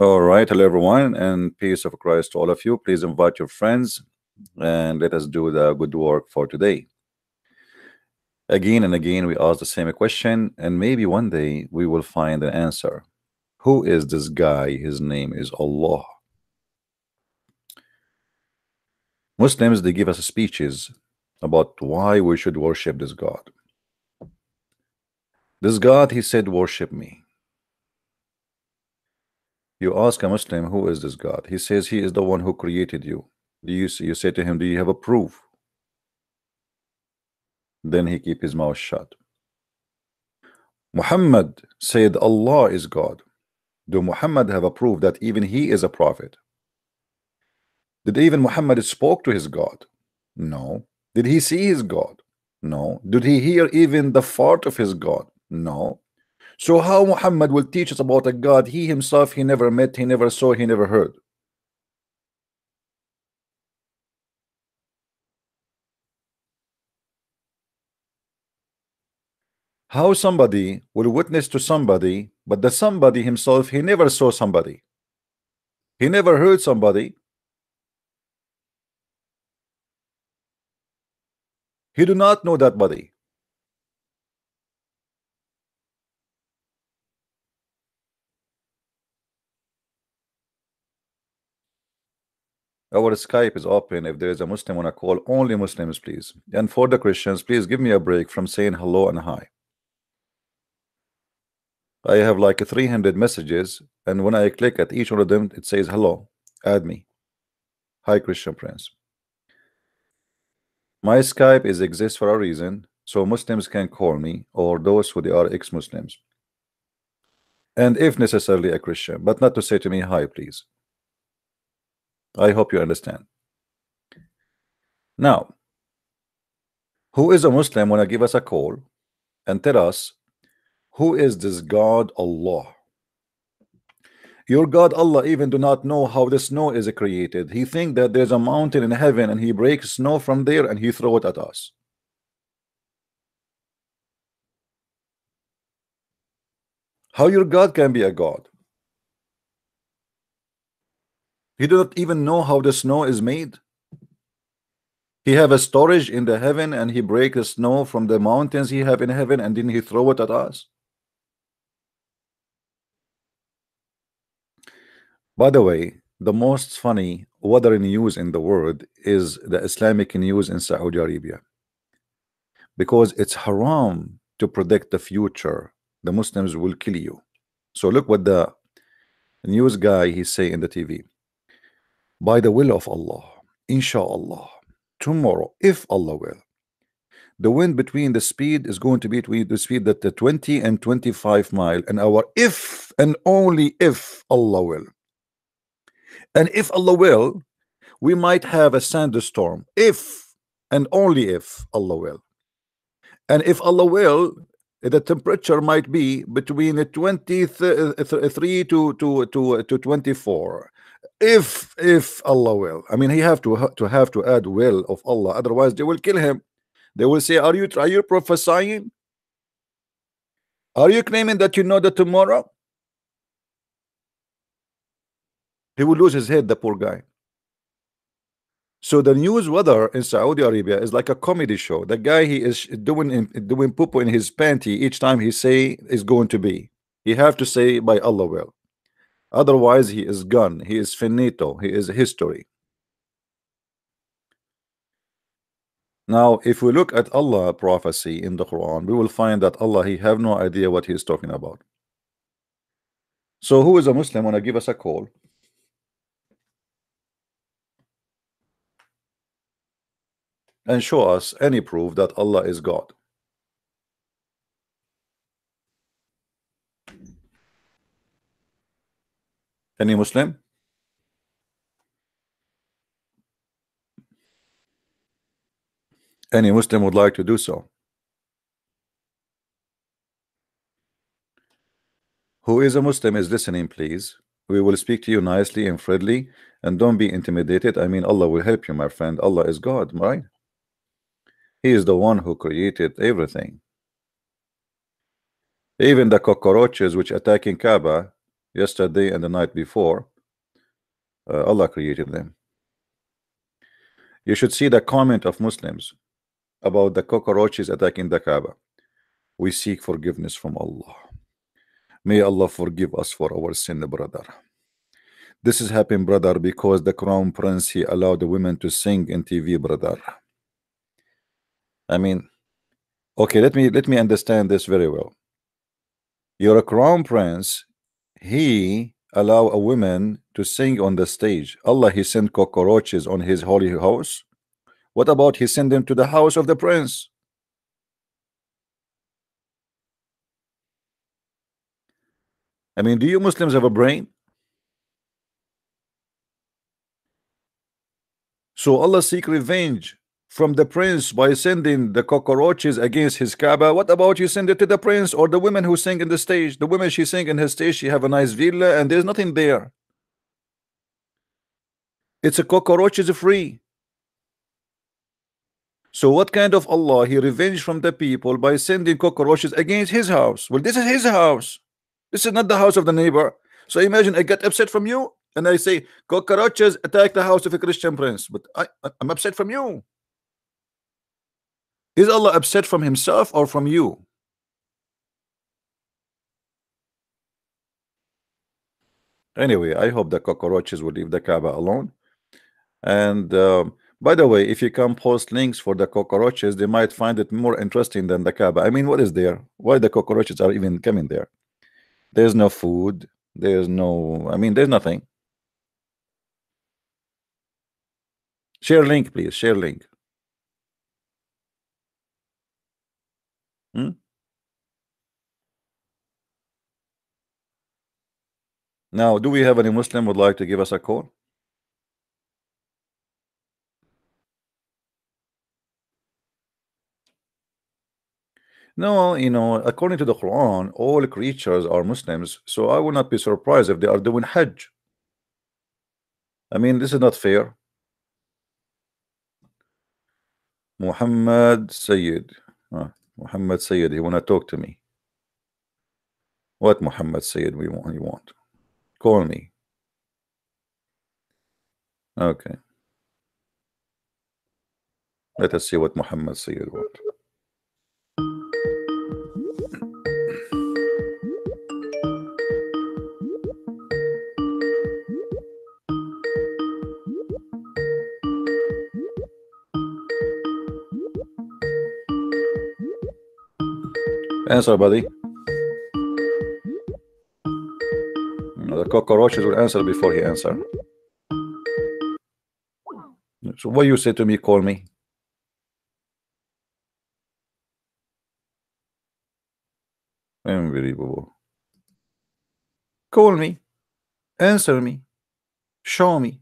All right, hello everyone, and peace of Christ to all of you. Please invite your friends and let us do the good work for today. Again and again, we ask the same question, and maybe one day we will find an answer. Who is this guy? His name is Allah. Muslims, they give us speeches about why we should worship this God. This God, he said, worship me. You ask a Muslim, who is this God? He says he is the one who created you. You say to him, do you have a proof? Then he keep his mouth shut. Muhammad said Allah is God. Do Muhammad have a proof that even he is a prophet? Did even Muhammad spoke to his God? No. Did he see his God? No. Did he hear even the fart of his God? No. So how Muhammad will teach us about a God he himself he never met, he never saw, he never heard? How somebody will witness to somebody, but the somebody himself he never saw somebody, he never heard somebody, he do not know that body. Our Skype is open. If there is a Muslim on a call, only Muslims, please. And for the Christians, please give me a break from saying hello and hi. I have like 300 messages, and when I click at each one of them, it says hello, add me. Hi, Christian Prince. My Skype exists for a reason, so Muslims can call me, or those who they are ex-Muslims. And if necessarily a Christian, but not to say to me hi, please. I hope you understand. Now, who is a Muslim when I give us a call and tell us who is this God Allah? Your God Allah even do not know how the snow is created. He think that there's a mountain in heaven and he breaks snow from there and he throw it at us. How your God can be a God? He do not even know how the snow is made. He have a storage in the heaven and he break the snow from the mountains he have in heaven and then he throw it at us. By the way, the most funny weather news in the world is the Islamic news in Saudi Arabia, because it's haram to predict the future. The Muslims will kill you. So look what the news guy he say in the TV. By the will of Allah, inshallah, tomorrow, if Allah will, the wind between the speed is going to be between the speed that the 20 and 25 mile an hour, if and only if Allah will. And if Allah will, we might have a sandstorm, if and only if Allah will. And if Allah will, the temperature might be between 23 to 24. If Allah will. I mean, he have to add will of Allah, otherwise they will kill him. They will say, are you prophesying? Are you claiming that you know the tomorrow? He will lose his head, the poor guy. So the news weather in Saudi Arabia is like a comedy show. The guy he is doing poo in his panty each time he say is going to be. He have to say by Allah will. Otherwise he is gone. He is finito. He is history. Now, if we look at Allah prophecy in the Quran, we will find that Allah he have no idea what he is talking about. So who is a Muslim want to give us a call? And show us any proof that Allah is God. Any Muslim? Any Muslim would like to do so? Who is a Muslim is listening, please. We will speak to you nicely and friendly, and don't be intimidated. I mean, Allah will help you, my friend. Allah is God, right? He is the one who created everything. Even the cockroaches which attacking Kaaba, yesterday and the night before. Allah created them. You should see the comment of Muslims about the cockroaches attacking the Kaaba. We seek forgiveness from Allah. May Allah forgive us for our sin, brother. This is happening, brother, because the crown prince, he allowed the women to sing in TV, brother. I mean, okay, let me understand this very well. You're a crown prince, he allow a woman to sing on the stage. Allah, he sent cockroaches on his holy house. What about he sent them to the house of the prince? I mean, do you Muslims have a brain? So Allah seek revenge from the prince by sending the cockroaches against his Kaaba. What about you send it to the prince or the women who sing in the stage? The women she sing in her stage, she have a nice villa and there's nothing there. It's a cockroaches free. So what kind of Allah he revenge from the people by sending cockroaches against his house? Well, this is his house. This is not the house of the neighbor. So imagine I get upset from you and I say cockroaches attack the house of a Christian prince, but I'm upset from you. Is Allah upset from himself or from you? Anyway, I hope the cockroaches will leave the Kaaba alone. And by the way, if you can post links for the cockroaches, they might find it more interesting than the Kaaba. I mean, what is there? Why the cockroaches are even coming there? There's no food. There's no, I mean, there's nothing. Share link, please. Share link. Now, do we have any Muslim would like to give us a call? No, you know, according to the Quran, all creatures are Muslims, so I will not be surprised if they are doing Hajj. I mean, this is not fair. Muhammad Sayyid. Muhammad Sayyid, he wanna talk to me. What Muhammad Sayyid you want? Call me. Okay. Let us see what Muhammad Sayyid want. Answer, buddy. The cockroaches will answer before he answer. So what you say to me, call me. Unbelievable. Call me. Answer me. Show me.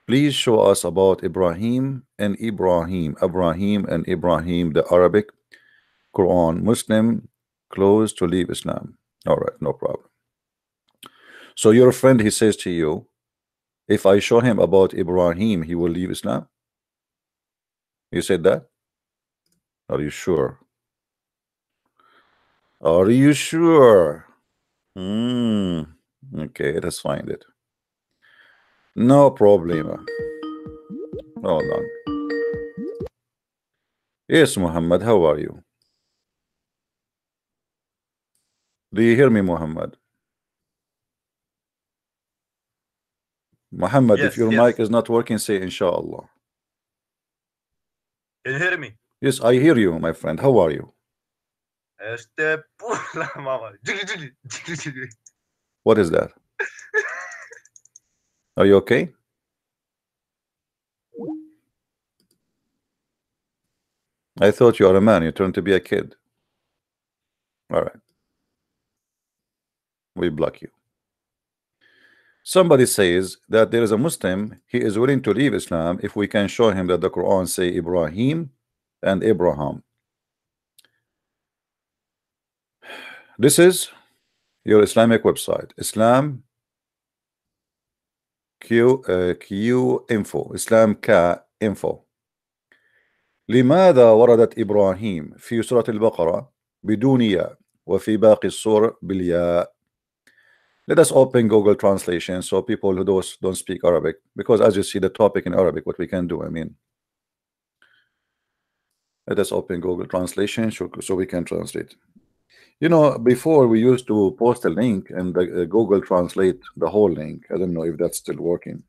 Please show us about Ibrahim and Ibrahim. Ibrahim and Ibrahim, the Arabic Quran. Muslim close to leave Islam. All right, no problem. So your friend, he says to you, if I show him about Ibrahim, he will leave Islam? You said that? Are you sure? Are you sure? Okay, let's find it. No problem. Hold on. Yes, Muhammad, how are you? Do you hear me, Muhammad? Muhammad, Yes, if your yes. mic is not working, say inshallah. Can you hear me? Yes, I hear you, my friend. How are you? What is that? Are you okay? I thought you are a man. You turned to be a kid. All right. We block you. Somebody says that there is a Muslim, he is willing to leave Islam if we can show him that the Quran say Ibrahim and Abraham. This is your Islamic website, Islam Q Info, Islam K Info. لماذا وردت إبراهيم في سورة البقرة بدون ياء وفي باقي السور بالياء? Let us open Google Translation so people who don't speak Arabic, because as you see the topic in Arabic, what we can do, I mean, let us open Google Translation so we can translate. You know, before we used to post a link and the Google Translate the whole link. I don't know if that's still working.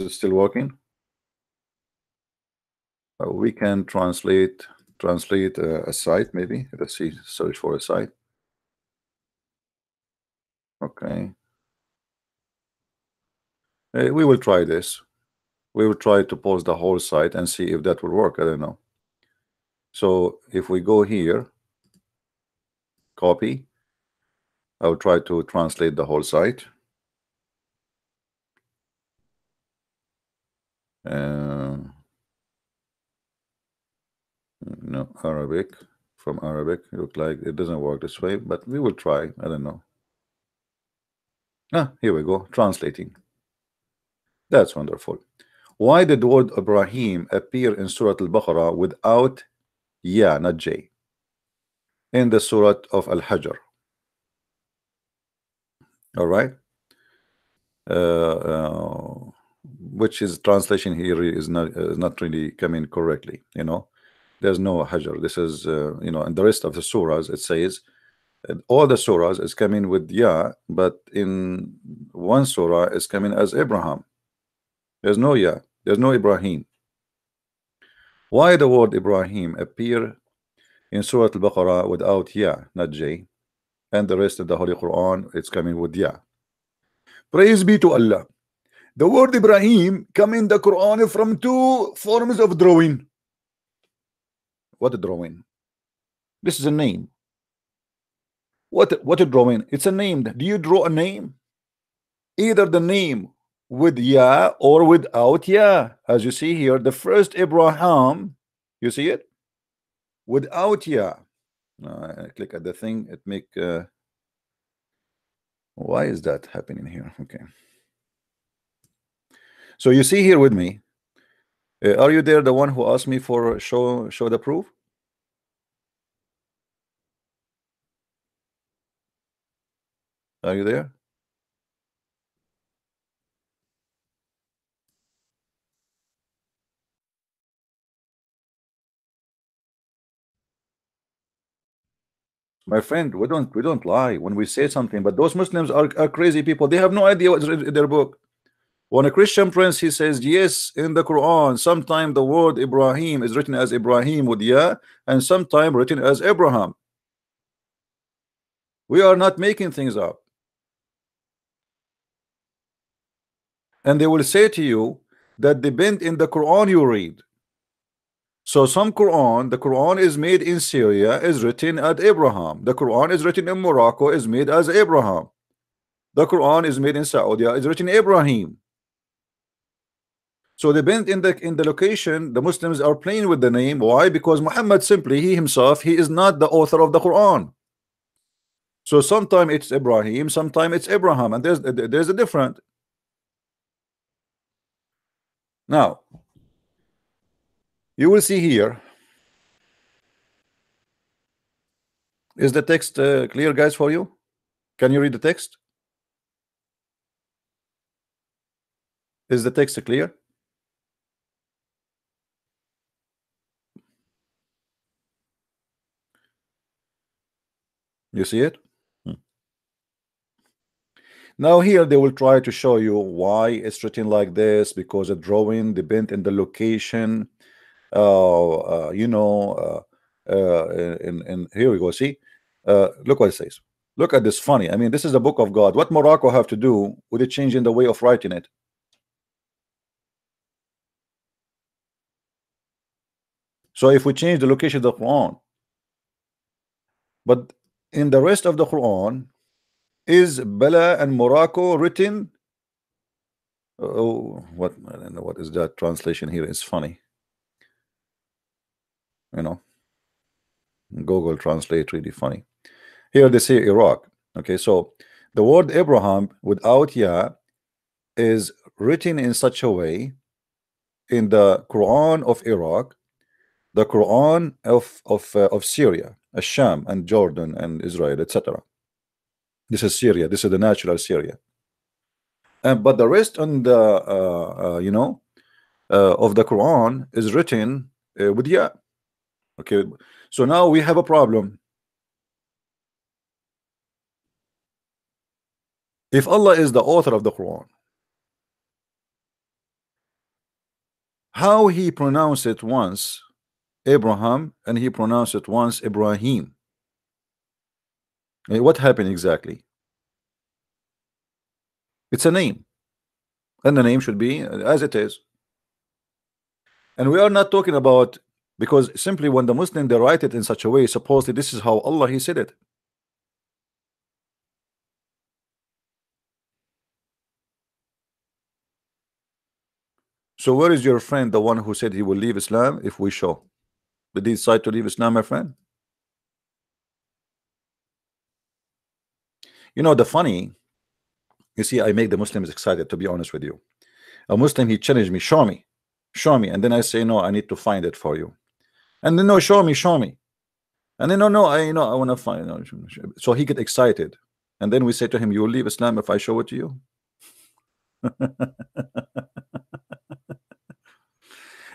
Is it still working? We can translate a site, maybe. Let's see, search for a site. Okay. We will try this. We will try to post the whole site and see if that will work. I don't know. So if we go here, copy, I'll try to translate the whole site. No, Arabic, from Arabic. It look like it doesn't work this way, but we will try. I don't know. Here we go, translating. That's wonderful. Why did the word Ibrahim appear in Surah Al-Baqarah without Ya, not J, in the Surah of Al-Hajr? All right. Which is translation here is not really coming correctly. You know, there's no Hajr. This is you know, in the rest of the surahs it says all the surahs is coming with Ya, but in one surah is coming as Abraham. There's no Ya, there's no Ibrahim. Why the word Ibrahim appear in Surah Al-Baqarah without Ya, not J, and the rest of the Holy Quran it's coming with Ya? Praise be to Allah. The word Ibrahim come in the Quran from two forms of drawing. What a drawing? This is a name. What a drawing? It's a name. Do you draw a name? Either the name with Ya or without Ya. As you see here, the first Abraham, you see it? Without Ya. I click at the thing, it make why is that happening here? Okay. So you see here with me, are you there, the one who asked me for show the proof? Are you there? My friend, we don't lie when we say something, but those Muslims are crazy people. They have no idea what's in their book. When a Christian prince, he says, yes, in the Quran, sometime the word Ibrahim is written as Ibrahim with Ya, and sometime written as Abraham. We are not making things up. And they will say to you that depend in the Quran you read. So some Quran, the Quran is made in Syria, is written at Abraham. The Quran is written in Morocco, is made as Abraham. The Quran is made in Saudi, is written Ibrahim. So depend in the location, the Muslims are playing with the name. Why? Because Muhammad simply, he himself, he is not the author of the Quran. So sometimes it's Ibrahim, sometimes it's Abraham, and there's a difference. Now you will see here. Is the text clear, guys, for you? Can you read the text? Is the text clear? You see it? Now here they will try to show you why it's written like this, because a drawing depend in the location. You know, and here we go. See, look what it says. Look at this. Funny. I mean, this is the book of God. What Morocco have to do with it changing the way of writing it? So if we change the location of the Quran, but in the rest of the Quran, is Bala and Morocco written? Oh, what? I don't know what is that translation here. Is funny. You know, Google Translate really funny. Here they say Iraq. Okay, so the word Abraham without Ya is written in such a way. in the Quran of Iraq, the Quran of Syria, Sham and Jordan and Israel, etc. This is Syria. This is the natural Syria. But the rest on the of the Quran is written with ya. Okay, so now we have a problem. If Allah is the author of the Quran, how he pronounced it once Abraham and he pronounced it once Ibrahim? What happened exactly? It's a name, and the name should be as it is. And we are not talking about, because simply when the Muslim they write it in such a way, supposedly this is how Allah he said it. So where is your friend, the one who said he will leave Islam if we show? Did he decide to leave Islam, my friend? You know the funny, you see, I make the Muslims excited, to be honest with you. A Muslim, he challenged me, show me, and then I say no, I need to find it for you. And then no, show me, and then no, I want to find, no. So he get excited, and then we say to him, you will leave Islam if I show it to you.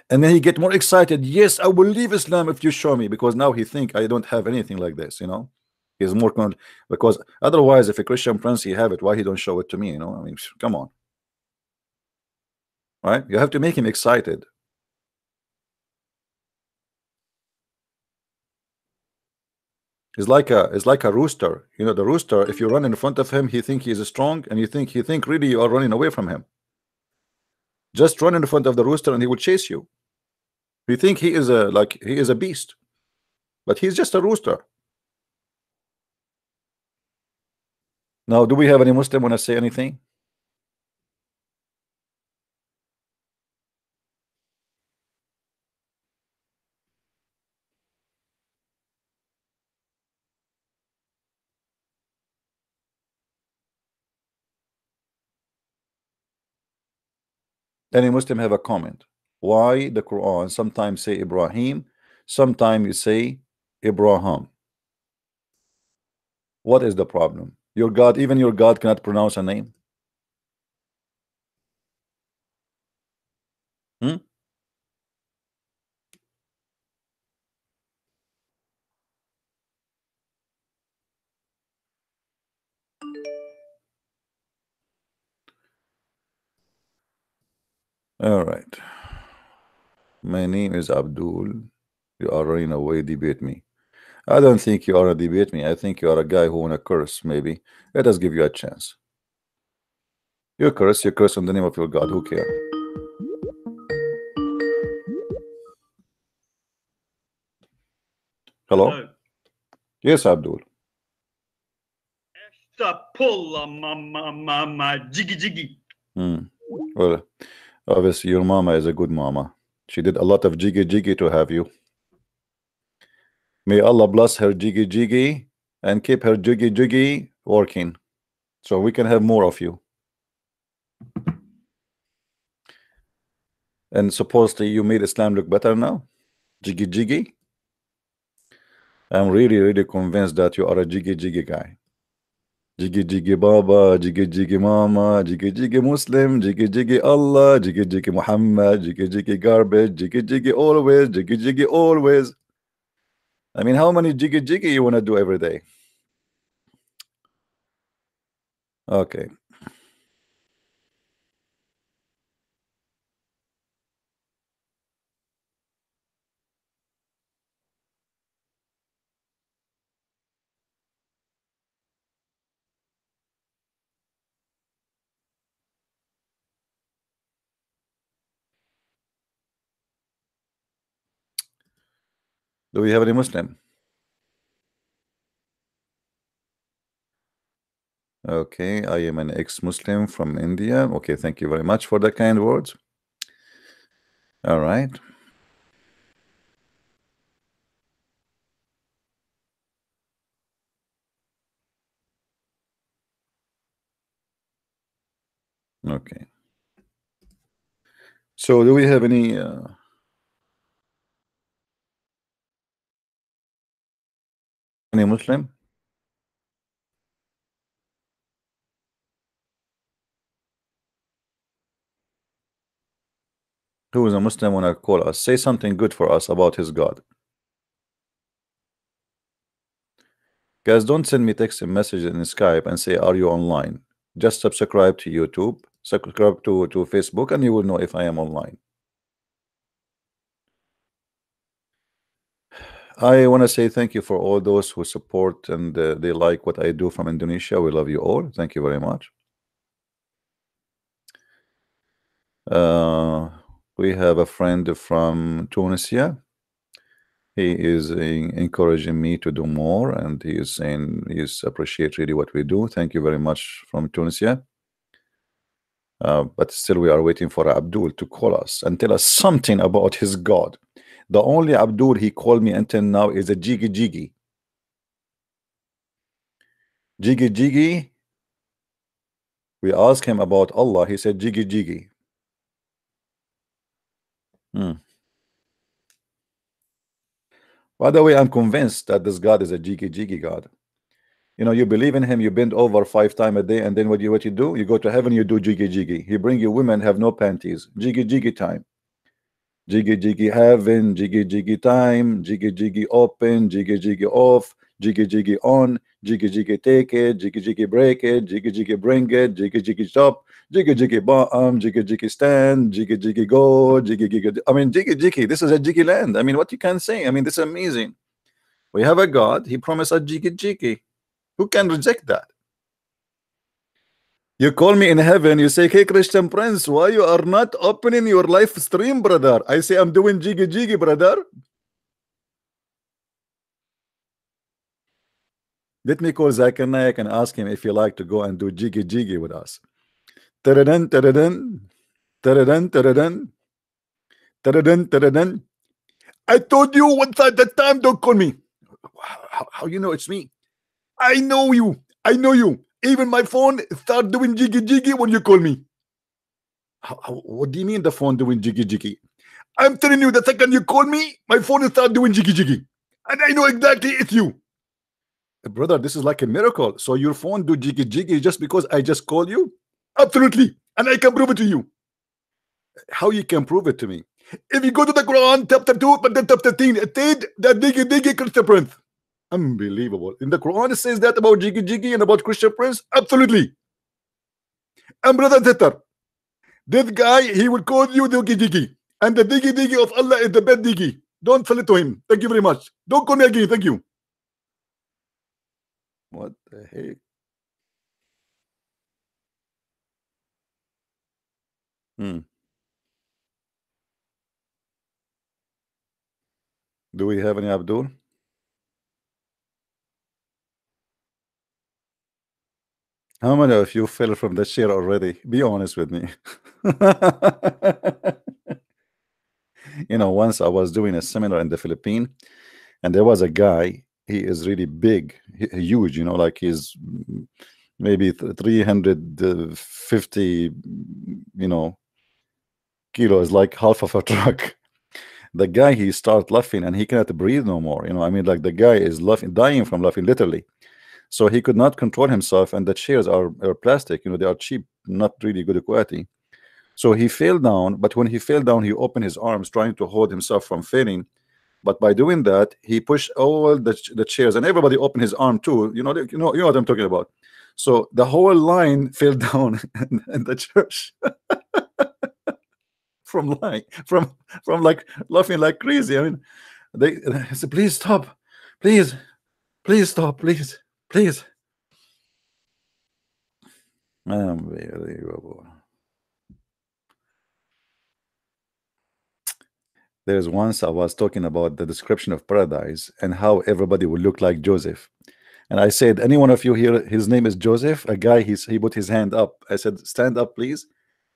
And then he get more excited, yes, I will leave Islam if you show me, because now he think I don't have anything like this, he's more because otherwise if a Christian prince he have it, why he don't show it to me? I mean, come on, right? You have to make him excited. It's like a rooster. The rooster, if you run in front of him, he think he is strong, and he think really you are running away from him. Just run in front of the rooster and he will chase you. You think he is a beast, but he's just a rooster. Now, do we have any Muslim want to say anything? Any Muslim have a comment? Why the Quran sometimes say Ibrahim, sometimes you say Abraham? What is the problem? Your God, even your God cannot pronounce a name. Hmm? All right. My name is Abdul. You are running away, debate me. I don't think you are a debate me. I think you are a guy who wanna curse, maybe. Let us give you a chance. You curse in the name of your God. Who cares? Hello? Hello. Yes, Abdul. Esta pulla mama jiggy. Well, obviously your mama is a good mama. She did a lot of jiggy to have you. May Allah bless her jiggy and keep her jiggy working, so we can have more of you. And supposedly you made Islam look better now? Jiggy? I'm really convinced that you are a jiggy guy. Jiggy Baba, jiggy Mama, jiggy Muslim, jiggy Allah, jiggy Muhammad, jiggy garbage, jiggy always, jiggy always. I mean, how many jiggy you want to do every day? Okay. Do we have any Muslim? Okay, I am an ex-Muslim from India. Okay, thank you very much for the kind words. All right. Okay. So do we have any Muslim? Who is a Muslim wanna call us? Say something good for us about his God. Guys, don't send me text and message in Skype and say, are you online? Just subscribe to YouTube, subscribe to Facebook, and you will know if I am online. I want to say thank you for all those who support and they like what I do from Indonesia. We love you all. Thank you very much. We have a friend from Tunisia. He is encouraging me to do more, and he is saying he's appreciate really what we do. Thank you very much from Tunisia. But still, we are waiting for Abdul to call us and tell us something about his God. The only Abdul he called me until now is a Jiggy Jiggy. Jiggy Jiggy. We asked him about Allah. He said Jiggy Jiggy. By the way, I'm convinced that this God is a Jiggy Jiggy God. You know, you believe in him, you bend over 5 times a day, and then what you do? You go to heaven, you do Jiggy Jiggy. He bring you women have no panties. Jiggy Jiggy time. Jiggy Jiggy heaven, Jiggy Jiggy time, Jiggy Jiggy open, Jiggy Jiggy off, Jiggy Jiggy on, Jiggy Jiggy take it, Jiggy Jiggy break it, Jiggy Jiggy bring it, Jiggy Jiggy stop, Jiggy Jiggy bottom, Jiggy Jiggy stand, Jiggy Jiggy go, Jiggy Jiggy. I mean, Jiggy Jiggy, this is a Jiggy land. I mean, what you can say? I mean, this is amazing. We have a God, he promised a Jiggy Jiggy. Who can reject that? You call me in heaven, you say, hey, Christian Prince, why you are not opening your live stream, brother? I say, I'm doing Jiggy Jiggy, brother. Let me call Zakir Naik and ask him if he like to go and do Jiggy Jiggy with us. Taradan, taradan, taradan, taradan, taradan, taradan. I told you once at that time, don't call me. How you know it's me? I know you. I know you. Even my phone start doing Jiggy Jiggy when you call me. What do you mean the phone doing Jiggy Jiggy? I'm telling you, the second you call me, my phone will start doing Jiggy Jiggy. And I know exactly it's you. Brother, this is like a miracle. So your phone do Jiggy Jiggy just because I just called you? Absolutely. And I can prove it to you. How you can prove it to me? If you go to the Quran, chapter 2, but then chapter 13, it said that Jiggy Jiggy Christian Prince. Unbelievable. In the Quran, it says that about Jiggy Jiggy and about Christian Prince? Absolutely. And brother sister, this guy, he will call you Jiggy Jiggy. And the Jiggy Jiggy of Allah is the best Jiggy. Don't sell it to him. Thank you very much. Don't call me again. Thank you. What the heck? Do we have any Abdul? How many of you fell from the chair already? Be honest with me. You know, once I was doing a seminar in the Philippines, and there was a guy. He is really big, huge. You know, like he's maybe 350, you know, kilos, like half of a truck. The guy, he started laughing and he cannot breathe no more. You know, I mean, like the guy is laughing, dying from laughing, literally. So he could not control himself, and the chairs are plastic. You know, they are cheap, not really good quality. So he fell down, but when he fell down, he opened his arms trying to hold himself from falling. But by doing that, he pushed all the chairs, and everybody opened his arm too. You know what I'm talking about. So the whole line fell down in the church from like laughing like crazy. I mean, they said, "Please stop, please, please stop, please, please." Unbelievable. There's once I was talking about the description of paradise and how everybody will look like Joseph. And I said, any one of you here, his name is Joseph? A guy, he put his hand up. I said, stand up, please.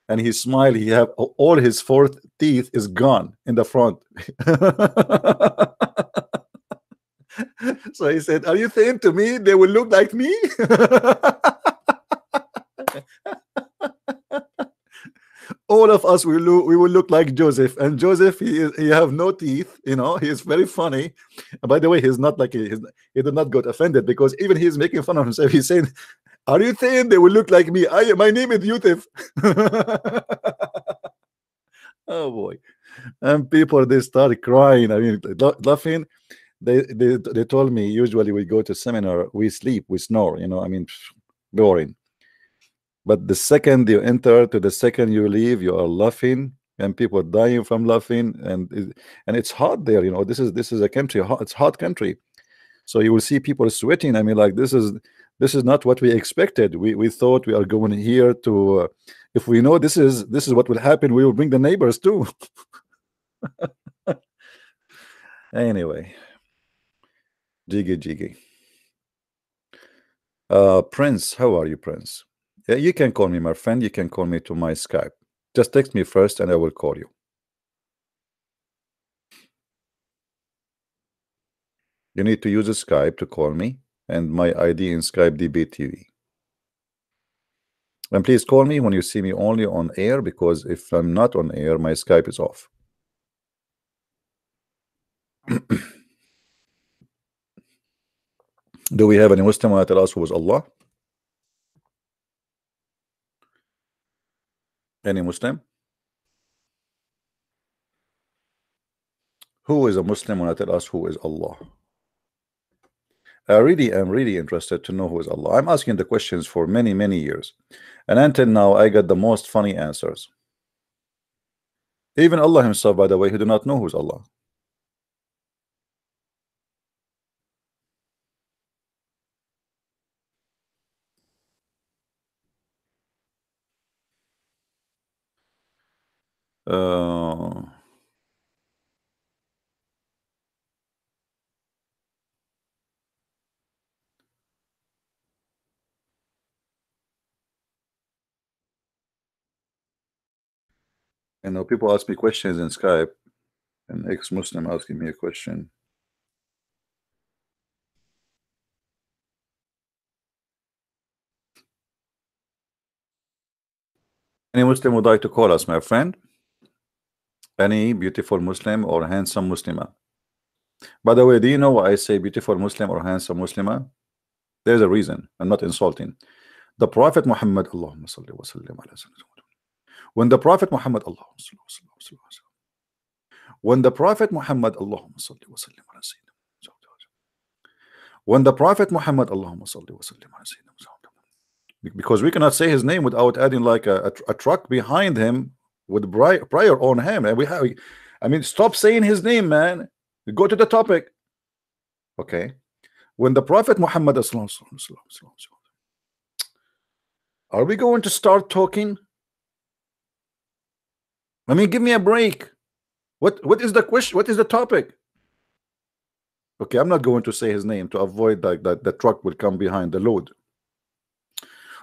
And he smiled. He have all his 4th teeth is gone in the front. So he said, are you saying to me they will look like me? all of us we will look like Joseph, and Joseph he have no teeth, you know, he is very funny. And by the way, he's not like he did not get offended, because even he's making fun of himself. He's saying, are you saying they will look like me? My name is Yusuf. Oh boy. And people, they start crying, I mean, laughing. They told me, usually we go to seminar, we sleep, we snore, you know, I mean, boring. But the second you enter to the second you leave, you are laughing, and people are dying from laughing, and it's hot there, you know. This is a country, it's hot country, so you will see people sweating. I mean, like, this is not what we expected. We thought we are going here to if we know this is what will happen, we will bring the neighbors too. Anyway, jiggy. Prince, how are you, Prince? Yeah, you can call me, my friend. You can call me to my Skype. Just text me first and I will call you. You need to use a Skype to call me, and my ID in Skype DBTV. And please call me when you see me only on air, because if I'm not on air, my Skype is off. Do we have any Muslim that tell us who is Allah? Any Muslim? Who is a Muslim when I tell us who is Allah? I really am interested to know who is Allah. I'm asking the questions for many years, and until now I got the most funny answers. Even Allah himself, by the way, he do not know who is Allah. You know, people ask me questions in Skype, an ex-Muslim asking me a question. Any Muslim would like to call us, my friend? Any beautiful Muslim or handsome Muslima? By the way, do you know why I say beautiful Muslim or handsome Muslima? There's a reason. I'm not insulting. The Prophet Muhammad, Allahumma salli wa sallim ala sayyidina, when the Prophet Muhammad, Allahumma salli wa sallim, when the Prophet Muhammad, Allahumma salli wa sallim ala sayyidina, when the Prophet Muhammad, Allahumma salli wa sallim ala sayyidina, because we cannot say his name without adding like a truck behind him with prior on him, and we have, I mean, stop saying his name, man. Go to the topic. Okay. When the Prophet Muhammad, are we going to start talking? I mean, give me a break. What is the question? What is the topic? Okay, I'm not going to say his name to avoid that the truck will come behind the load.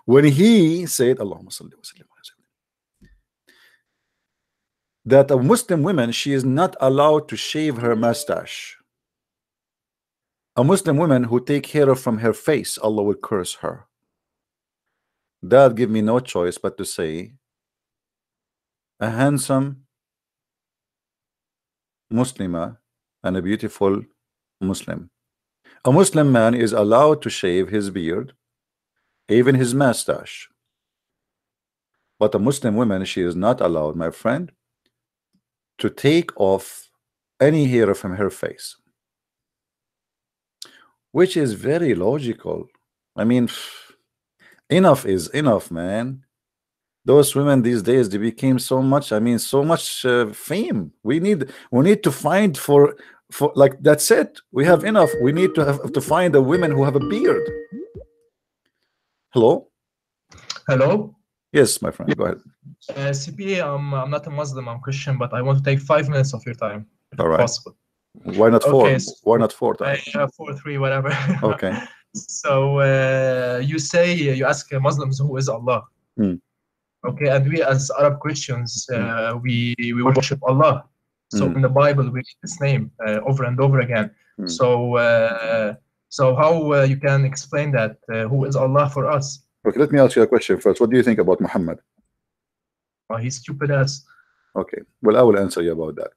When he said, Allahumma salli wa sallim, that a Muslim woman, she is not allowed to shave her mustache. A Muslim woman who take hair from her face, Allah will curse her. That give me no choice but to say, a handsome Muslima and a beautiful Muslim. A Muslim man is allowed to shave his beard, even his mustache. But a Muslim woman, she is not allowed, my friend, to take off any hair from her face. Which is very logical. I mean, enough is enough, man. Those women these days, they became so much, I mean, so much fame. We need to find for like, that's it. We have enough. We need to find a women who have a beard. Hello? Hello? Yes, my friend, go ahead. CP, I'm not a Muslim, I'm Christian, but I want to take 5 minutes of your time, if all right. possible. Why not 4? Okay, why not 4 times? 4, 3, whatever. Okay. So you say, you ask Muslims who is Allah. Okay, and we as Arab Christians, we worship Allah. So in the Bible, we read His name over and over again. So how you can explain that? Who is Allah for us? Okay, let me ask you a question first. What do you think about Muhammad? He's stupid ass. Okay, well, I will answer you about that.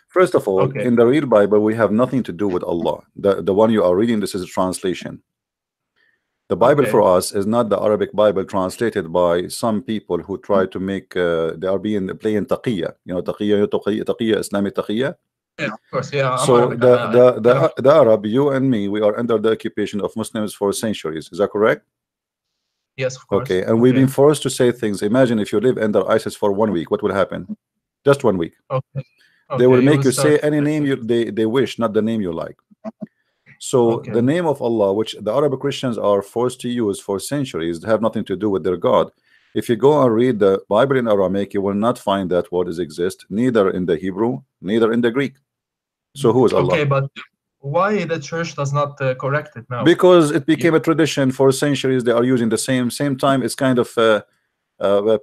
First of all, Okay. in the real Bible, we have nothing to do with Allah. The one you are reading, this is a translation. The Bible Okay. for us is not the Arabic Bible translated by some people who try to make they are playing taqiyya. You know, taqiyya, Islamic taqiyya. Yeah, of course. Yeah. I'm So Arabic. the Arab, you and me, we are under the occupation of Muslims for centuries. Is that correct? Yes, of course. Okay, and we've been forced to say things. Imagine if you live under ISIS for 1 week, what will happen? Just 1 week. Okay. They will make you start... say any name they wish, not the name you like. So the name of Allah, which the Arab Christians are forced to use for centuries, have nothing to do with their God. If you go and read the Bible in Aramaic, you will not find that word exist, neither in the Hebrew, neither in the Greek. So who is Allah? Okay, but why the church does not correct it now? Because it became a tradition for centuries. They are using the same time. It's kind of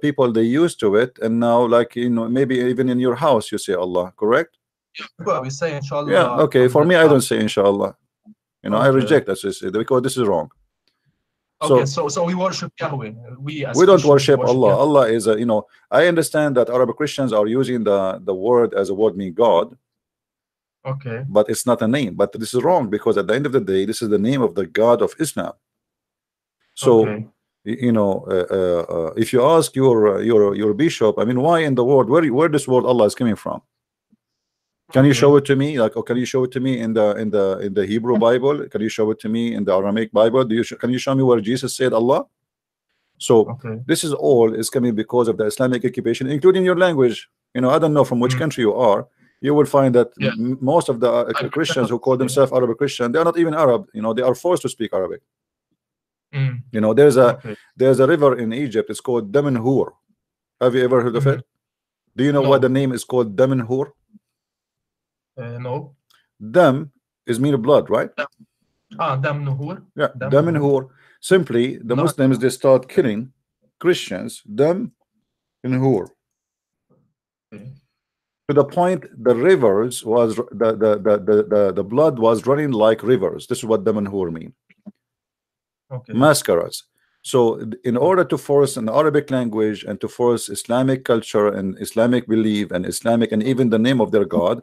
people, they used to it, and now, like, you know, maybe even in your house you say Allah, correct? Well, we say inshallah. Yeah, okay. For me, I don't say inshallah. You know, I reject that because this is wrong. Okay, so we worship Yahweh. We don't worship Allah. Yahweh. Allah is a, you know, I understand that Arab Christians are using the word as a word mean God. Okay. But it's not a name. But this is wrong, because at the end of the day, this is the name of the God of Islam. So you know, if you ask your bishop, I mean, why in the world, where this word Allah is coming from? Can you show it to me? Like, or can you show it to me in the Hebrew Bible? Can you show it to me in the Aramaic Bible? Can you show me where Jesus said Allah? So this is all is coming because of the Islamic occupation, including your language. You know, I don't know from which country you are. You will find that most of the Christians who call themselves Arab Christian, they are not even Arab. You know, they are forced to speak Arabic. You know, there's a river in Egypt. It's called Damanhur. Have you ever heard of it? Do you know why the name is called Damanhur? No. Dam is mean blood, right? Damanhur. Yeah, Damanhur. Simply, the Muslims, they start killing Christians. Damanhur. To the point the rivers was the blood was running like rivers. This is what Damanhur mean. Mascaras. So in order to force an Arabic language and to force Islamic culture and Islamic belief and Islamic and even the name of their God,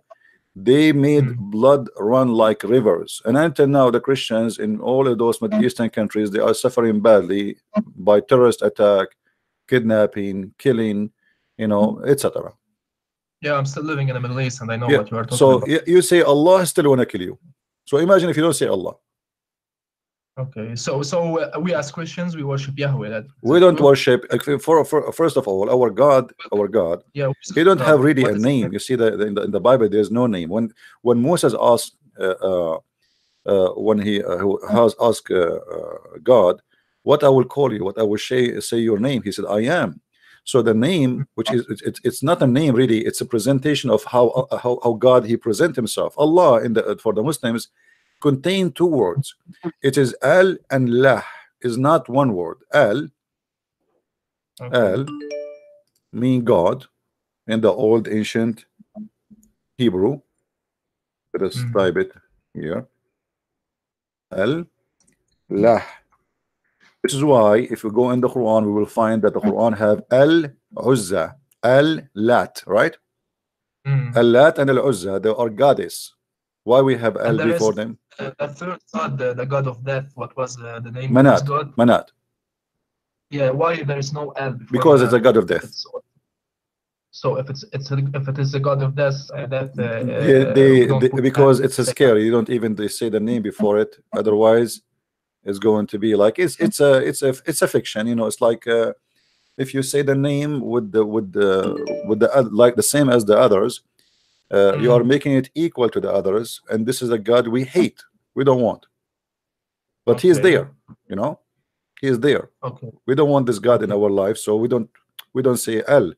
they made blood run like rivers. And until now, the Christians in all of those Middle Eastern countries, they are suffering badly by terrorist attack, kidnapping, killing, you know, etc. Yeah, I'm still living in the Middle East, and I know what you are talking about. So you say Allah still want to kill you. So imagine if you don't say Allah. Okay, so we as Christians, we worship Yahweh. We don't worship. First of all, our God. Yeah, he don't have really a name. You see that in the Bible, there's no name. When Moses asked, when he has asked God, what I will call you, what I will say your name, he said, I am. So the name, which is it's not a name really, it's a presentation of how God he present himself. Allah for the Muslims contain two words. It is Al and Lah, is not one word. Al mean God in the old ancient Hebrew. Let us type it here. Al Lah. This is why if we go in the Quran, we will find that the Quran have Al-Uzza, Al-Lat, right? Al-Lat and Al-Uzza, they are goddess. Why we have Al before them? The third God, the God of death, what was the name Manat, of this God? Manat. Yeah, why there is no Al? Because it's a God of death. So if it is the God of death, because it's a scary. You don't even say the name before it. Otherwise, it's going to be like it's a fiction. You know, it's like if you say the name with the like the same as the others, you are making it equal to the others, and this is a God we hate. We don't want. But he is there. You know, he is there. We don't want this God in our life, so we don't say Al.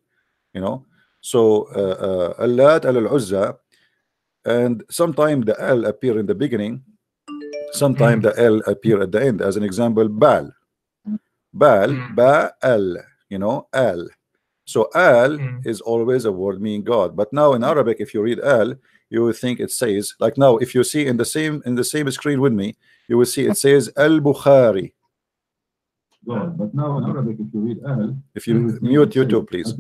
You know, so Al-Lat, Al-Uzza, and sometimes the Al appear in the beginning, sometimes the L appear at the end. As an example, Baal, Ba-Al, you know, Al. So Al is always a word meaning God. But now in Arabic, if you read Al, you will think it says, like now, if you see in the same screen with me, you will see it says Al-Bukhari. God. But now in Arabic, if you read Al, if you mute YouTube, please.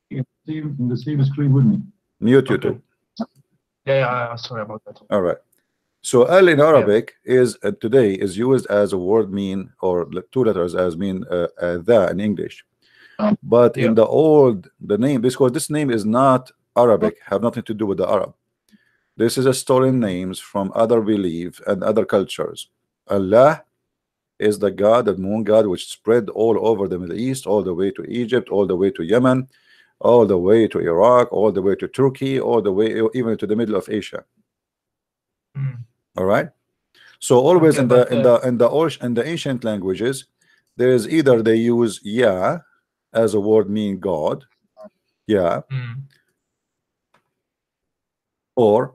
in the same screen with me. Mute you too. Yeah, sorry about that. All right. So al in Arabic is today is used as a word mean, or two letters as mean the in English. But in the old, the name, because this name is not Arabic, have nothing to do with the Arab. This is a stolen names from other belief and other cultures. Allah is the God, the moon God, which spread all over the Middle East, all the way to Egypt, all the way to Yemen, all the way to Iraq, all the way to Turkey, all the way even to the middle of Asia. All right. So always in the ancient languages, there is either they use ya as a word meaning God, yeah, or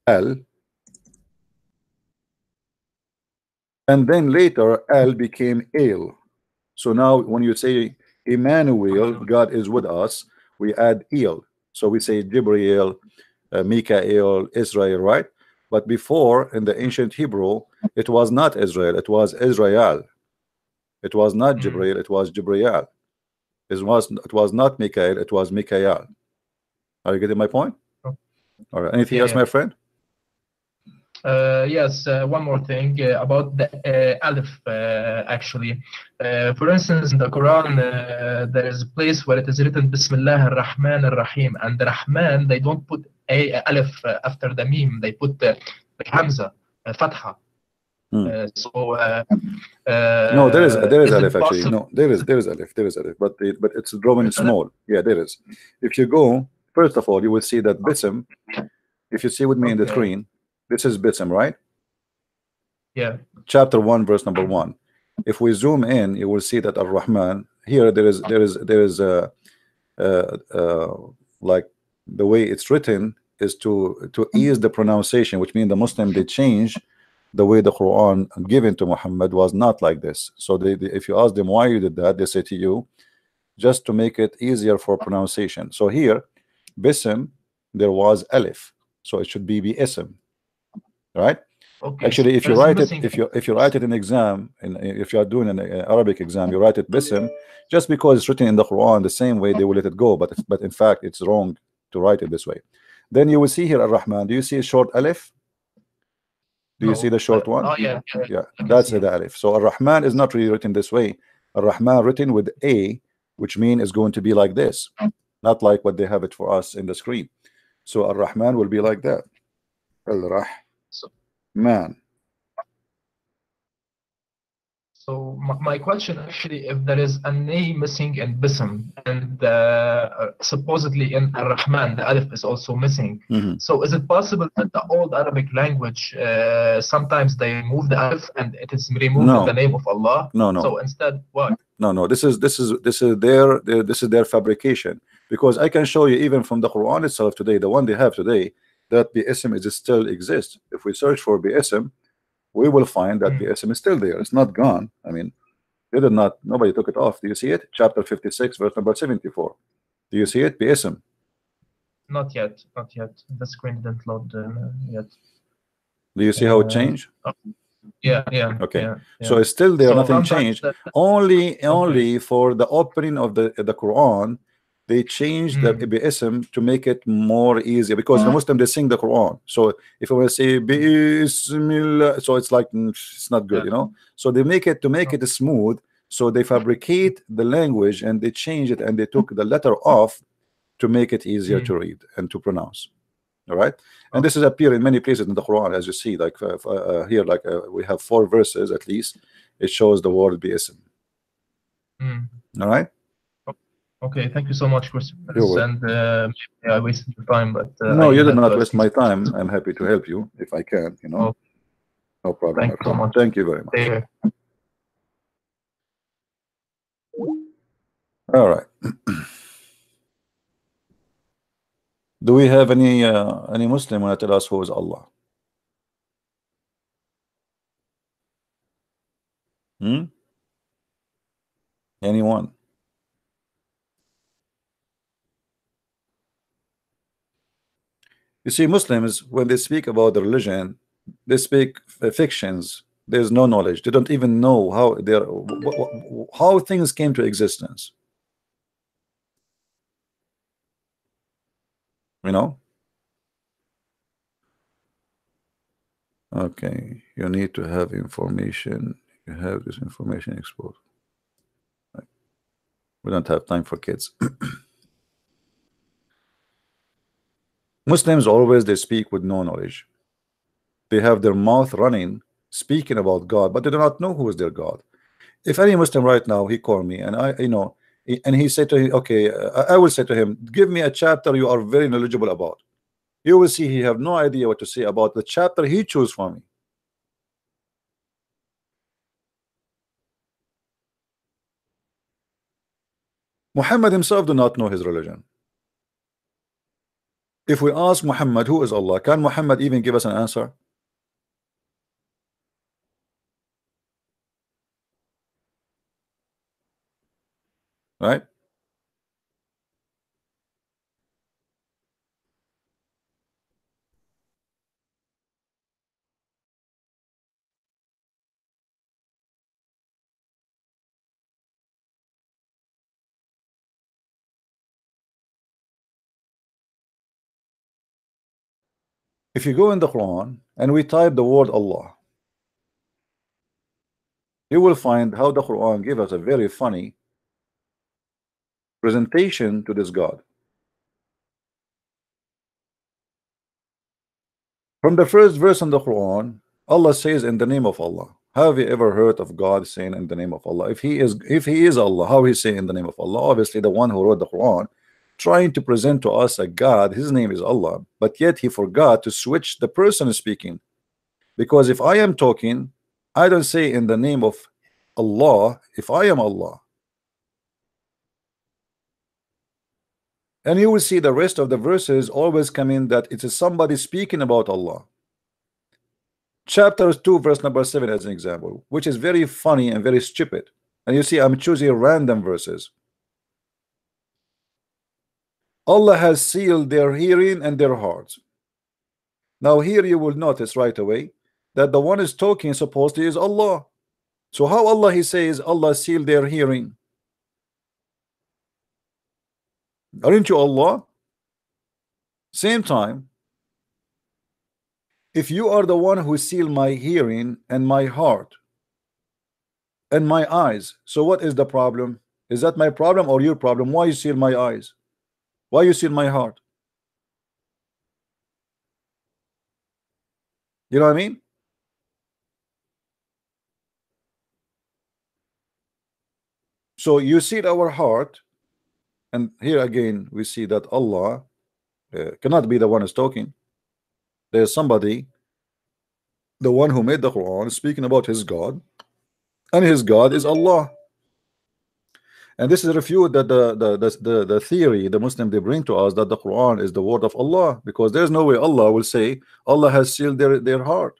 al, and then later al became el. So now when you say Emmanuel, God is with us, we add el. So we say Jibreel, Mikael, Israel, right? But before in the ancient Hebrew, it was not Israel, it was Israel. It was not Jibreel, it was Jibriel. It was not Mikael, it was Mikael. Are you getting my point? All right. Anything else, my friend? Yes, one more thing about the Alif, actually. For instance, in the Quran, there is a place where it is written Bismillah ar-Rahman ar-Rahim, and the Rahman, they don't put Alif after the Meme, they put Hamza, Fatha. No, there is Alif actually. No, there is Alif, but it's drawing small. Yeah, there is. If you go, first of all, you will see that Bism. If you see with me in the screen, this is Bism, right? Yeah. Chapter 1, verse number 1. If we zoom in, you will see that Ar-Rahman here. There is like the way it's written is to ease the pronunciation, which means the Muslim they change the way the Quran given to Muhammad was not like this. So if you ask them why you did that, they say to you, just to make it easier for pronunciation. So here, Bism, there was Alif, so it should be Bism, right? Okay. Actually, if you write it, if you write it in exam, and if you are doing an Arabic exam, you write it Bism, just because it's written in the Quran the same way, they will let it go. But in fact, it's wrong to write it this way. Then you will see here Ar-Rahman. Do you see a short Alif? Do you see the short one? Oh, yeah. That's the Alif. So Ar-Rahman is not really written this way. Ar-Rahman written with A, which means is going to be like this, not like what they have it for us in the screen. So Ar-Rahman will be like that. Al-Rahman. So my question actually, if there is an A missing in Bism and supposedly in Ar-Rahman the Alif is also missing, so is it possible that the old Arabic language sometimes they remove the Alif and it is removed in the name of Allah? No. So instead, what? No. This is their fabrication, because I can show you even from the Quran itself today, the one they have today, that Bism is still exists. If we search for Bism, we will find that Bism is still there. It's not gone. I mean, they did not. Nobody took it off. Do you see it? Chapter 56, verse number 74. Do you see it? Bism. Not yet. The screen didn't load yet. Do you see how it changed? Yeah. Okay. Yeah. So it's still there. So nothing changed. Only for the opening of the Quran, they changed the Bism to make it more easier, because the Muslim they sing the Quran. So if I want to say Bismillah, so it's like it's not good, you know. So they make it to make it smooth. So they fabricate the language and they change it and they took the letter off to make it easier to read and to pronounce. All right. And this is appear in many places in the Quran, as you see, like here, like we have 4 verses at least. It shows the word Bism. All right. Okay, thank you so much, Chris. And I wasted your time, but no, you did not waste my time. I'm happy to help you if I can. You know, no problem. Thank you so much. Thank you very much. All right. Do we have any Muslim want to tell us who is Allah? Anyone? You see, Muslims, when they speak about the religion, they speak fictions. There's no knowledge. They don't even know how things came to existence. You know? Okay, you need to have information. You have this information exposed. We don't have time for kids. Muslims always they speak with no knowledge. They have their mouth running, speaking about God, but they do not know who is their God. If any Muslim right now, he called me and and he said to him, okay, I will say to him, give me a chapter you are very knowledgeable about. You will see he have no idea what to say about the chapter he chose for me. Muhammad himself do not know his religion. If we ask Muhammad who is Allah, can Muhammad even give us an answer? Right? If you go in the Quran and we type the word Allah, you will find how the Quran gives us a very funny presentation to this God. From the first verse in the Quran, Allah says in the name of Allah. Have you ever heard of God saying in the name of Allah? If he is Allah, how he say in the name of Allah? Obviously the one who wrote the Quran trying to present to us a God, his name is Allah, but yet he forgot to switch the person speaking. Because if I am talking, I don't say in the name of Allah if I am Allah. And you will see the rest of the verses always come in that it is somebody speaking about Allah. Chapter 2 verse number 7 as an example, which is very funny and very stupid. And you see I'm choosing random verses. Allah has sealed their hearing and their hearts. Now here you will notice right away that the one is talking supposedly is Allah. So how Allah he says Allah sealed their hearing? Aren't you Allah? Same time, if you are the one who sealed my hearing and my heart and my eyes, so what is the problem? Is that my problem or your problem? Why you seal my eyes? Why you seal my heart? You know what I mean? So you seal our heart, and here again we see that Allah cannot be the one who's talking. There's somebody, the one who made the Quran, speaking about his God, and his God is Allah. And this is a refute that the theory the Muslim they bring to us that the Quran is the word of Allah, because there's no way Allah will say Allah has sealed their heart.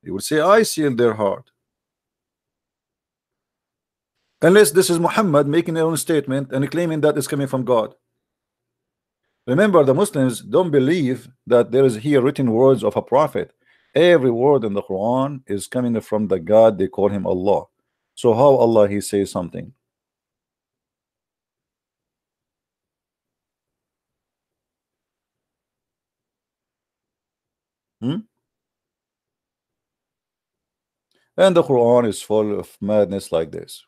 He will say I sealed their heart, unless this is Muhammad making their own statement and claiming that it's coming from God. Remember, the Muslims don't believe that there is here written words of a prophet. Every word in the Quran is coming from the God, they call him Allah. So how Allah he says something? And the Quran is full of madness like this.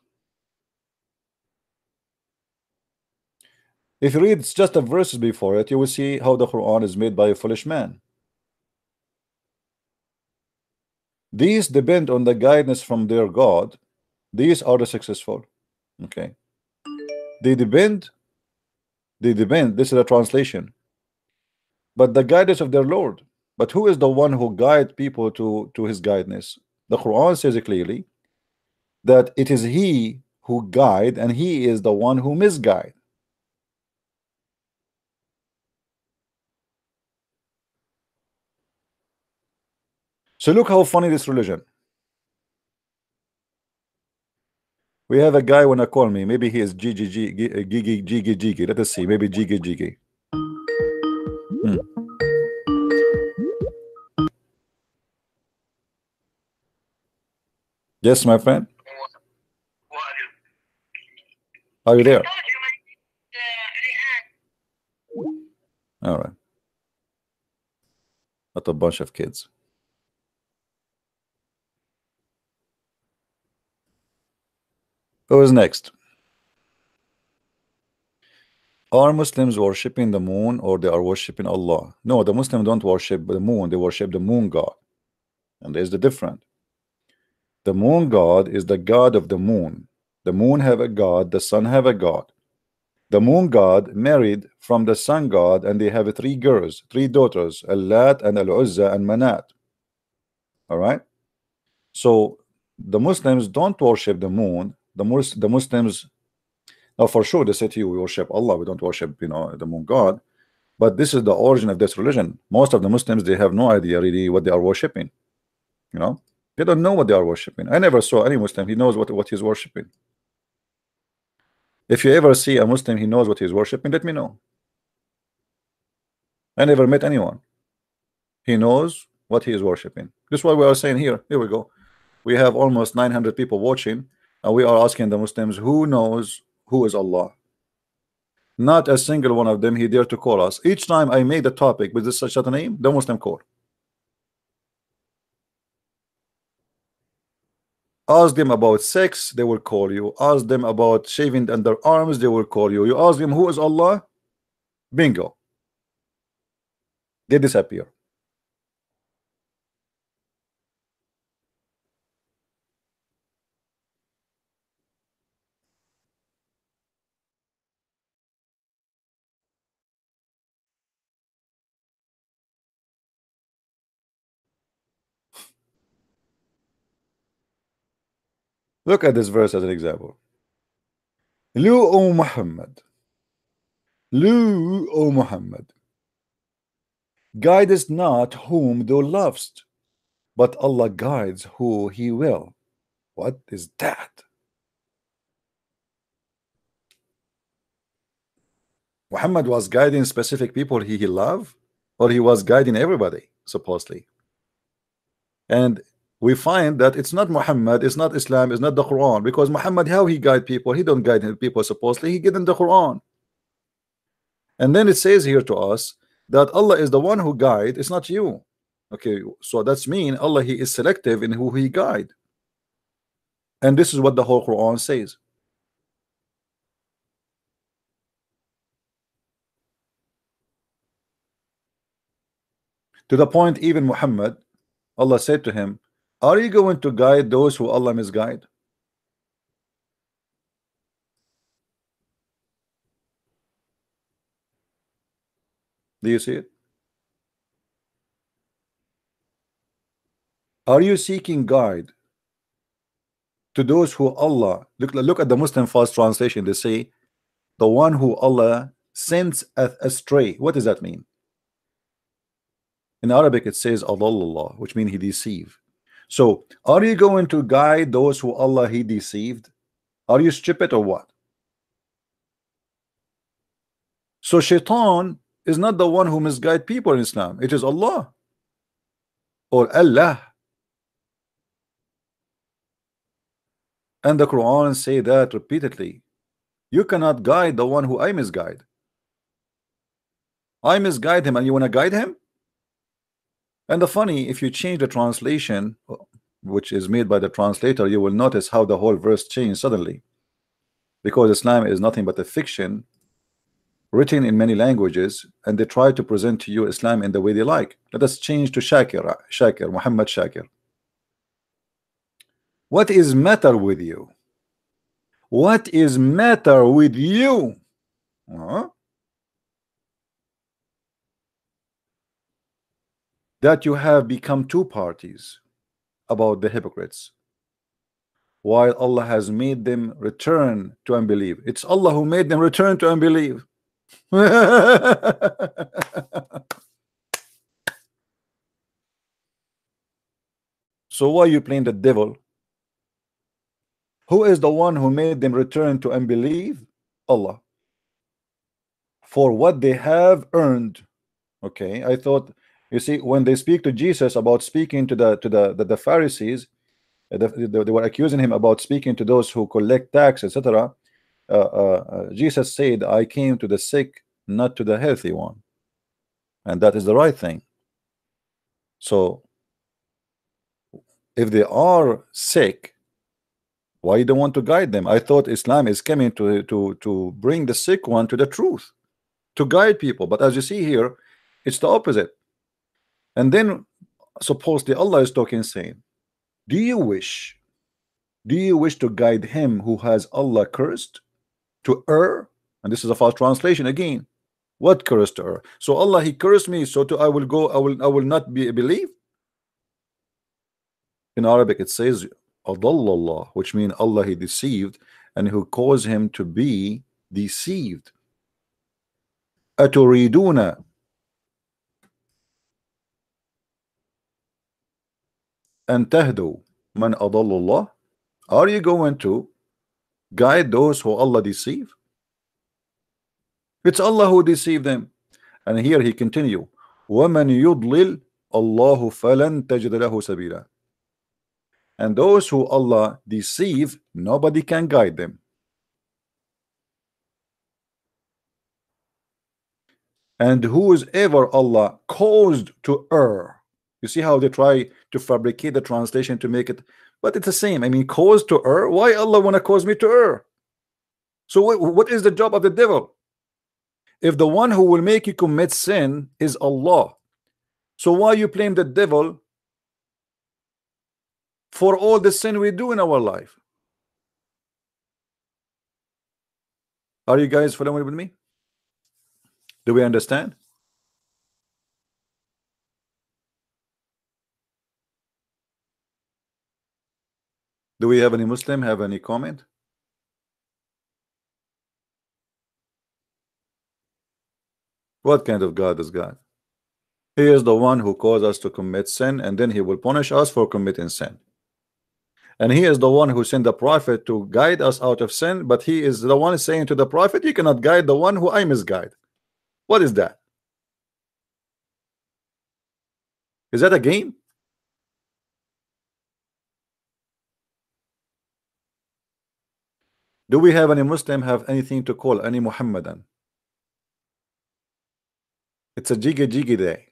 If you read just the verses before it, you will see how the Quran is made by a foolish man. These depend on the guidance from their God. These are the successful. Okay. They depend. This is a translation. But the guidance of their Lord. But who is the one who guides people to his guidance? The Quran says clearly that it is he who guide and he is the one who misguide. So look how funny this religion. We have a guy wanna call me. Maybe he is Gigi. Let us see. Maybe Gigi. Yes, my friend. Are you there? All right. Not a bunch of kids. Who is next? Are Muslims worshipping the moon or they are worshipping Allah? No, the Muslims don't worship the moon, they worship the moon god. And there's the difference. The moon god is the god of the moon. The moon have a god, the sun have a god. The moon god married from the sun god, and they have 3 girls, 3 daughters, Al-Lat and Al-Uzza and Manat. All right. So the Muslims don't worship the moon. The Muslims, now for sure they say to you, we worship Allah, we don't worship, you know, the moon god. But this is the origin of this religion. Most of the Muslims, they have no idea really what they are worshiping. You know, they don't know what they are worshiping. I never saw any Muslim, he knows what he's worshiping. If you ever see a Muslim, he knows what he's worshiping, let me know. I never met anyone. He knows what he is worshiping. This is what we are saying here. Here we go. We have almost 900 people watching, and we are asking the Muslims, who knows who is Allah? Not a single one of them he dared to call us. Each time I made a topic with this such a name, the Muslim call. Ask them about sex, they will call you. Ask them about shaving underarms, they will call you. You ask them who is Allah, bingo, they disappear. Look at this verse as an example. Lu O Muhammad, Lu O Muhammad, guidest not whom thou lovest, but Allah guides who he will. What is that? Muhammad was guiding specific people he loved, or he was guiding everybody supposedly? And we find that it's not Muhammad, it's not Islam, it's not the Quran, because Muhammad, how he guide people? He don't guide people supposedly, he get in the Quran. And then it says here to us that Allah is the one who guide, it's not you. Okay, so that's mean Allah, he is selective in who he guide. And this is what the whole Quran says. To the point, even Muhammad, Allah said to him, are you going to guide those who Allah misguide? Do you see it? Are you seeking guide to those who Allah, look at the Muslim fast translation, they say the one who Allah sends astray. What does that mean? In Arabic it says Allah, which means he deceived. So are you going to guide those who Allah he deceived? Are you stupid or what? So Shaitan is not the one who misguide people in Islam, it is Allah or Allah. And the Quran say that repeatedly. You cannot guide the one who I misguide. I misguide him and you want to guide him? And the funny, if you change the translation, which is made by the translator, you will notice how the whole verse changed suddenly. Because Islam is nothing but a fiction written in many languages, and they try to present to you Islam in the way they like. Let us change to Shakir, Muhammad Shakir. What is matter with you? What is matter with you? That you have become two parties about the hypocrites, while Allah has made them return to unbelief. It's Allah who made them return to unbelief. So why you playing the devil? Who is the one who made them return to unbelief? Allah. For what they have earned. Okay, I thought, you see, when they speak to Jesus about speaking to the Pharisees, they were accusing him about speaking to those who collect tax, etc. Jesus said, I came to the sick, not to the healthy one. and that is the right thing. So if they are sick, why you don't want to guide them? I thought Islam is coming to bring the sick one to the truth, to guide people. But as you see here, it's the opposite. And then supposedly Allah is talking, saying, do you wish to guide him who has Allah cursed to err? And this is a false translation again. What cursed to err? So Allah, he cursed me, so I will go, I will not believe. In Arabic it says Adallallah, which means Allah, he deceived, and who caused him to be deceived. Aturiduna an tahdu man adallallah? Are you going to guide those who Allah deceive? It's Allah who deceived them. And here he continue, وَمَنْ يُضْلِلْ اللَّهُ فَلَنْ تَجِدَ لَهُ سَبِيلًا. And those who Allah deceive, nobody can guide them. And whoever Allah caused to err, you see how they try to fabricate the translation to make it, but it's the same. I mean, caused to err. Why Allah want to cause me to err? So what is the job of the devil? If the one who will make you commit sin is Allah, so why you blame the devil for all the sin we do in our life? Are you guys following with me? Do we understand? Do we have any Muslim have any comment? What kind of God is God? He is the one who caused us to commit sin, and then he will punish us for committing sin. And he is the one who sent the prophet to guide us out of sin, but he is the one saying to the prophet, you cannot guide the one who I misguide. What is that? Is that a game? Do we have any Muslim have anything to call any Muhammadan? It's a Jiggy Jiggy day.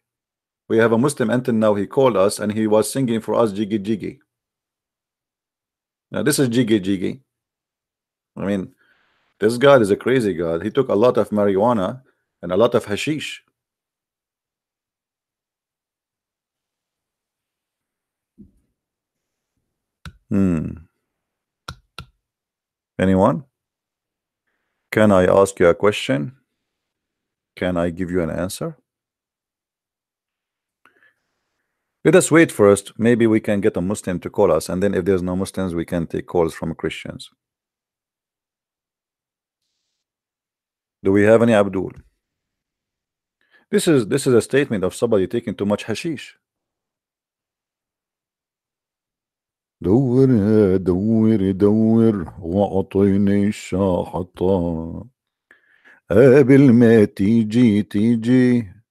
We have a Muslim until now, he called us and he was singing for us Jiggy Jiggy. Now this is Jiggy Jiggy. I mean, this God is a crazy God. He took a lot of marijuana and a lot of hashish. Anyone? Can I ask you a question? Can I give you an answer? Let us wait first. Maybe we can get a Muslim to call us, and then if there's no Muslims, we can take calls from Christians. Do we have any Abdul? This is a statement of somebody taking too much hashish. دور يا دور دور وعطيني الشاحطة قبل ما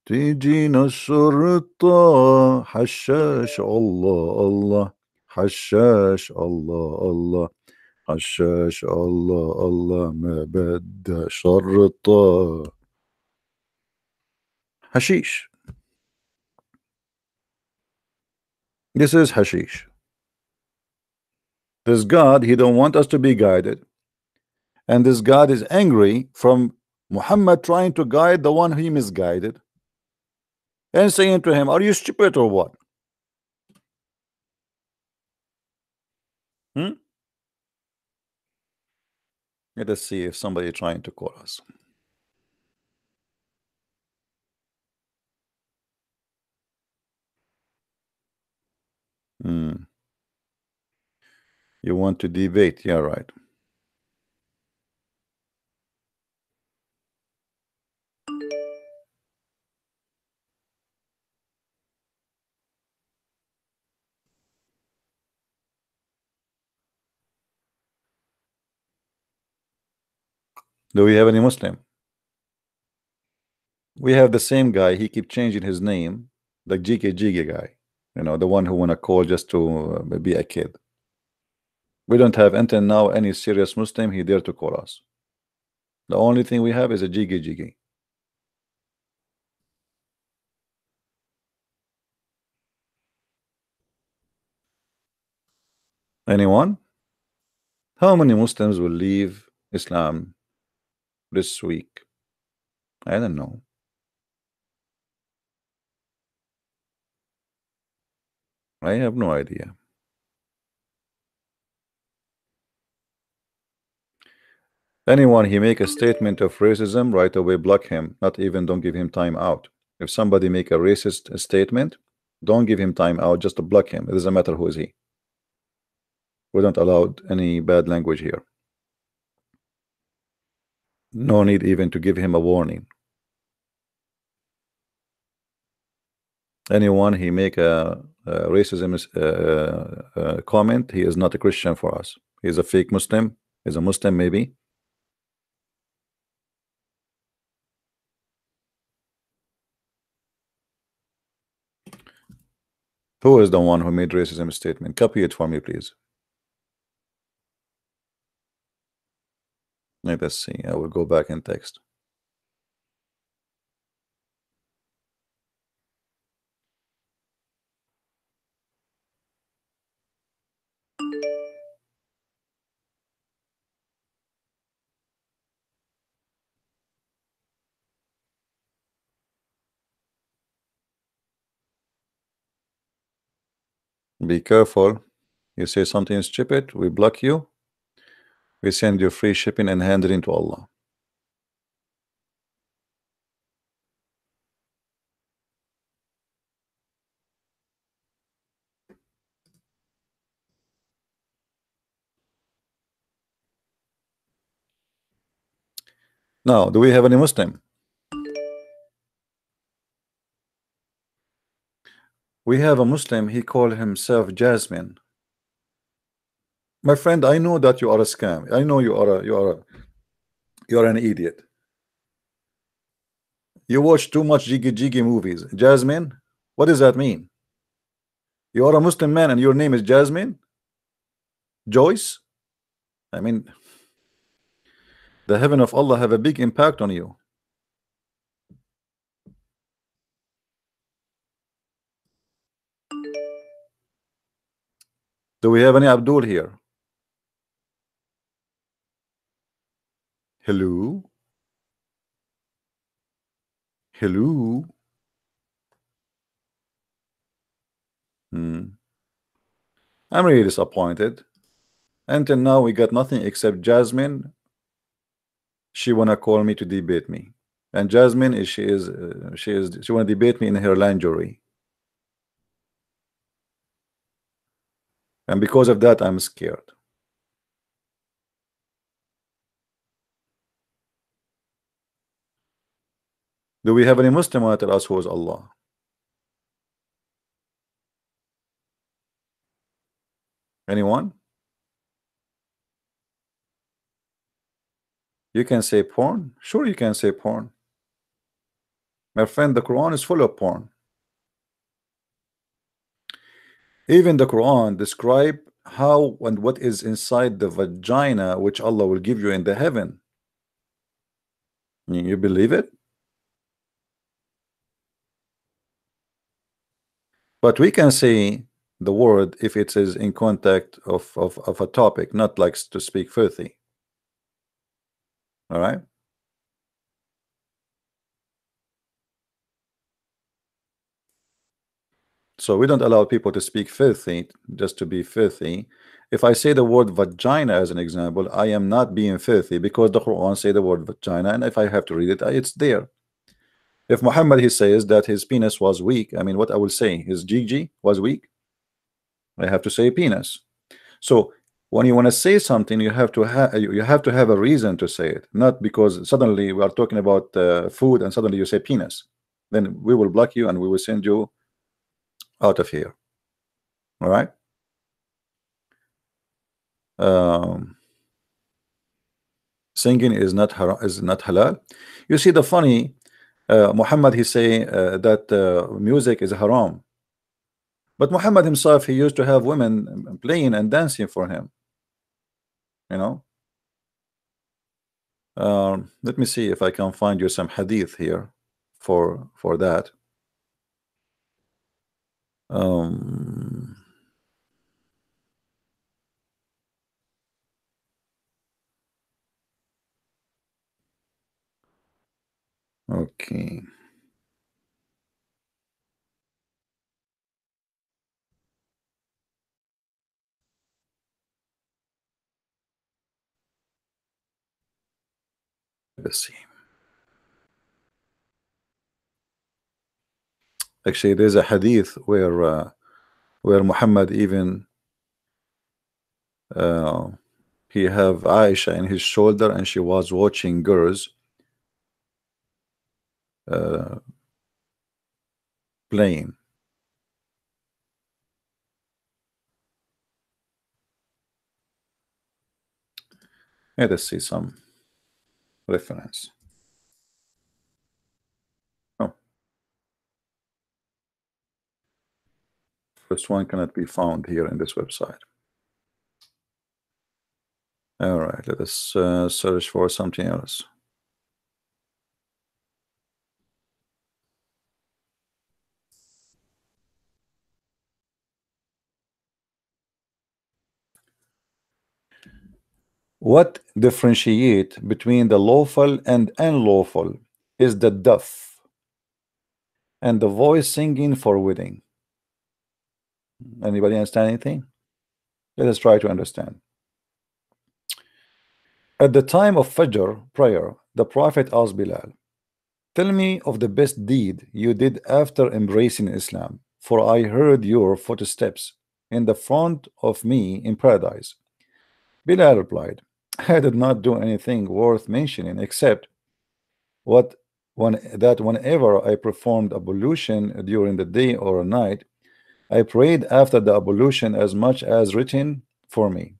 تيجينا الشرطة حشاش الله حشاش الله حشاش الله ما بدها شرطة. Hashish. This is hashish. This God, he don't want us to be guided, and this God is angry from Muhammad trying to guide the one he misguided and saying to him, are you stupid or what? Let us see if somebody is trying to call us. You want to debate? Yeah, right. Do we have any Muslim? We have the same guy. He keep changing his name, the Jiggy guy. You know, the one who wanna call just to be a kid. We don't have until now any serious Muslim he dare to call us. The only thing we have is a Jiggy. Anyone? How many Muslims will leave Islam this week? I don't know. I have no idea. Anyone he make a statement of racism, right away block him. Not even don't give him time out. If somebody make a racist statement, don't give him time out, just to block him. It doesn't matter who is he. We don't allow any bad language here. No need even to give him a warning. Anyone he make a racism comment, he is not a Christian for us. He is a fake Muslim. He's a Muslim maybe. Who is the one who made racism statement? Copy it for me, please. Let us see. I will go back in text. Be careful. You say something stupid, we block you. We send you free shipping and hand it into Allah. Now, do we have any Muslim? We have a Muslim. He called himself Jasmine. My friend, I know that you are a scam. I know you are an idiot. You watch too much jiggy movies. Jasmine, what does that mean? You are a Muslim man and your name is Jasmine? Joyce? I mean, the heaven of Allah have a big impact on you. Do we have any Abdul here? Hello? Hello? I'm really disappointed. Until now, we got nothing except Jasmine. She wanna call me to debate me, and Jasmine is she wanna debate me in her lingerie, and because of that, I'm scared. Do we have any Muslim who tell us who is Allah? Anyone? You can say porn? Sure, you can say porn. My friend, the Quran is full of porn. Even the Quran describe how and what is inside the vagina, which Allah will give you in the heaven. You believe it? But we can say the word if it is in contact of a topic, not like to speak filthy. All right. So we don't allow people to speak filthy just to be filthy. If I say the word vagina as an example, I am not being filthy because the Quran say the word vagina, and if I have to read it, it's there. If Muhammad he says that his penis was weak, I mean, what I will say, his GG was weak, I have to say penis. So when you want to say something, you have to have a reason to say it, not because suddenly we are talking about food and suddenly you say penis. Then we will block you and we will send you out of here. All right. Singing is not halal. You see the funny, Muhammad he say that music is haram, but Muhammad himself, he used to have women playing and dancing for him, you know. Let me see if I can find you some hadith here for that. Okay. Let's see. Actually, there's a hadith where Muhammad even he have Aisha in his shoulder and she was watching girls playing. Let us see some reference. Oh, first one cannot be found here in this website. All right, let us search for something else. What differentiate between the lawful and unlawful is the duff and the voice singing for wedding. Anybody understand anything? Let us try to understand. At the time of Fajr prayer, the Prophet asked Bilal, "Tell me of the best deed you did after embracing Islam, for I heard your footsteps in the front of me in paradise." Bilal replied, "I did not do anything worth mentioning except that whenever I performed ablution during the day or night, I prayed after the ablution as much as written for me."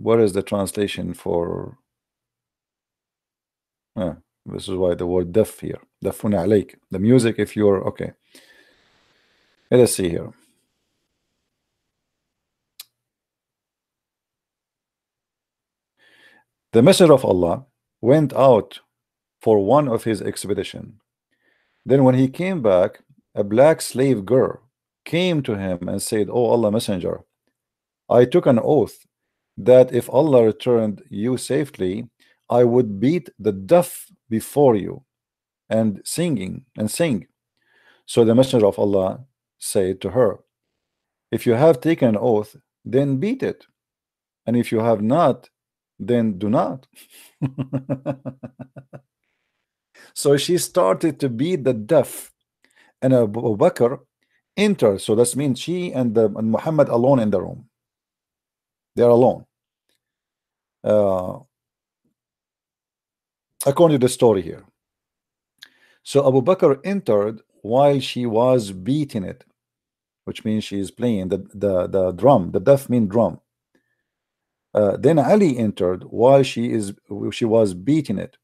What is the translation for? This is why the word daf here. Dafun alayk. The music, if you're okay. Let us see here. The Messenger of Allah went out for one of his expedition. Then when he came back, a black slave girl came to him and said, "Oh Allah Messenger, I took an oath that if Allah returned you safely, I would beat the duff before you and sing." So the Messenger of Allah said to her, "If you have taken an oath, then beat it, and if you have not, then do not." So she started to beat the duff, and Abu Bakr entered. So that means she and Muhammad alone in the room. They are alone. According to the story here. So Abu Bakr entered while she was beating it, which means she is playing the drum. The duff means drum. Then Ali entered while she was beating it,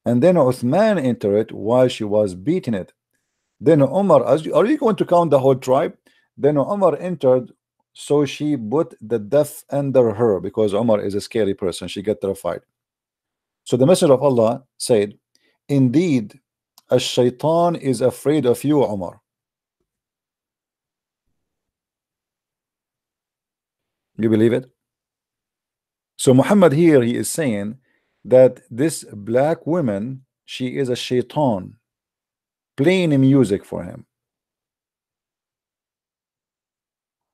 and then Uthman entered while she was beating it. Then Umar, are you going to count the whole tribe? Then Umar entered, so she put the duff under her because Umar is a scary person. She get terrified. So the Messenger of Allah said, "Indeed, a shaitan is afraid of you, Umar." You believe it? So Muhammad here, he is saying that this black woman, she is a shaitan playing music for him.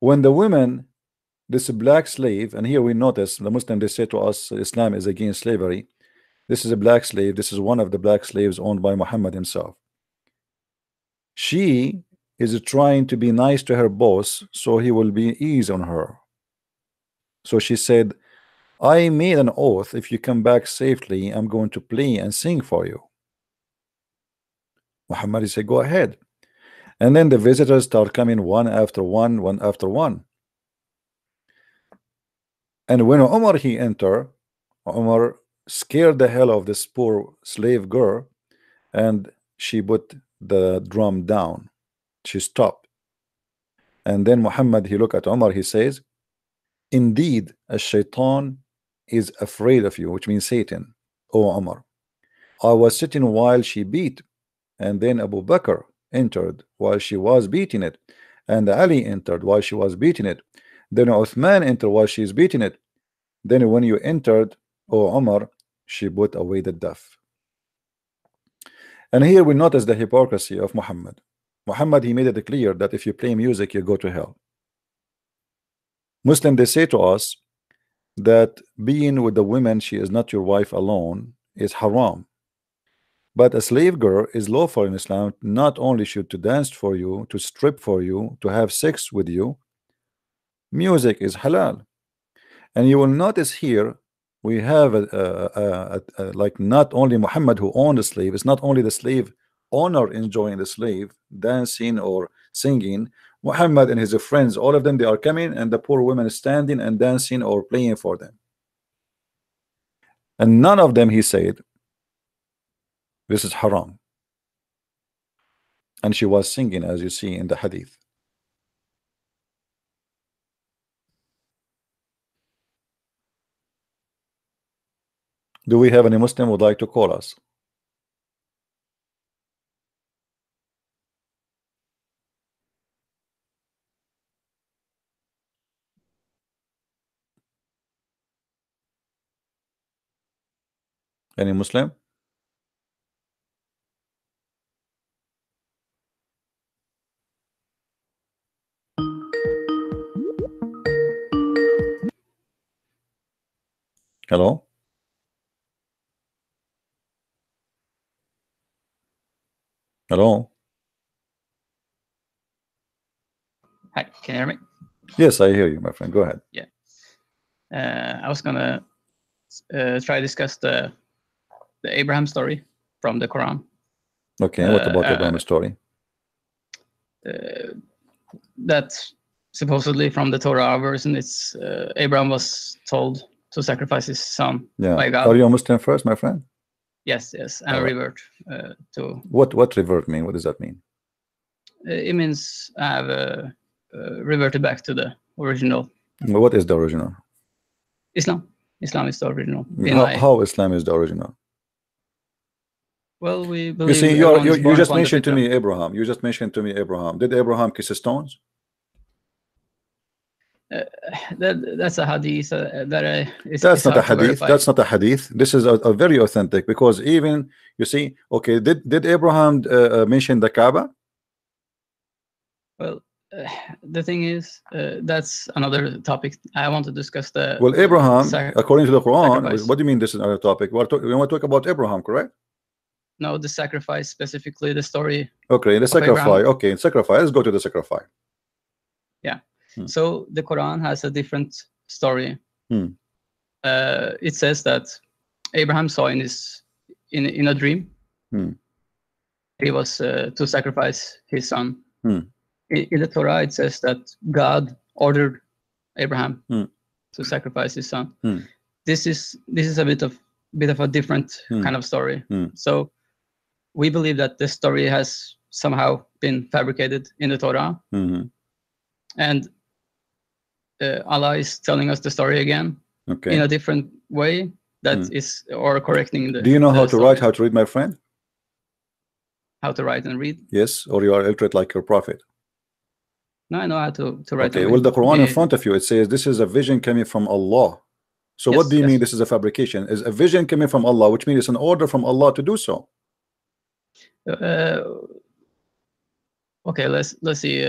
When the woman, this black slave, and here we notice the Muslim, they say to us Islam is against slavery. This is a black slave. This is one of the black slaves owned by Muhammad himself. She is trying to be nice to her boss so he will be ease on her. So she said, "I made an oath, if you come back safely, I'm going to play and sing for you." Muhammad said, "Go ahead." And then the visitors start coming one after one, one after one. And when Umar he entered, Umar scared the hell of this poor slave girl, and she put the drum down. She stopped. And then Muhammad, he looked at Umar, he says, "Indeed, a shaitan is afraid of you," which means Satan, "O Umar. I was sitting while she beat, and then Abu Bakr entered while she was beating it, and Ali entered while she was beating it. Then Uthman entered while she's beating it. Then when you entered, O Umar, she put away the duff." And here we notice the hypocrisy of Muhammad. Muhammad, he made it clear that if you play music, you go to hell. Muslim, they say to us that being with the women, she is not your wife alone, is haram. But a slave girl is lawful in Islam. Not only should to dance for you, to strip for you, to have sex with you. Music is halal. And you will notice here we have like not only Muhammad who owned the slave, it's not only the slave owner enjoying the slave dancing or singing. Muhammad and his friends, all of them, they are coming, and the poor women standing and dancing or playing for them. And none of them, he said, this is haram. And she was singing, as you see in the hadith. Do we have any Muslim who would like to call us? Any Muslim? Hello? Hello? Hi, can you hear me? Yes, I hear you, my friend. Go ahead. Yeah. I was gonna try to discuss the Abraham story from the Quran. Okay, what about the Abraham story? That supposedly from the Torah version, it's Abraham was told to sacrifice his son by God. Are you a Muslim first, my friend? Yes, and revert to. What revert mean? What does that mean? It means I have reverted back to the original. What is the original? Islam. Islam is the original. How Islam is the original? Well, we believe. You see, you just mentioned to me Abraham. You just mentioned to me Abraham. Did Abraham kiss stones? That's a hadith. That's not a hadith. That's not a hadith. This is a very authentic, because even you see, okay, did Abraham mention the Kaaba? Well, the thing is, that's another topic. I want to discuss the. Well, Abraham, according to the Quran, sacrifice. What do you mean this is another topic? We want to talk about Abraham, correct? No, the sacrifice, specifically the story. Okay, the sacrifice. Abraham. Okay, sacrifice. Let's go to the sacrifice. Yeah. So the Quran has a different story. It says that Abraham saw in a dream he was to sacrifice his son. In the Torah, it says that God ordered Abraham to sacrifice his son. This is a bit of a different kind of story. So we believe that the story has somehow been fabricated in the Torah, and Allah is telling us the story again in a different way that is, or correcting the. Do you know how to write? How to read, my friend? How to write and read? Yes, or you are illiterate like your prophet? No, I know how to write. Okay, well, the Quran in front of you, it says this is a vision coming from Allah. So Yes, what do you yes. mean this is a fabrication? Is a vision coming from Allah, which means it's an order from Allah to do so. Okay, let's see.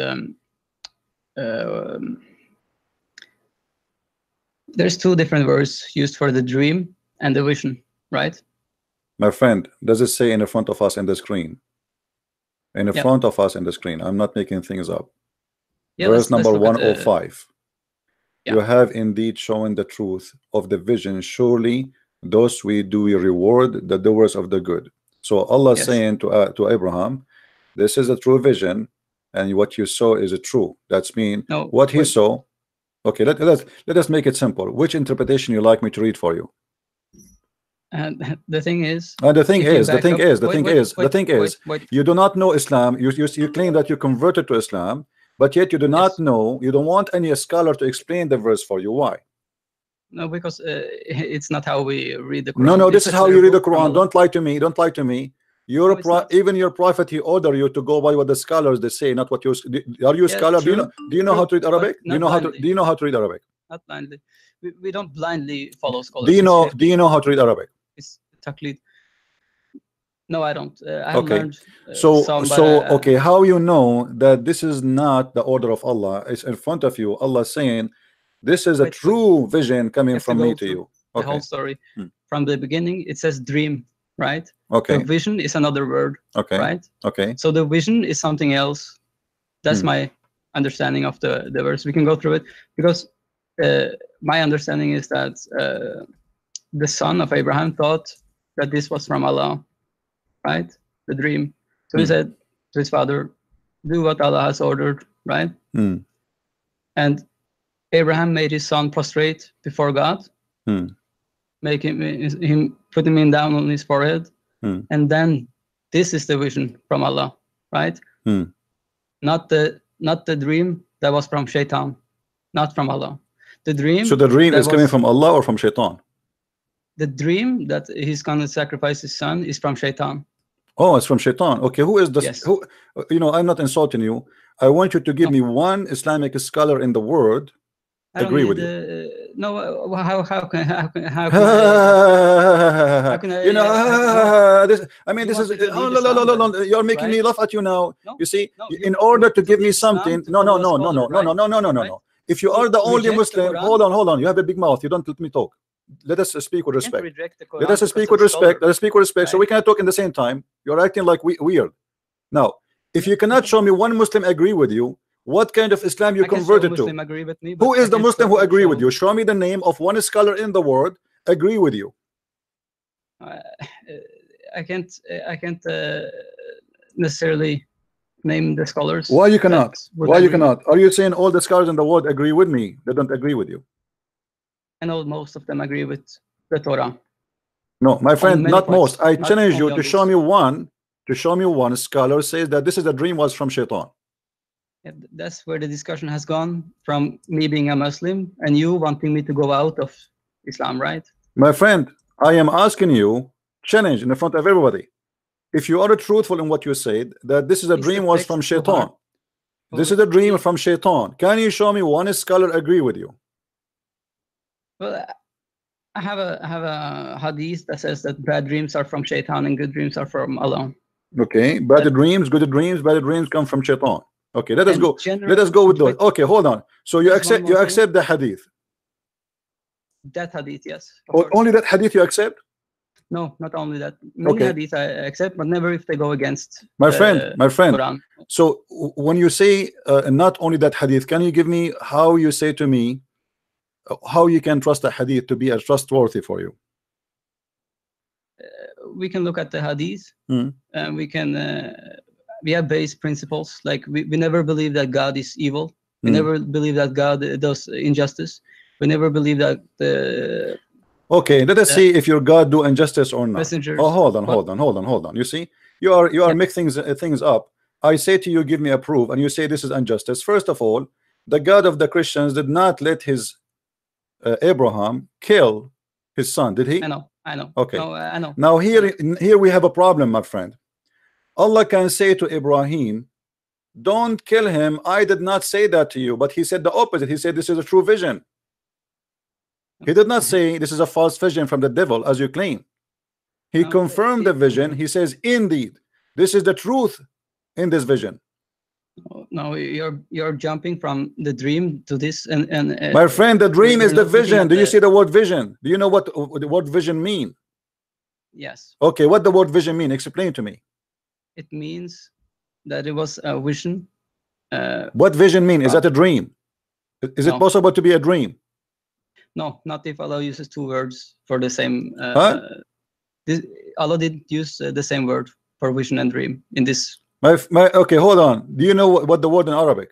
There's two different words used for the dream and the vision, right? My friend, does it say in the front of us in the screen? In the Yep. front of us in the screen. I'm not making things up. Yeah, Verse let's number look at the- 105. Yeah. You have indeed shown the truth of the vision. Surely those we do we reward the doers of the good. So Allah Yes. saying to Abraham, this is a true vision, and what you saw is a true. That's mean No, what he wait. saw. Okay, let us make it simple. Which interpretation you like me to read for you? And the thing is, The thing if you is, the back thing up- is, the wait, thing wait, is, the wait, thing is, wait. you do not know Islam. You claim that you converted to Islam, but yet you do not Yes. know. You don't want any scholar to explain the verse for you. Why? No, because it's not how we read the Quran. No, It's this a is how clear you read the book from Quran. Allah. Don't lie to me. Don't lie to me. No, it's not. Even your prophet, he order you to go by what the scholars they say, not what you. Are you a Yeah, scholar? Do you true, know? Do you know true, how to read but Arabic? Do you not know how to? blindly. Do you know how to read Arabic? Not blindly. We don't blindly follow scholars. Do you It's know? fair. Do you know how to read Arabic? It's taqlid. No, I don't. I have Okay. learned So some, but, okay, how you know that this is not the order of Allah? It's in front of you. Allah saying, this is a Wait, true vision coming have to from go me to through you. the Okay. whole story. Hmm. From the beginning, it says dream, right? Okay. The vision is another word, Okay. right? Okay. So the vision is something else. That's Hmm. my understanding of the verse. We can go through it because my understanding is that the son of Abraham thought that this was from Allah, right? The dream. So he said to his father, do what Allah has ordered, right? Hmm. And Abraham made his son prostrate before God, Hmm. make him put him down on his forehead, and then this is the vision from Allah, right? Not the dream that was from Shaitan, not from Allah. The dream. So the dream is coming from Allah or from Shaitan? The dream that he's gonna sacrifice his son is from Shaitan. Oh, it's from Shaitan. Okay, who is this? Yes. Who? You know, I'm not insulting you. I want you to give me one Islamic scholar in the world agree with you. No, how can I, you know, this, I mean, this is no, you're making me laugh at you now. No, you see, no, in order to give me something, no. If you are the only Muslim, hold on, you have a big mouth, you don't let me talk. Let us speak with respect. Let us speak with respect. Let us speak with respect, so we cannot talk in the same time. You're acting like weird. Now, if you cannot show me one Muslim agree with you, what kind of Islam you converted to? Agree with me, who is the Muslim who agree with you? Show me the name of one scholar in the world agree with you. I can't necessarily name the scholars. Why you cannot? Why you cannot? Are you saying all the scholars in the world agree with me? They don't agree with you. I know most of them agree with the Torah. No, my friend, not most. I challenge you to show me one. To show me one scholar says that this is a dream was from Shaitan. Yeah, that's where the discussion has gone from me being a Muslim and you wanting me to go out of Islam, right? My friend, I am asking you, challenge in the front of everybody. If you are truthful in what you said, that this is a dream was from Shaitan. This is a dream from Shaitan. Can you show me one scholar agree with you? Well, I have a hadith that says that bad dreams are from Shaitan and good dreams are from Allah. Okay, bad dreams, good dreams, bad dreams come from Shaitan. Okay, let us go. Let us go with those. Okay, hold on. So you accept the hadith. That hadith, yes. Only that hadith you accept? No, not only that. Many hadith I accept, but never if they go against my friend. Quran. So when you say not only that hadith, can you give me how you say to me how you can trust a hadith to be as trustworthy for you? We can look at the hadith and we can we have base principles, like we never believe that God is evil. We never believe that God does injustice. We never believe that the okay, let us see if your God do injustice or not. Messengers. Oh, hold on. You see, you are mixing things up. I say to you, give me a proof, and you say this is injustice. First of all, the God of the Christians did not let his Abraham kill his son, did he? I know. Okay. No, I know. Now here we have a problem, my friend. Allah can say to Ibrahim, don't kill him. I did not say that to you, but he said the opposite. He said this is a true vision. He did not say this is a false vision from the devil as you claim. He confirmed the vision. He says indeed this is the truth in this vision. No, you're jumping from the dream to this and my friend, the dream is the vision. Do you see the word vision? Do you know what the word vision mean? Yes. Okay, what the word vision mean? Explain to me. It means that it was a vision. What vision mean? Is that a dream? Is it possible to be a dream? No, not if Allah uses two words for the same. Allah didn't use the same word for vision and dream in this. Okay, hold on. Do you know what the word in Arabic?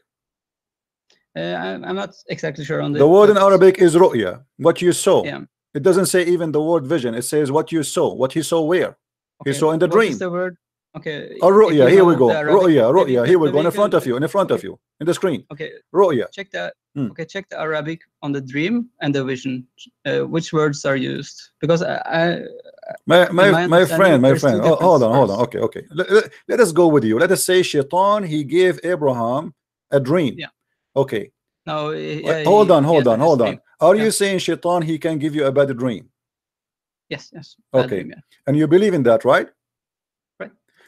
I'm not exactly sure on the word in Arabic is ru'ya, what you saw. Yeah. It doesn't say even the word vision. It says what you saw. What he saw where? Okay. He saw in the what dream. Is the word? Okay. Ru'ya, here we go. Ru'ya, here we go. In front of you, in the screen. Okay. Ru'ya. Check that. Okay, check the Arabic on the dream and the vision. Which words are used? Because my friend. Oh, hold on. Okay. Let us go with you. Let us say Shaitan, he gave Abraham a dream. Yeah. Okay. No. Hold on. Are you saying Shaitan, he can give you a bad dream? Yes. Okay. Dream, yeah. And you believe in that, right?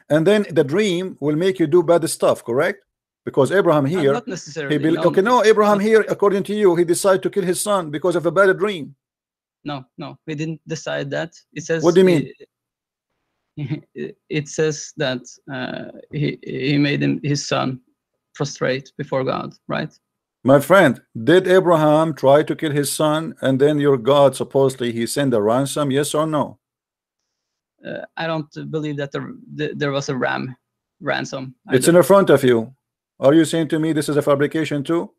and then the dream will make you do bad stuff, correct? Because Abraham here, not necessarily. okay, no, Abraham here, according to you, he decided to kill his son because of a bad dream. No, we didn't decide that. It says. What do you mean? It says that he made his son prostrate before God, right? My friend, did Abraham try to kill his son, and then your God supposedly he sent a ransom? Yes or no? I don't believe that there was a ransom. It's in the front of you. Are you saying to me this is a fabrication too?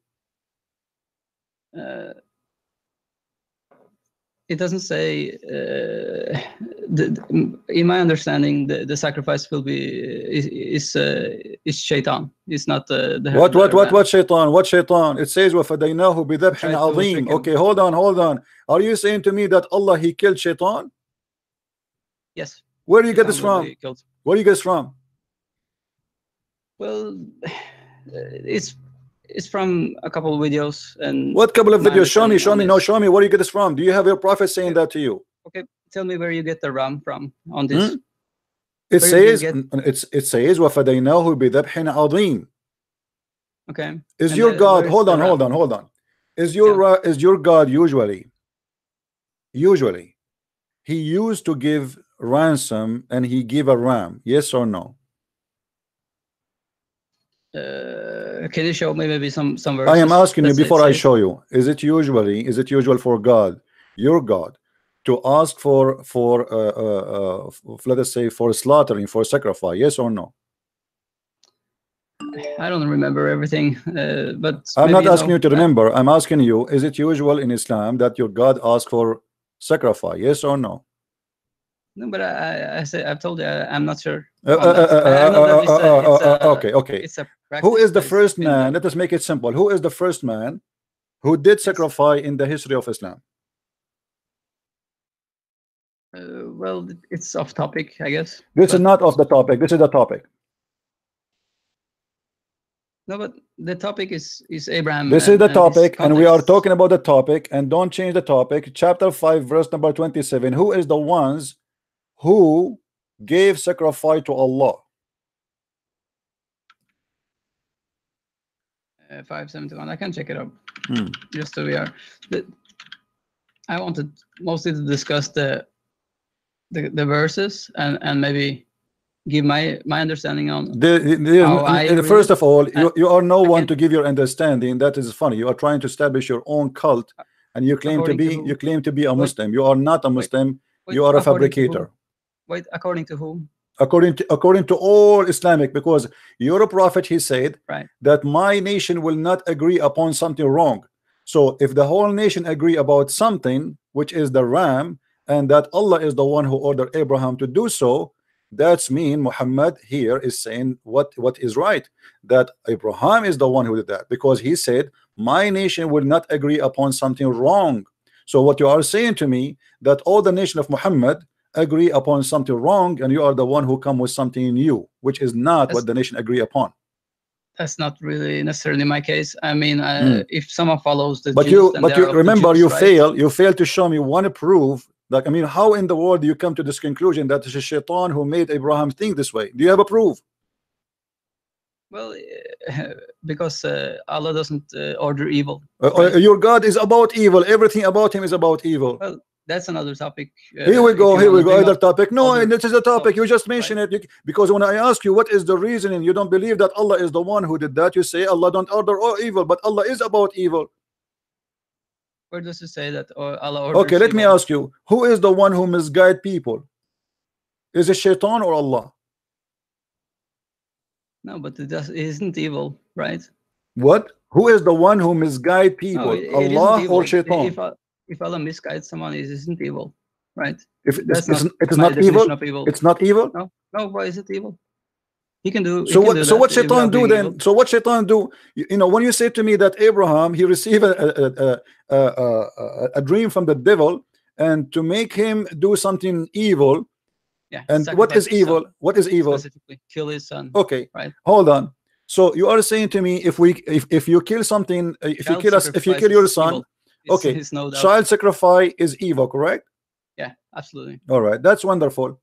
It doesn't say. In my understanding, the sacrifice will be is shaitan. It's not the what shaitan? What shaitan? It says وَفَدَيْنَاهُ بِذَبْحٍ عَظِيمٍ. Okay, hold on. Are you saying to me that Allah he killed shaitan? Yes. Where do you get this from? Where do you get this from? Well, it's from a couple of videos. And what couple of videos? Show me. No, show me. Where do you get this from? Do you have your prophet saying that to you? Okay, tell me where you get the ram from on this. It says وَفَدَيْنَاهُ بِذَبْحٍ عَظِيمٍ. Okay. Is your God? Hold on. Is your God usually he used to give ransom and he give a ram? Yes or no? Can you show me maybe some verses? I am asking you before I show you. Is it usual for God, your God, to ask for let us say for slaughtering, for sacrifice? Yes or no? I don't remember everything, but I'm not asking you to remember. I'm asking you, is it usual in Islam that your God asks for sacrifice? Yes or no? No, but I've told you I'm not sure. Okay. Who is the first man? Let us make it simple. Who is the first man who did sacrifice in the history of Islam? Well, it's off topic, I guess. This is not off the topic. This is the topic. No, but the topic is Abraham. This is the topic, and we are talking about the topic. And don't change the topic. Chapter 5, verse number 27. Who is the ones who gave sacrifice to Allah? 571. I can check it up. Just so we are. I wanted mostly to discuss the verses and maybe give my understanding on. First of all, you are no one to give your understanding. That is funny. You are trying to establish your own cult, and you claim to be a Muslim. You are not a Muslim. You are a fabricator. Wait, according to whom? According to all Islamic, because your prophet he said that my nation will not agree upon something wrong. So if the whole nation agree about something, which is the ram, and that Allah is the one who ordered Abraham to do so, that's mean Muhammad here is saying what is right, that Abraham is the one who did that, because he said my nation will not agree upon something wrong. So what you are saying to me, that all the nation of Muhammad agree upon something wrong, and you are the one who come with something new, which is not what the nation agree upon. That's not really necessarily my case. I mean, if someone follows the but Jews, you remember, you fail to show me one proof. Like, I mean, how in the world do you come to this conclusion that it's a shaitan who made Abraham think this way? Do you have a proof? Well, because Allah doesn't order evil. Your God is about evil. Everything about him is about evil. Well, that's another topic. Here we go. Other topic. No, this is a topic. You just mention it because when I ask you what is the reasoning, you don't believe that Allah is the one who did that. You say Allah don't order all evil, but Allah is about evil. Where does it say that Allah orders okay, let me ask you, who is the one who misguide people? Is it shaitan or Allah? No, but it isn't evil, right? What? Who is the one who misguide people? Allah or shaitan? If Allah misguides someone, it isn't evil, right? If it is not evil, it's not evil. No, why is it evil? He can do. So what shaitan do then? Evil. So what shaitan do? You know, when you say to me that Abraham he received a dream from the devil, and to make him do something evil. Yeah. And what is evil? Son. What is evil? Specifically, kill his son. Okay. Right. Hold on. So you are saying to me, if you kill something, if you kill your son, okay, child sacrifice is evil, correct? Yeah, absolutely. All right, that's wonderful.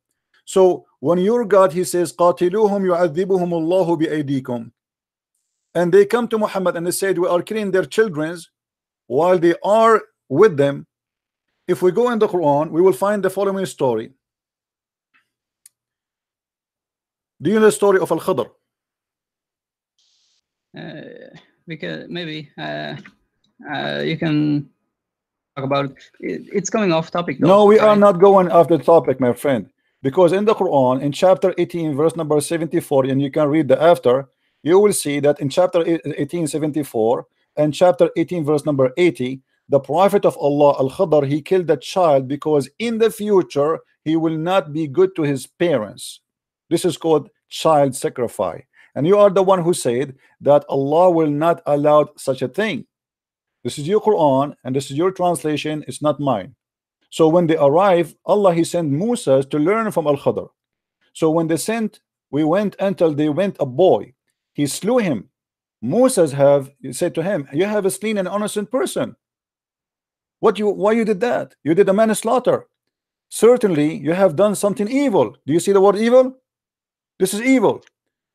So when your God, he says قاتلوهم يعذبهم الله بأيديكم, and they come to Muhammad and they said we are killing their children while they are with them, if we go in the Quran we will find the following story. Do you know the story of Al-Khadr? We can maybe you can talk about it. It's coming off topic though, no, we right? are not going off the topic, my friend, because in the Quran in chapter 18 verse number 74, and you can read the after, you will see that in chapter 18 74 and chapter 18 verse number 80, the prophet of Allah Al-Khadr, he killed a child because in the future he will not be good to his parents. This is called child sacrifice, and you are the one who said that Allah will not allow such a thing. This is your Quran and this is your translation, it's not mine. So when they arrive, Allah, he sent Musa to learn from Al-Khadr. So when they sent, we went until they went a boy, he slew him. Moses have said to him, you have slain an innocent person. Why you did that? You did a manslaughter. Certainly you have done something evil. Do you see the word evil? This is evil.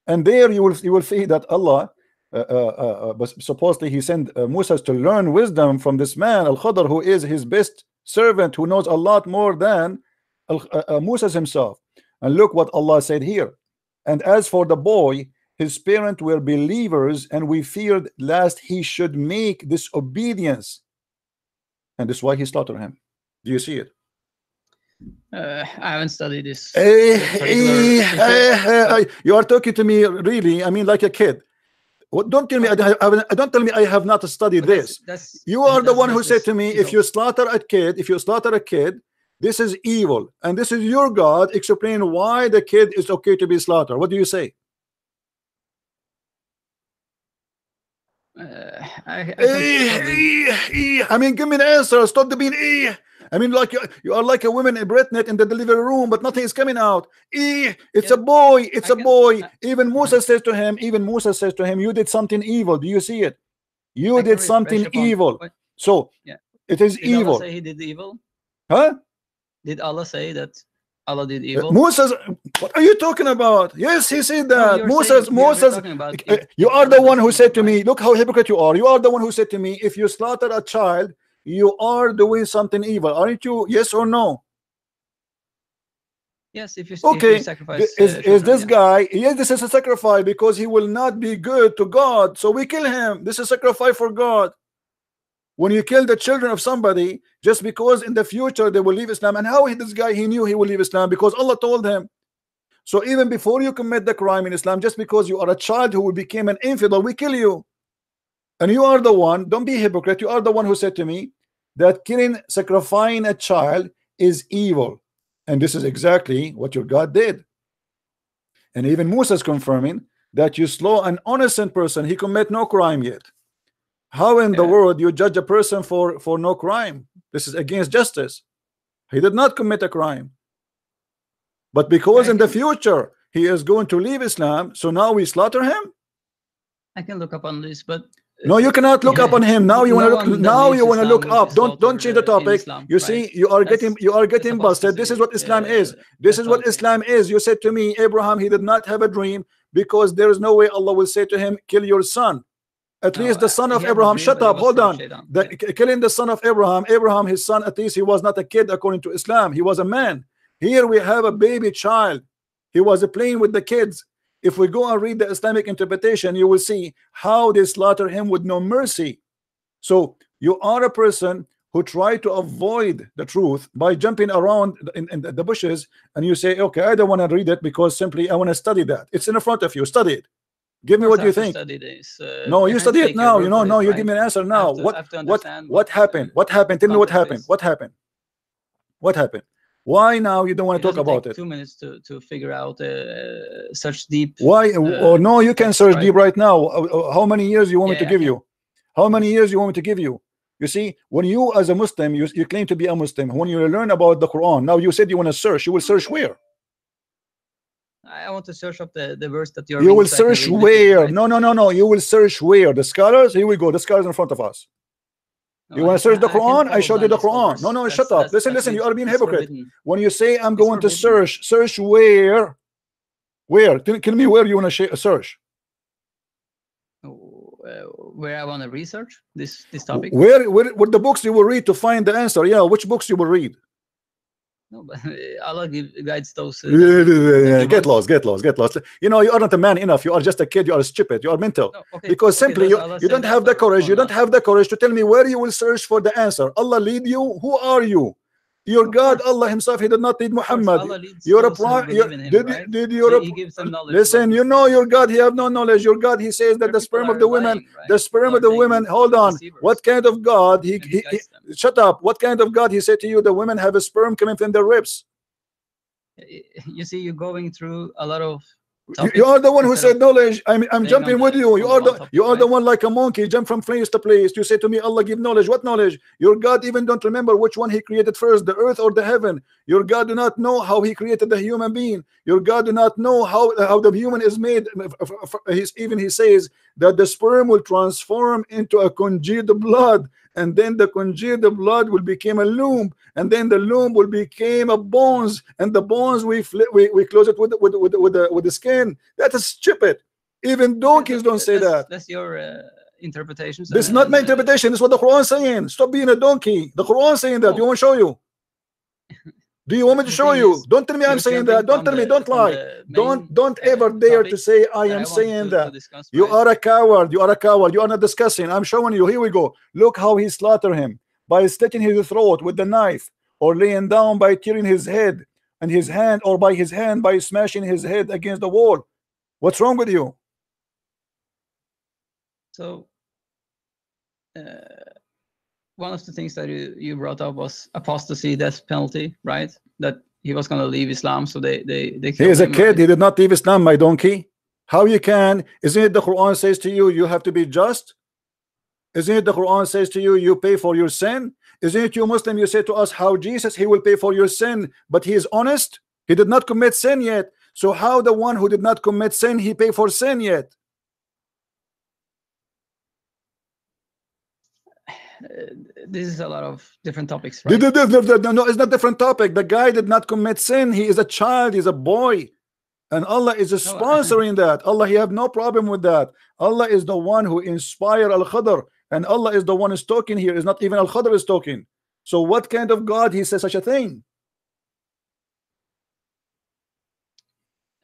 And there you will see that Allah but supposedly he sent Musa to learn wisdom from this man Al-Khadr, who is his best servant, who knows a lot more than Musa himself. And look what Allah said here. And as for the boy, his parents were believers, and we feared lest he should make disobedience, and this is why he slaughtered him. Do you see it? I haven't studied this. You are talking to me really, I mean, like a kid. Don't tell me don't tell me I have not studied this. You are the one who said to me, if you slaughter a kid, this is evil, and this is your God. Explain why the kid is okay to be slaughtered. What do you say? I mean, give me the answer. Stop the being I mean, like you are like a woman in pregnant in the delivery room, but nothing is coming out. It's a boy. It's a boy. Even Musa says to him, you did something evil. Do you see it? You did something evil. So it is evil. Did Allah say he did evil? Huh? Did Allah say that Allah did evil? Moses, what are you talking about? Yes, he said that. No, Moses, you are the one who said to me, look how hypocrite you are. You are the one who said to me, if you slaughter a child, you are doing something evil, aren't you? Yes or no? Yes, if you sacrifice. Is this guy? Yes, this is a sacrifice because he will not be good to God. So we kill him. This is sacrifice for God. When you kill the children of somebody just because in the future they will leave Islam, and how this guy, he knew he will leave Islam because Allah told him. So even before you commit the crime in Islam, just because you are a child who became an infidel, we kill you. And you are the one, don't be a hypocrite, you are the one who said to me that killing, sacrificing a child is evil. And this is exactly what your God did. And even Musa is confirming that you slew an innocent person, he commit no crime yet. How in the world you judge a person for no crime? This is against justice. He did not commit a crime. But because in the future he is going to leave Islam, so now we slaughter him? I can look up on this, but no, you cannot look up on him. Now you want to look. Now you want to look up. Don't change the topic. You see, you are getting busted. This is what Islam is. This is what Islam is. You said to me, Abraham, he did not have a dream because there is no way Allah will say to him, kill your son. At least the son of Abraham. Shut up. Hold on. Killing the son of Abraham, his son. At least he was not a kid according to Islam. He was a man. Here we have a baby child. He was playing with the kids. If we go and read the Islamic interpretation, you will see how they slaughter him with no mercy. So you are a person who try to avoid the truth by jumping around in the bushes, and you say, okay, I don't want to read it because simply I want to study that. It's in front of you. Study it. Give me what you think. No, you study it now. You know, no, you give me an answer now. What happened? What happened? Tell me what happened. What happened? What happened? Why now you don't want to talk about it? 2 minutes to figure out search deep. Why? Oh no, you can search deep right now. How many years you want me to give you? How many years you want me to give you? You see, when you as a Muslim, you claim to be a Muslim. When you learn about the Quran, now you said you want to search. You will search where? I want to search up the verse that you're. You will search where? No. You will search where? The scholars. Here we go. The scholars in front of us. You want to search the Quran? I showed you the Quran. No, shut up. Listen, you are being hypocrite. When you say I'm going to search where? Where? Tell me where you want to search. Where I want to research this topic. Where what the books you will read to find the answer? Yeah, which books you will read? No, but Allah guides those. Get lost. You know, you are not a man enough. You are just a kid. You are stupid. You are mental. No, okay, because simply you don't have the courage. You don't have the courage to tell me where you will search for the answer. Allah lead you. Who are you? Your God, Allah Himself, He did not need Muhammad. You're a listen, you know your God, He have no knowledge. Your God, He says that the sperm of the women, hold on. What kind of God? He shut up. What kind of God He said to you? The women have a sperm coming from their ribs. You see, you're going through a lot of. You are the one who said knowledge. I'm jumping with you. You are the one like a monkey, jump from place to place. You say to me, Allah give knowledge. What knowledge? Your God even don't remember which one He created first, the earth or the heaven. Your God do not know how He created the human being. Your God do not know how the human is made. He says that the sperm will transform into a congealed blood, and then the congealed blood will become a loom, and then the loom will become a bones, and the bones we close it with the skin. That is stupid. Even donkeys don't say that. That's your interpretation. This is not my interpretation. This is what the Quran is saying. Stop being a donkey. The Quran is saying that. Oh. You want to show you? Do you want me to show you? Don't tell me I'm saying that. Don't tell me. Don't lie. Don't ever dare to say I am saying that. You are a coward. You are a coward. You are not discussing. I'm showing you. Here we go. Look how he slaughtered him by slitting his throat with the knife, or laying down by tearing his head and his hand, or by his hand by smashing his head against the wall. What's wrong with you? So one of the things that you brought up was apostasy, death penalty, right? That he was going to leave Islam, so they he is a kid. Right? He did not leave Islam, my donkey. How you can? Isn't it the Quran says to you, you have to be just? Isn't it the Quran says to you, you pay for your sin? Isn't it you Muslim, you say to us how Jesus, He will pay for your sin, but He is honest? He did not commit sin yet. So how the one who did not commit sin, he pay for sin yet? This is a lot of different topics, right? No, it's not different topic. The guy did not commit sin. He is a child. He's a boy, and Allah is sponsoring that. Allah, He have no problem with that. Allah is the one who inspired Al-Khadr, and Allah is the one who's talking here. Is not even Al-Khadr is talking. So what kind of God He says such a thing?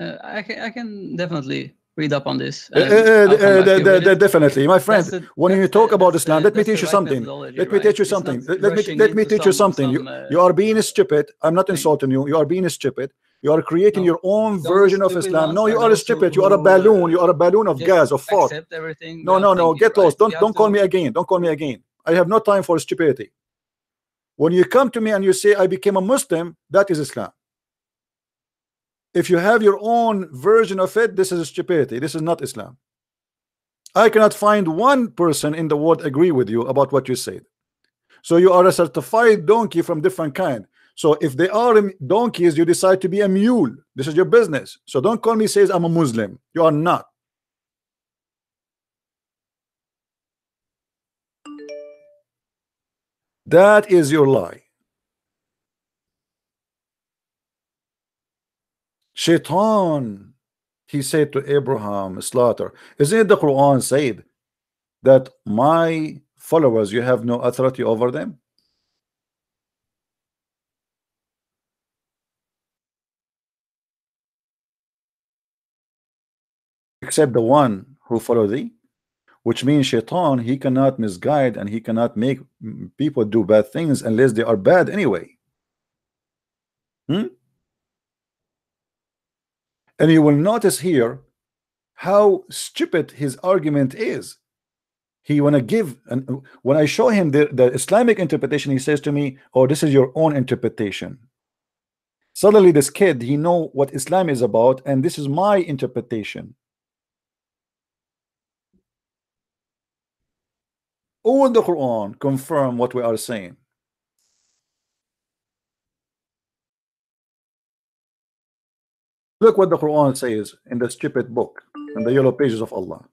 I can definitely read up on this. Definitely, my friend. When you talk about Islam, let me teach you something. Let me teach you something. Let me teach you something. You are being stupid. I'm not insulting you. You are being stupid. You are creating your own version of Islam. No, you are stupid. You are a balloon. You are a balloon of gas, of thought. No. Get lost. Don't call me again. Don't call me again. I have no time for stupidity. When you come to me and you say I became a Muslim, that is Islam. If you have your own version of it, this is stupidity. This is not Islam. I cannot find one person in the world agree with you about what you said. So you are a certified donkey from different kind. So if they are donkeys, you decide to be a mule. This is your business. So don't call me says I'm a Muslim. You are not. That is your lie. Shaitan, he said to Abraham, slaughter. Isn't it the Quran said that my followers, you have no authority over them? Except the one who follow thee, which means Shaitan, he cannot misguide and he cannot make people do bad things unless they are bad anyway. And you will notice here how stupid his argument is. He want to give, and when I show him the Islamic interpretation, he says to me, oh, this is your own interpretation. Suddenly this kid, he know what Islam is about, and this is my interpretation. All the Quran confirm what we are saying. Look what the Quran says in the stupid book, in the yellow pages of Allah.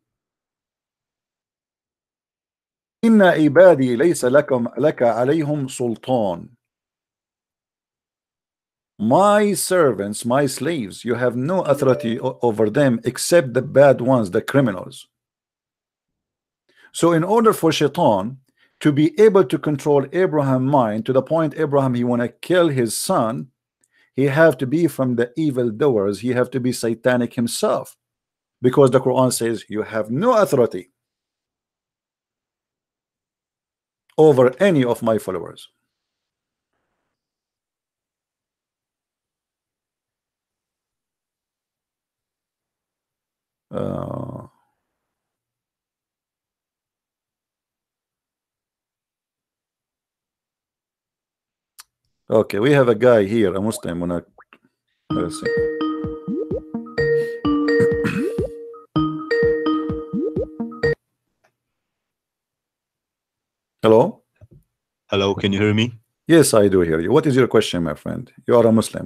إن عبادي ليس لك عليهم سلطان. My servants, my slaves, you have no authority over them except the bad ones, the criminals. So in order for Shaitan to be able to control Abraham's mind to the point Abraham he want to kill his son, he have to be from the evil doers, he have to be satanic himself, because the Quran says you have no authority over any of my followers. Okay, we have a guy here, a Muslim. Let's see. Hello? Hello, can you hear me? Yes, I do hear you. What is your question, my friend? You are a Muslim.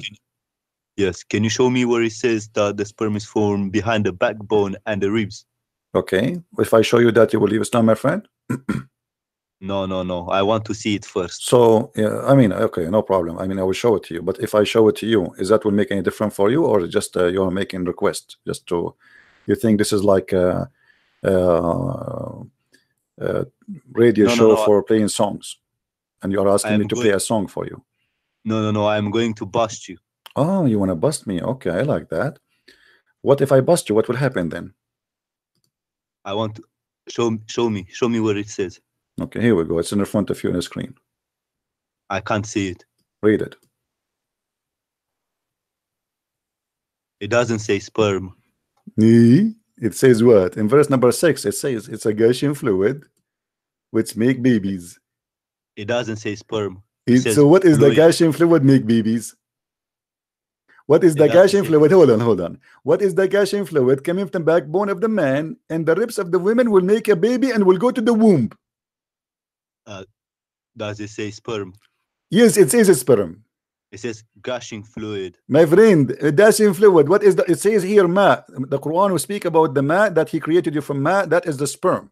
Yes, can you show me where it says that the sperm is formed behind the backbone and the ribs? Okay, if I show you that, you will leave Islam, my friend? No, I want to see it first. So, yeah, I mean, okay, no problem. I mean, I will show it to you. But if I show it to you, is that will make any difference for you, or just you're making request just to, you think this is like a radio show for playing songs, and you are asking me to play a song for you? No, I'm going to bust you. Oh, you want to bust me? Okay, I like that. What if I bust you? What will happen then? I want to show me where it says. Okay, here we go. It's in the front of you on the screen. I can't see it. Read it. It doesn't say sperm. It says what? In verse number 6, it says it's a gushing fluid which make babies. It doesn't say sperm. So what is the gushing fluid make babies? What is the gushing fluid? Hold on. What is the gushing fluid coming from the backbone of the man, and the ribs of the women will make a baby and will go to the womb? Does it say sperm? Yes, it says sperm. It says gushing fluid. My friend, gushing fluid. What is the? It says here ma. The Quran will speak about the ma that he created you from ma. That is the sperm.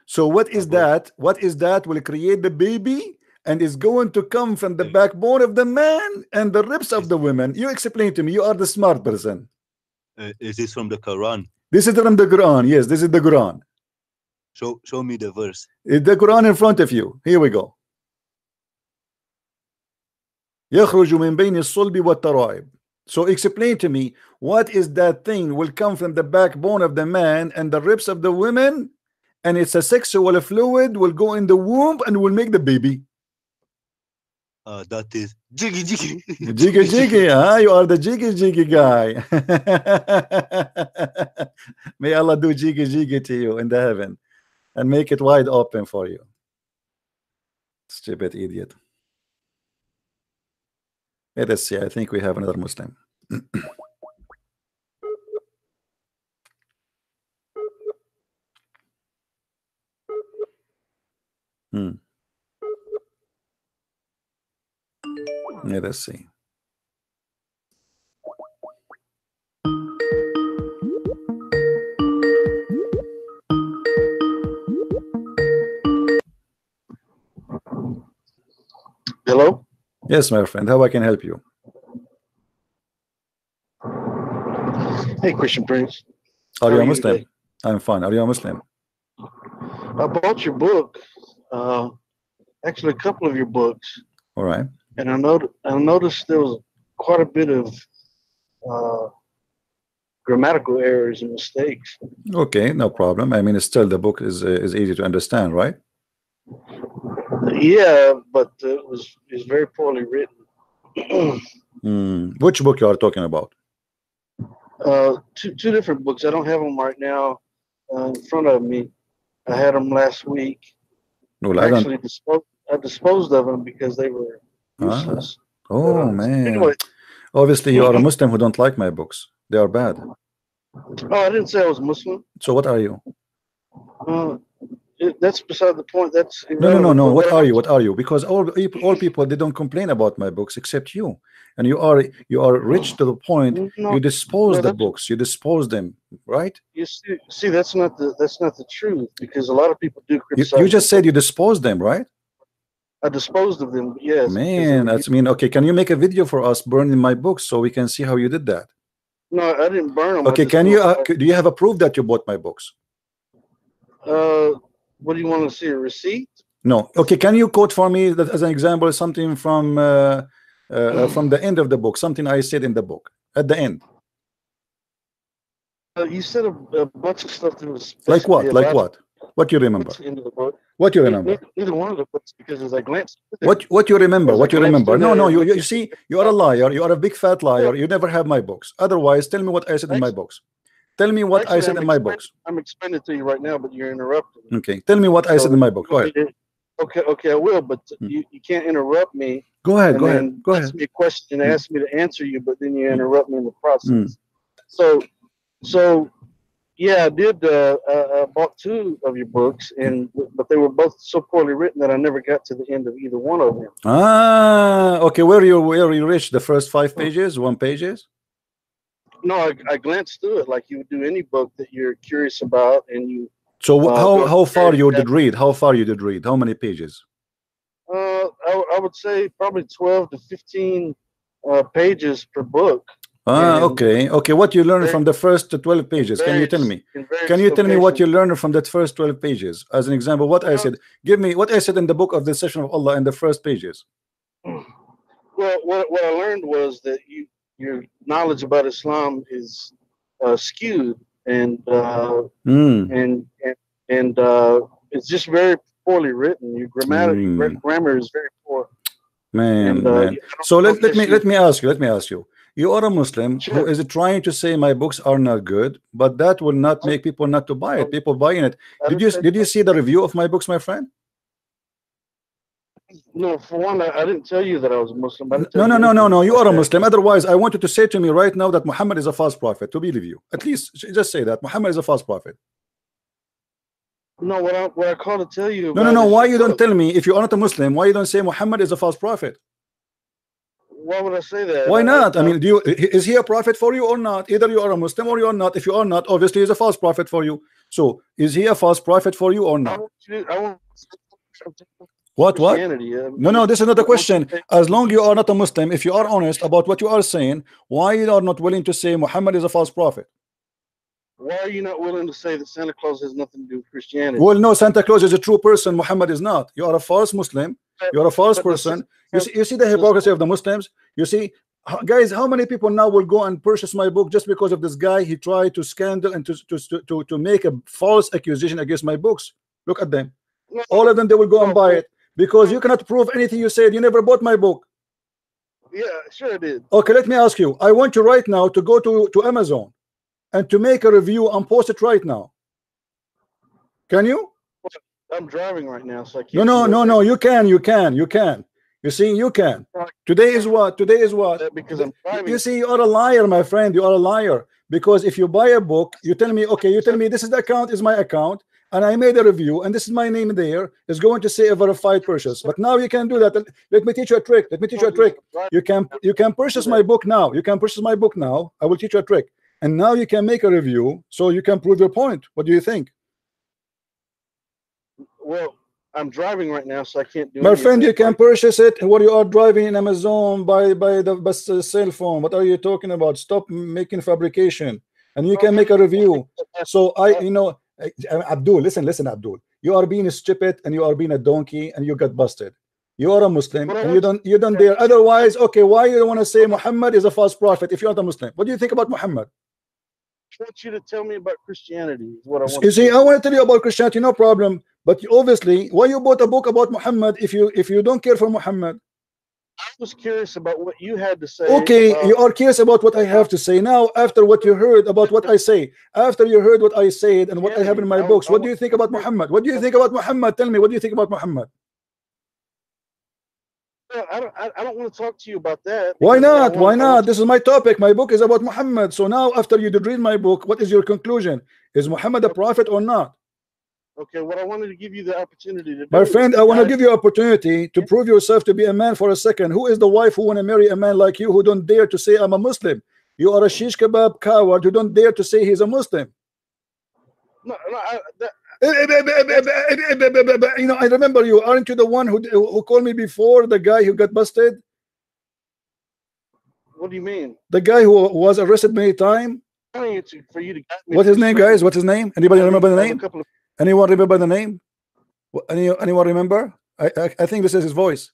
So what is that? What is that will create the baby and is going to come from the backbone of the man and the ribs of the women? You explain to me. You are the smart person. Is this from the Quran? This is from the Quran. Yes, this is the Quran. Show me the verse. It's the Quran in front of you. Here we go. يخرج من بين الصلب والترائب. So explain to me, what is that thing will come from the backbone of the man and the ribs of the women, and it's a sexual fluid will go in the womb and will make the baby? That is jiggy. Jiggy, huh? You are the jiggy guy. May Allah do jiggy to you in the heaven and make it wide open for you. Stupid idiot. Let us see. I think we have another Muslim. Let us see. Hello? Yes, my friend. How I can help you? Hey, Christian Prince. Are you a How are you Muslim? today? I'm fine. Are you a Muslim? I bought your book, actually a couple of your books, All right. and I noticed there was quite a bit of grammatical errors and mistakes. Okay, no problem. I mean, still the book is easy to understand, right? Yeah, but it's very poorly written. Which book you are talking about? Two different books. I don't have them right now in front of me. I had them last week. Well, I disposed of them because they were useless. Oh man. Anyway. Obviously, you are a Muslim who don't like my books. They are bad. Oh, I didn't say I was Muslim. So what are you? That's beside the point. That's no. What are you? What are you? Because all people, they don't complain about my books except you, and you are rich to the point you dispose the books, you dispose them, right? You see, that's not the truth, because a lot of people do criticize. You just said you disposed them, right? I disposed of them, yes. Man, that's mean. Okay, can you make a video for us burning my books so we can see how you did that? No, I didn't burn them. Okay, can you? Do you have a proof that you bought my books? What do you want to see? A receipt? No. Okay, can you quote for me that as an example something from the end of the book, something I said in the book at the end? You said a bunch of stuff that was like what? Like what? What you remember? What you remember? Neither one of the books, because as I glanced. What you remember? What you remember? No. You see, you are a liar. You are a big fat liar. You never have my books. Otherwise, tell me what I said in my books. Tell me what I said in my books. I'm explaining it to you right now, but you're interrupting. Okay, tell me what I said in my book. Go ahead. Okay, I will, but you can't interrupt me. Go ahead. Go ahead. Ask me a question and ask me to answer you, but then you interrupt me in the process. So yeah, I did. Bought 2 of your books, but they were both so poorly written that I never got to the end of either one of them. Okay. Where you reached the first 5 pages, 1 pages? No, I glanced through it like you would do any book that you're curious about, and you. So how far you did read? How far you did read? How many pages? I would say probably 12 to 15 pages per book. Okay. What you learned from the first 12 pages? Can you tell me? Can you tell me what you learned from that first 12 pages? As an example, what I said. Give me what I said in the book of the Session of Allah in the first pages. Well, what I learned was that your knowledge about Islam is skewed, and it's just very poorly written. Your grammar is very poor. Man. So let me ask you. You are a Muslim who is trying to say my books are not good, but that will not make people not to buy it. People buying it. Did you see the review of my books, my friend? No, for one, I didn't tell you that I was a Muslim. No. You are a Muslim. Otherwise, I want you to say to me right now that Muhammad is a false prophet to believe you. At least just say that Muhammad is a false prophet. No, what I call to tell you. No. Why you don't tell me if you are not a Muslim? Why you don't say Muhammad is a false prophet? Why would I say that? Why not? I mean, is he a prophet for you or not? Either you are a Muslim or you are not. If you are not, obviously he's a false prophet for you. So is he a false prophet for you or not? What? No, this is not a question. As long you are not a Muslim, if you are honest about what you are saying, why you are not willing to say Muhammad is a false prophet? Why are you not willing to say that Santa Claus has nothing to do with Christianity? Well, no, Santa Claus is a true person. Muhammad is not. You are a false Muslim. You are a false person. You see the hypocrisy of the Muslims? You see, guys, how many people now will go and purchase my book just because of this guy? He tried to scandal and to make a false accusation against my books. Look at them. All of them, they will go and buy it. Because you cannot prove anything you said. You never bought my book. Yeah, sure I did. Okay, let me ask you. I want you right now to go to Amazon and to make a review and post it right now. Can you? I'm driving right now, so I can't. No. You can. You see, you can. Today is what? Because I'm driving. You see, you are a liar, my friend. You are a liar. Because if you buy a book, you tell me, okay, this is the account, is my account, and I made a review, and this is my name there. It's going to say a verified purchase. But now you can do that. Let me teach you a trick. You can purchase my book now. I will teach you a trick. And now you can make a review so you can prove your point. What do you think? Well, I'm driving right now, so I can't do. My friend, you can purchase it while you are driving in Amazon by the cell phone. What are you talking about? Stop making fabrication, and you can make a review. So Abdul, listen, Abdul. You are being stupid and you are being a donkey and you got busted. You are a Muslim and you don't dare. Otherwise, okay, why you don't want to say Muhammad is a false prophet if you're not a Muslim? What do you think about Muhammad? I want you to tell me about Christianity. Is what I want. You see, I want to tell you about Christianity, no problem. But obviously, why you bought a book about Muhammad if you don't care for Muhammad? I was curious about what you had to say. Okay, you are curious about what I have to say. Now, after what you heard about what I say, after you heard what I said and what I have in my books, what do you think about Muhammad? What do you think about Muhammad? Tell me, what do you think about Muhammad? I don't want to talk to you about that. Why not? Why not? This is my topic. My book is about Muhammad. So now, after you did read my book, what is your conclusion? Is Muhammad a prophet or not? Okay, what I wanted to give you the opportunity to do. My friend, I want to give you opportunity to prove yourself to be a man for a second. Who is the wife who want to marry a man like you who don't dare to say I'm a Muslim? You are a shish kebab coward who don't dare to say he's a Muslim. No, you know, I remember you. Aren't you the one who called me before, the guy who got busted? What do you mean? The guy who was arrested many times. For you to What's his name, guys? What's his name? Anybody remember the name? Anyone remember the name? Anyone remember? I think this is his voice.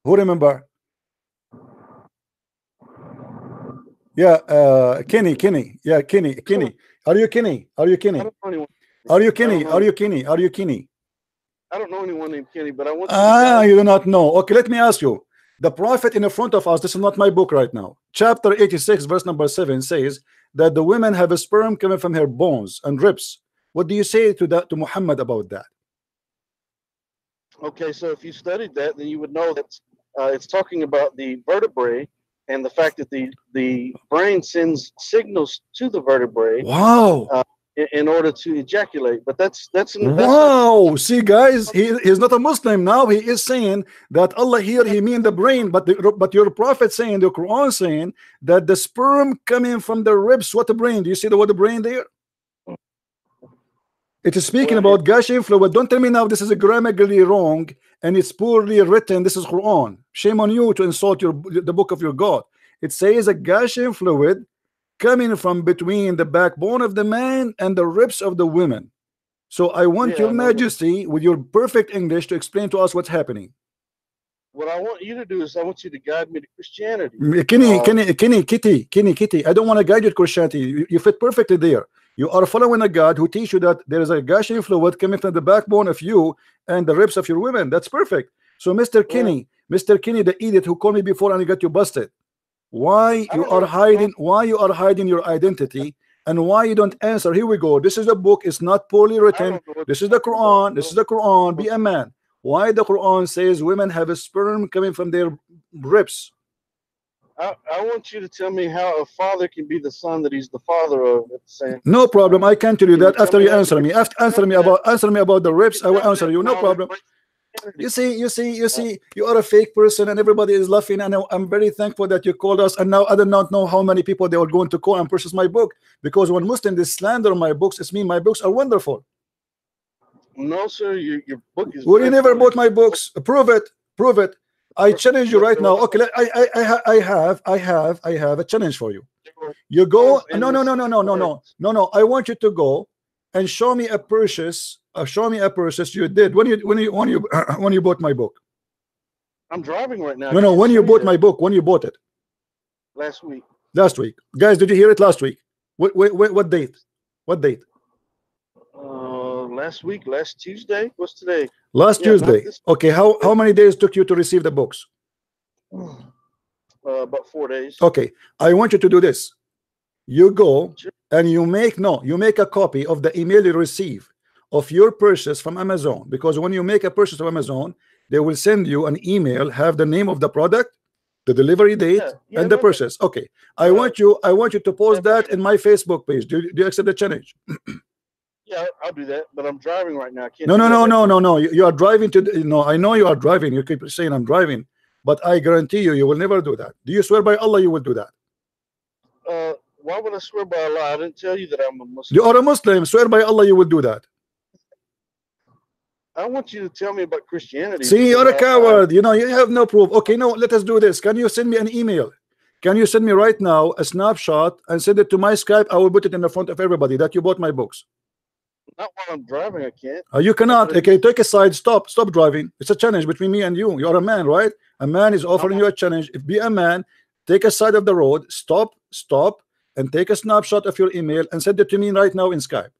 Who remember? Yeah, Kenny. Yeah, Kenny. Are you Kenny? Are you Kenny? Are you Kenny? Are you Kenny? Are you Kenny? I don't know anyone named Kenny, but I want you do not know. Okay, let me ask you. The prophet in the front of us, this is not my book right now. Chapter 86, verse number 7 says that the women have a sperm coming from her bones and ribs. What do you say to that, to Muhammad, about that? Okay, so if you studied that, then you would know that it's talking about the vertebrae and the fact that the brain sends signals to the vertebrae. Wow. In order to ejaculate, but that's wow. See, guys, he's not a Muslim now. He is saying that Allah here, he mean the brain, but your prophet saying, the Quran saying that the sperm coming from the ribs. What the brain? Do you see the word the brain there? It is speaking about gushing fluid. Don't tell me now this is a grammatically wrong and it's poorly written. This is Quran. Shame on you to insult the book of your God. It says a gushing fluid coming from between the backbone of the man and the ribs of the women. So I want your majesty with your perfect English to explain to us what's happening. What I want you to do is I want you to guide me to Christianity. Kitty, I don't want to guide you to Christianity. You fit perfectly there. You are following a God who teach you that there is a gushing fluid coming from the backbone of you and the ribs of your women. That's perfect. So Mr. Kenny, the idiot who called me before and he got you busted. Why you are hiding your identity and why you don't answer? Here we go. This is a book. It's not poorly written. This is the Quran. This is the Quran. Be a man. Why the Quran says women have a sperm coming from their ribs? I want you to tell me how a father can be the son that he's the father of at the same. No problem. I can tell you that after you answer me. Answer me about the ribs. I will answer you. No problem. You see, you are a fake person and everybody is laughing, and I'm very thankful that you called us. And now I do not know how many people they are going to call and purchase my book, because when Muslims slander my books, it's me. My books are wonderful. No, sir, your book is. Well, you never bought my books. Prove it. I challenge you right now. Okay, I have a challenge for you. You go. No. I want you to go and show me a purchase. Show me a purchase you did when you bought my book. I'm driving right now. No. When you bought my book, when you bought it? Last week. Last week, guys. Did you hear it last week? What date? What date? Last week, last Tuesday. What's today? Last Tuesday. Okay. How many days took you to receive the books? About 4 days. Okay. I want you to do this. You go and you make a copy of the email you receive of your purchase from Amazon, because when you make a purchase from Amazon, they will send you an email, have the name of the product, the delivery date, and the purchase. Okay. I want you to post that in my Facebook page. Do you accept the challenge? Yeah, I'll do that, but I'm driving right now. I can't. No. You are driving to. No, I know you are driving. You keep saying I'm driving, but I guarantee you will never do that. Do you swear by Allah you will do that? Why would I swear by Allah? I didn't tell you that I'm a Muslim. You are a Muslim. Swear by Allah you will do that. I want you to tell me about Christianity. See, you're a coward. You have no proof. Okay, no, let us do this. Can you send me an email? Can you send me right now a snapshot and send it to my Skype? I will put it in the front of everybody that you bought my books. Not while I'm driving, I can't. You cannot. Okay, take a side. Stop driving. It's a challenge between me and you. You're a man, right? A man is offering you a challenge. If be a man, take a side of the road. Stop, and take a snapshot of your email and send it to me right now in Skype.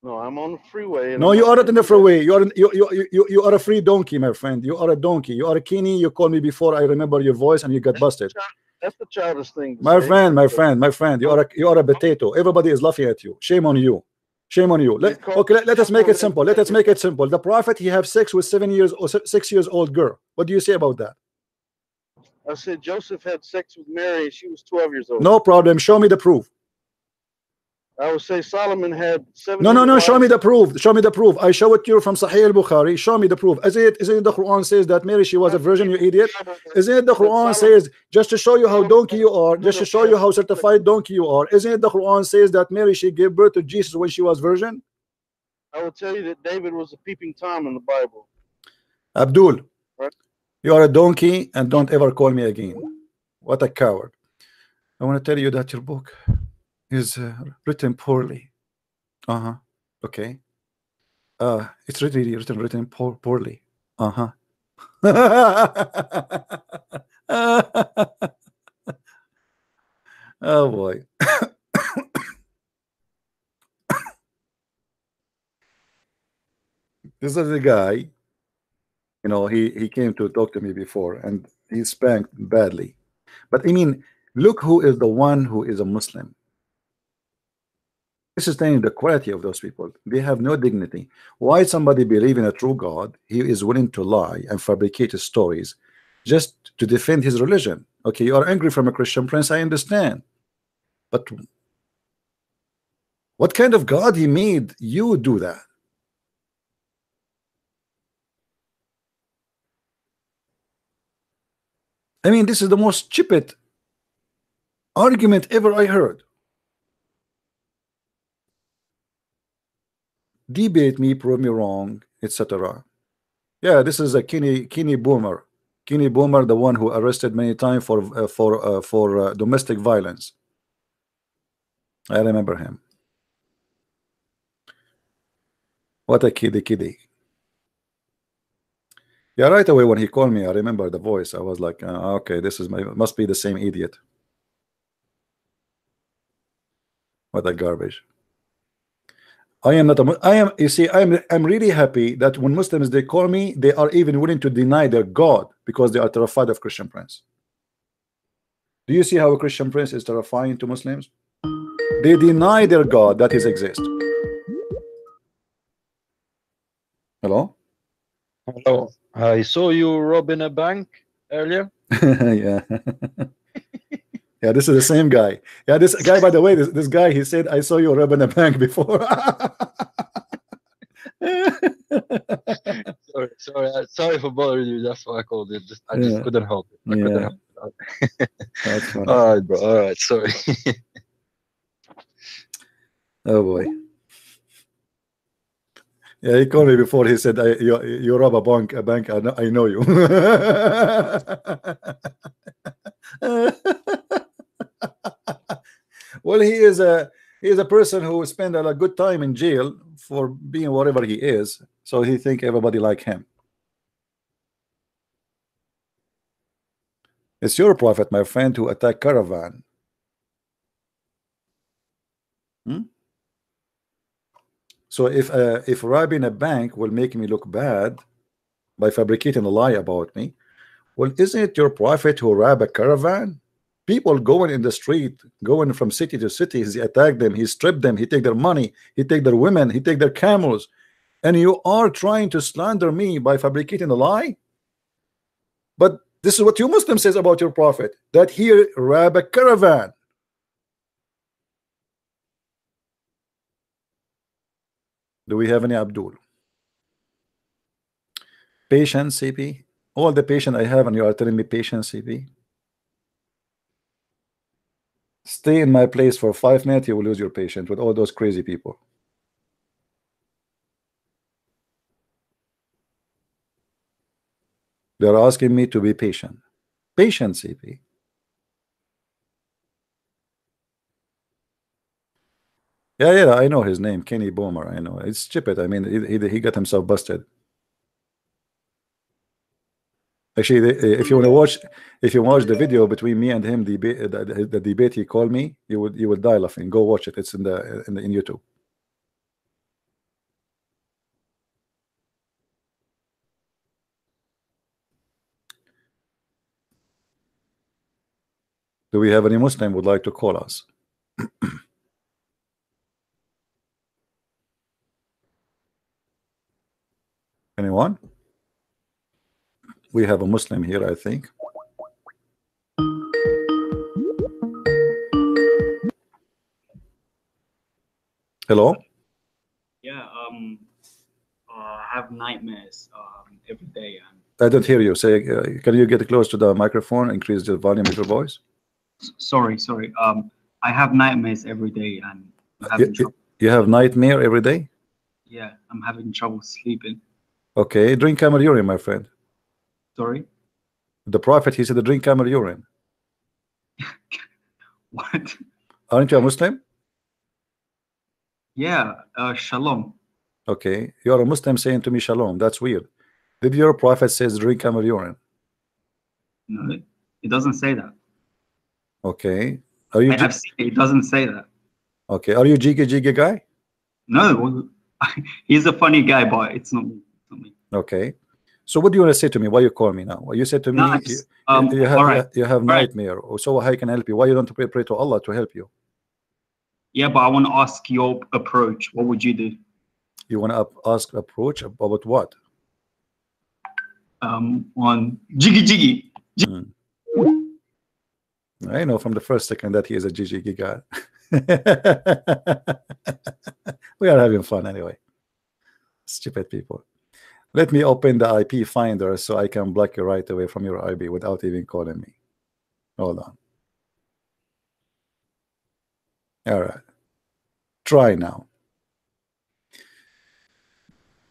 No, I'm on the freeway. No, you are not in the freeway. You are a free donkey, my friend. You are a donkey. You are a Kenny. You called me before. I remember your voice, and you got busted. That's the childish thing. My friend. You are a potato. Everybody is laughing at you. Shame on you. Shame on you. Let us make it simple. The prophet, he have sex with 6 years old girl. What do you say about that? I said Joseph had sex with Mary and she was 12 years old. No problem. Show me the proof. I would say Solomon had 7. No. Show me the proof. Show me the proof. I show it to you from Sahih al-Bukhari. Show me the proof. Isn't it the Quran says that Mary, she was a virgin, you idiot? Isn't it the Quran says, just to show you how donkey you are, just to show you how certified donkey you are, isn't it the Quran says that Mary, she gave birth to Jesus when she was virgin? I will tell you that David was a peeping Tom in the Bible. Abdul, right? You are a donkey and don't ever call me again. What a coward. I want to tell you that your book is written poorly. Okay. It's really written poorly. Oh boy. This is the guy, you know, he came to talk to me before and he spanked badly. But I mean, look who is the one who is a Muslim. This is saying the quality of those people. They have no dignity. Why somebody believe in a true God, he is willing to lie and fabricate stories just to defend his religion. Okay, you are angry from a Christian prince, I understand. But what kind of God he made you do that? I mean, this is the most stupid argument ever I heard. Debate me, prove me wrong, etc. Yeah, this is a Kenny Boomer. Kenny Boomer, the one who arrested many times for domestic violence. I remember him. What a kiddie. Yeah, right away when he called me, I remember the voice. I was like, okay, this is must be the same idiot. What a garbage. You see, I'm really happy that when Muslims, they call me, they are even willing to deny their God because they are terrified of Christian Prince. Do you see how a Christian Prince is terrifying to Muslims? They deny their God that he exists. Hello? Hello. I saw you robbing a bank earlier. Yeah. Yeah, this is the same guy. Yeah, this guy, by the way, this guy, he said, I saw you robbing a bank before. Sorry for bothering you. That's why I called it. I just couldn't help it. I couldn't help it. That's funny. All right, bro. All right, sorry. Oh boy. Yeah, he called me before. He said, you rob a bank. I know you. Well, he is a person who spent a good time in jail for being whatever he is, so he think everybody like him. It's your prophet, my friend, who attacked caravan. So if robbing a bank will make me look bad by fabricating a lie about me, well, isn't it your prophet who robbed a caravan? People going in the street, going from city to city, he attacked them, he stripped them, he take their money, he take their women, he take their camels, and you are trying to slander me by fabricating a lie? But this is what you Muslim says about your prophet, that he robbed a caravan. Do we have any Abdul? Patience, CP. All the patience I have, and you are telling me patience, CP. Stay in my place for 5 minutes, you will lose your patience with all those crazy people. They are asking me to be patient. Patient, CP. Yeah, I know his name, Kenny Boomer. I know it's stupid. I mean, he got himself busted. Actually, if you watch the video between me and him, the debate he called me, you would die laughing. Go watch it. It's in YouTube. Do we have any Muslim would like to call us? Anyone? We have a Muslim here, I think. Hello? Yeah, I have nightmares every day. And I don't hear you. Say, can you get close to the microphone, increase the volume of your voice? sorry. I have nightmares every day, and I'm having trouble. You have nightmare every day? Yeah, I'm having trouble sleeping. Okay, drink camel urine, my friend. Sorry? The Prophet, he said, drink camel urine. What? Aren't you a Muslim? Yeah, shalom. Okay, you're a Muslim saying to me shalom. That's weird. Did your Prophet says drink camel urine? No, it doesn't say that. Okay. Are you? I've seen it. It doesn't say that. Okay. Are you jiggy guy? No, he's a funny guy, but it's not me. It's not me. Okay. So what do you want to say to me? Why you call me now? Well, you said to me you have nightmare. So how I can help you? Why you don't pray to Allah to help you? Yeah, but I want to ask your approach. What would you do? You want to ask approach about what? On jiggy. I know from the first second that he is a jiggy guy. We are having fun anyway. Stupid people. Let me open the IP finder so I can block you right away from your IP without even calling me. Hold on. All right. Try now.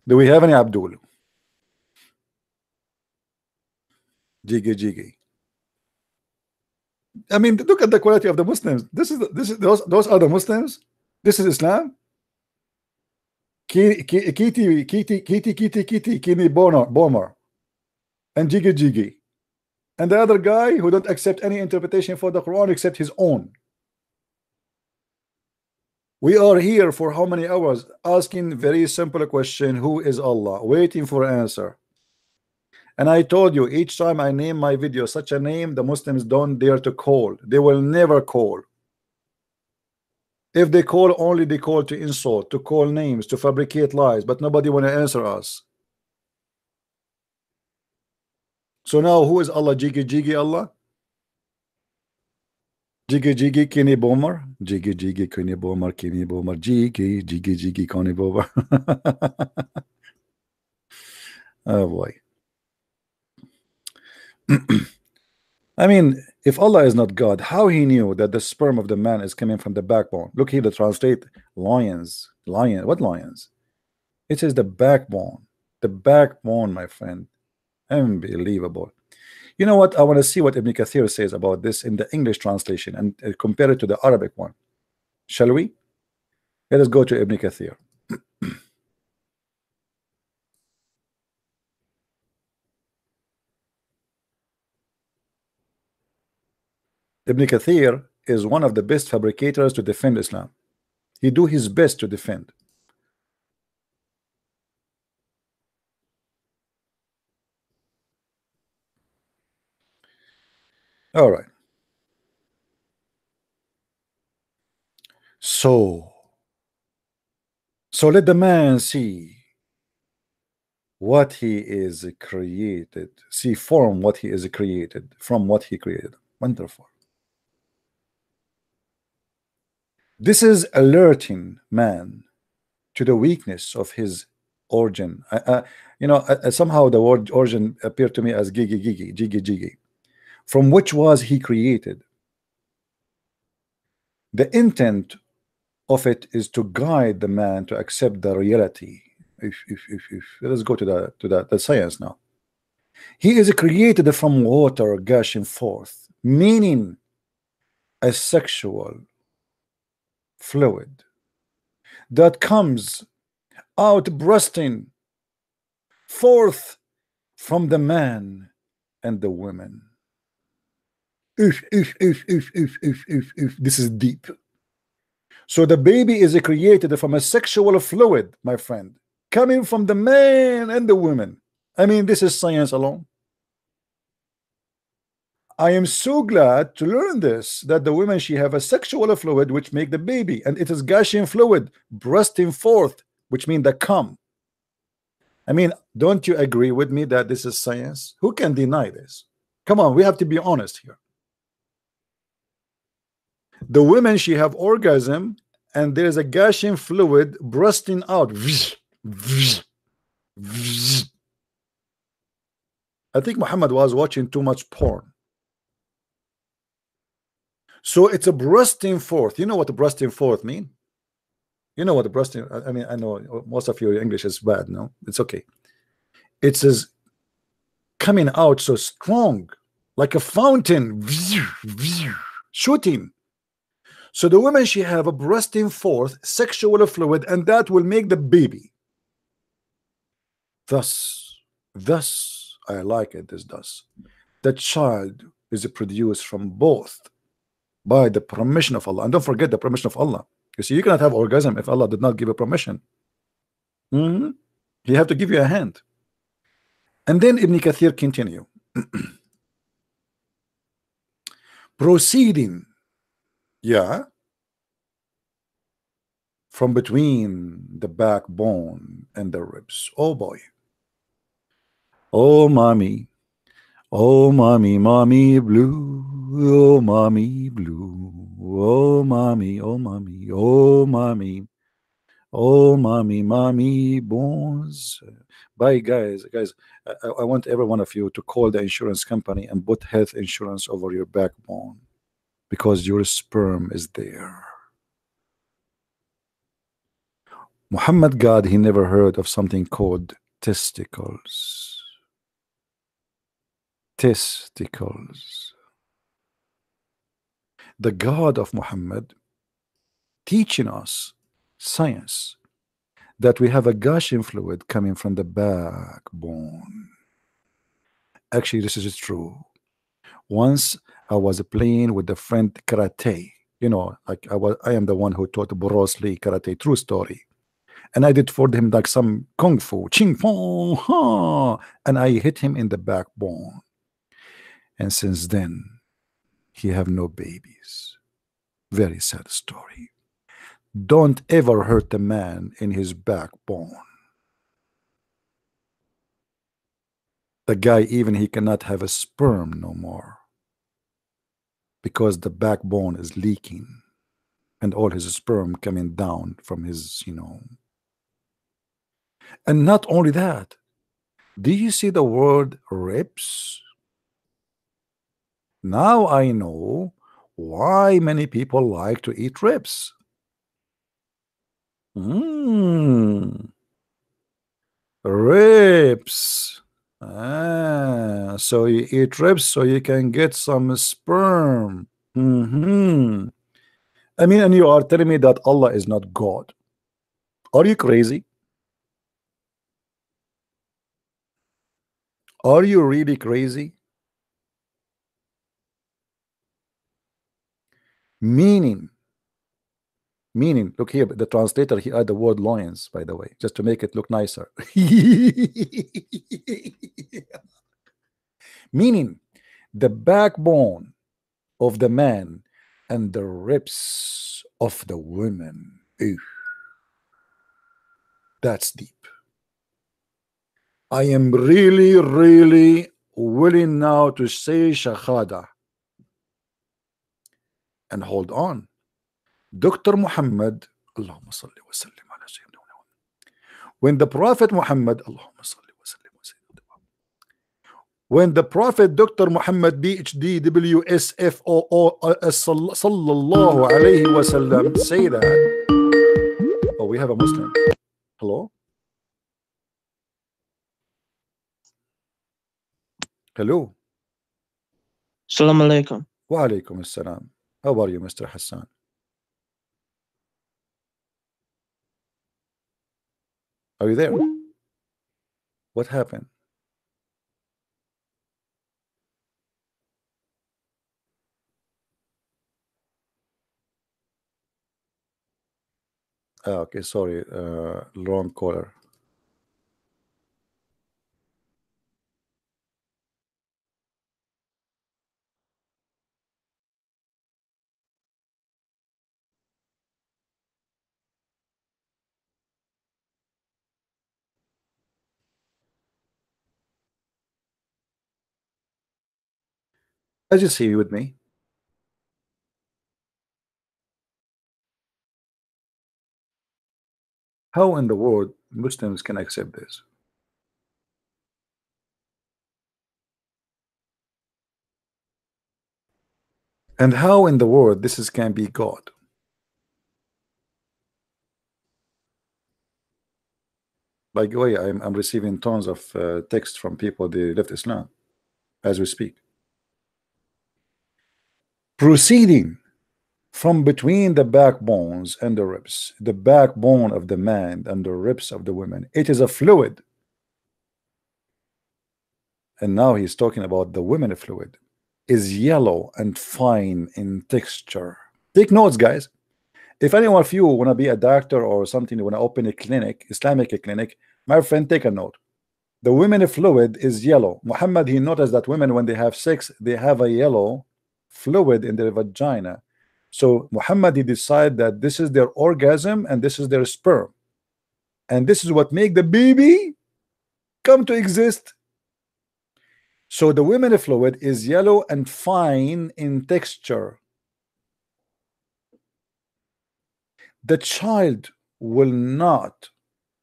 Do we have any Abdul? Jiggy. I mean, look at the quality of the Muslims. Those are the Muslims. This is Islam. Kitty, Kini Bomber, and Jiggy, and the other guy who don't accept any interpretation for the Quran except his own. We are here for how many hours asking very simple question: who is Allah? Waiting for an answer. And I told you, each time I name my video such a name, the Muslims don't dare to call. They will never call. If they call, only they call to insult, to call names, to fabricate lies, but nobody want to answer us. So now who is Allah? Jiggy Allah? Jiggy Kini Bomber? Jiggy Kini Bomber, Jiggy Kini Bomber. Oh boy. I mean, if Allah is not God, how he knew that the sperm of the man is coming from the backbone? Look here, the translate lions. What lions? It says the backbone. The backbone, my friend. Unbelievable. You know what? I want to see what Ibn Kathir says about this in the English translation and compare it to the Arabic one. Shall we? Let us go to Ibn Kathir. Ibn Kathir is one of the best fabricators to defend Islam. He do his best to defend. All right. So let the man see what he is created. See from what he is created. From what he created. Wonderful. This is alerting man to the weakness of his origin. Somehow the word origin appeared to me as jiggy. From which was he created. The intent of it is to guide the man to accept the reality. Let's go to the science now. He is created from water gushing forth, meaning a sexual fluid that comes out bursting forth from the man and the woman. This is deep. So the baby is created from a sexual fluid, my friend, coming from the man and the woman. I mean, this is science alone. I am so glad to learn this, that the women, she have a sexual fluid which make the baby, and it is gushing fluid bursting forth, which means the cum. I mean, don't you agree with me that this is science? Who can deny this? Come on, we have to be honest here. The women, she have orgasm and there's a gushing fluid bursting out. I think Muhammad was watching too much porn. So it's a bursting forth. You know what a bursting forth mean? You know what a bursting, I mean, I know most of your English is bad. No, it's okay. It says coming out so strong, like a fountain, shooting. So the woman, she have a bursting forth sexual fluid, and that will make the baby. Thus, I like it. This does. The child is produced from both by the permission of Allah, and don't forget the permission of Allah. You see, you cannot have orgasm if Allah did not give a permission. He have to give you a hand. And then Ibn Kathir continue. Proceeding, yeah, from between the backbone and the ribs. Oh boy. Oh mommy. Oh mommy, mommy blue. Oh mommy blue. Oh mommy, oh mommy, oh mommy. Oh mommy, mommy bones. Bye guys. I want every one of you to call the insurance company and put health insurance over your backbone, because your sperm is there. Muhammad God, he never heard of something called testicles. Testicles. The God of Muhammad teaching us science that we have a gushing fluid coming from the backbone. Actually, this is true. Once I was playing with a friend karate. You know, like I am the one who taught Bruce Lee karate, true story. And I did for him like some kung fu, ching fong, ha, and I hit him in the backbone. And since then, he have no babies. Very sad story. Don't ever hurt a man in his backbone. The guy, even he cannot have a sperm no more, because the backbone is leaking and all his sperm coming down from his, you know. And not only that, do you see the word ribs? Now I know why many people like to eat ribs. Ribs. So you eat ribs so you can get some sperm. I mean, and you are telling me that Allah is not God. Are you crazy? Are you really crazy? Meaning, look here, the translator, he added the word loins, by the way, just to make it look nicer. Meaning, the backbone of the man and the ribs of the woman. Ew. That's deep. I am really willing now to say shahada. And hold on. Dr. Muhammad, Allahumma salli wa sallim ala sayyidina. When the Prophet Muhammad, Allahumma salli wa sallim wa sayyidina. When the Prophet Dr. Muhammad PhD WSFOO sallallahu alayhi wa sallam say that. Oh, we have a Muslim. Hello? Hello. Assalamu alaikum. Wa alaikum assalam. How are you, Mr. Hassan? Are you there? What happened? Oh, okay, sorry, wrong caller. I just see you with me. How in the world Muslims can accept this? And how in the world this can be God? By the way, I'm receiving tons of text from people they left Islam as we speak. Proceeding from between the backbones and the ribs, the backbone of the man and the ribs of the women, it is a fluid. And now he's talking about the women fluid is yellow and fine in texture. Take notes, guys. If any one of you want to be a doctor or something, you want to open a clinic, Islamic clinic, my friend, take a note. The women fluid is yellow. Muhammad, he noticed that women, when they have sex, they have a yellow fluid in their vagina. So Muhammad, he decided that this is their orgasm and this is their sperm. And this is what make the baby come to exist. So the women fluid is yellow and fine in texture. The child will not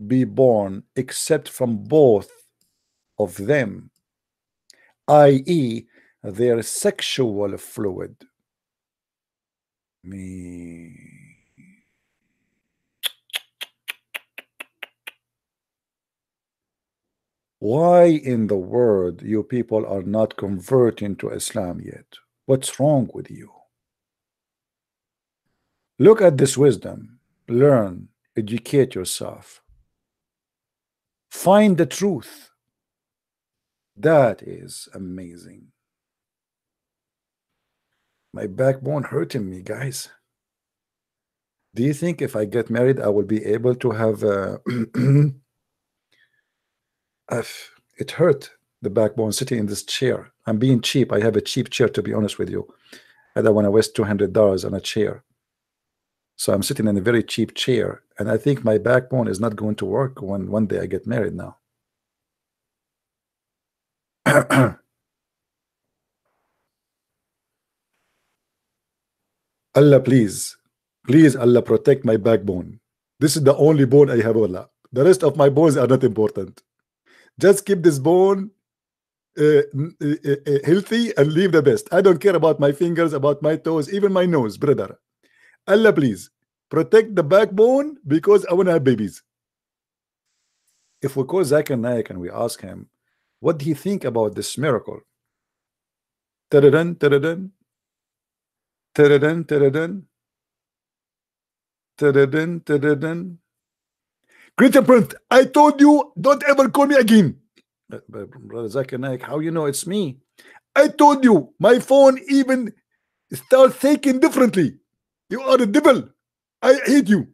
be born except from both of them, i.e. their sexual fluid. Why in the world you people are not converting to Islam yet? What's wrong with you? Look at this wisdom. Learn, educate yourself. Find the truth. That is amazing. My backbone hurting me, guys. Do you think if I get married I will be able to have it hurt, the backbone, sitting in this chair. I'm being cheap. I have a cheap chair, to be honest with you. I don't want to waste $200 on a chair. So I'm sitting in a very cheap chair, and I think my backbone is not going to work when one day I get married now. Allah, please, please, Allah, protect my backbone. This is the only bone I have, Allah. The rest of my bones are not important. Just keep this bone healthy and leave the best. I don't care about my fingers, about my toes, even my nose, brother. Allah, please protect the backbone because I want to have babies. If we call Zakir Naik and we ask him, what do you think about this miracle? Ta-da-dun, ta-da-dun, ta-da-dun, ta-da-dun, ta-da-dun, ta-da-dun. Greater Prince, I told you, don't ever call me again. Brother Zakir Naik, how you know it's me? I told you, my phone even starts thinking differently. You are the devil. I hate you.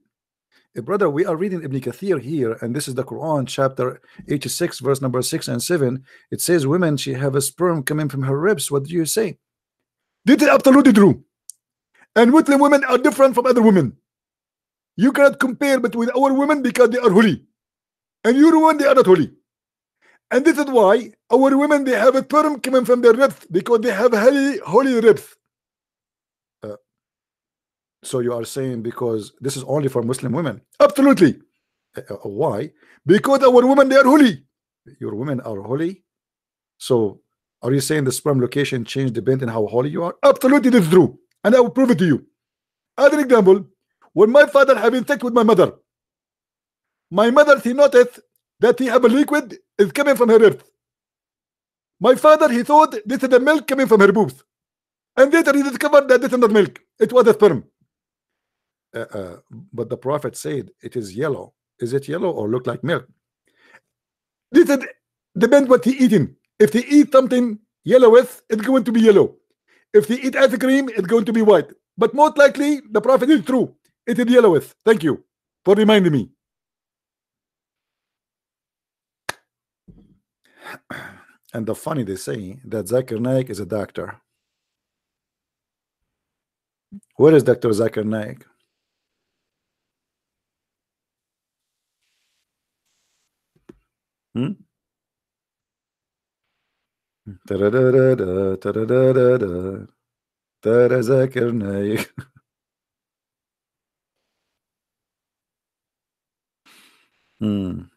Brother, we are reading Ibn Kathir here, and this is the Quran, chapter 86, verse number 6 and 7. It says, women, she have a sperm coming from her ribs. What do you say? This is absolutely true. And Muslim women are different from other women. You cannot compare between our women because they are holy, and your women, they are not holy. And this is why our women, they have a sperm coming from their ribs because they have holy ribs. So you are saying because this is only for Muslim women? Absolutely. Why? Because our women, they are holy. Your women are holy. So are you saying the sperm location change depending on how holy you are? Absolutely, that's true, and I will prove it to you. As an example, when my father having sex with my mother, he noticed that he have a liquid is coming from her ribs. My father, he thought this is the milk coming from her boobs, and later he discovered that this is not milk, it was a sperm. But the Prophet said it is yellow. Is it yellow or look like milk? This is depends what he eating. If he eat something yellowish, it's going to be yellow. If he eat ice cream, it's going to be white. But most likely, the Prophet is true. It is yellowish. Thank you for reminding me. And the funny, they say that Zakir Naik is a doctor. Where is Dr. Zakir Naik? Zakir Naik. Mm.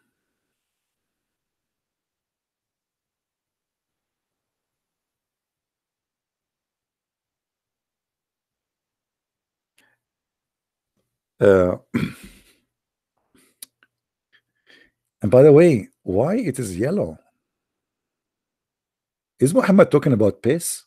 And by the way, why it is yellow? Is Muhammad talking about piss?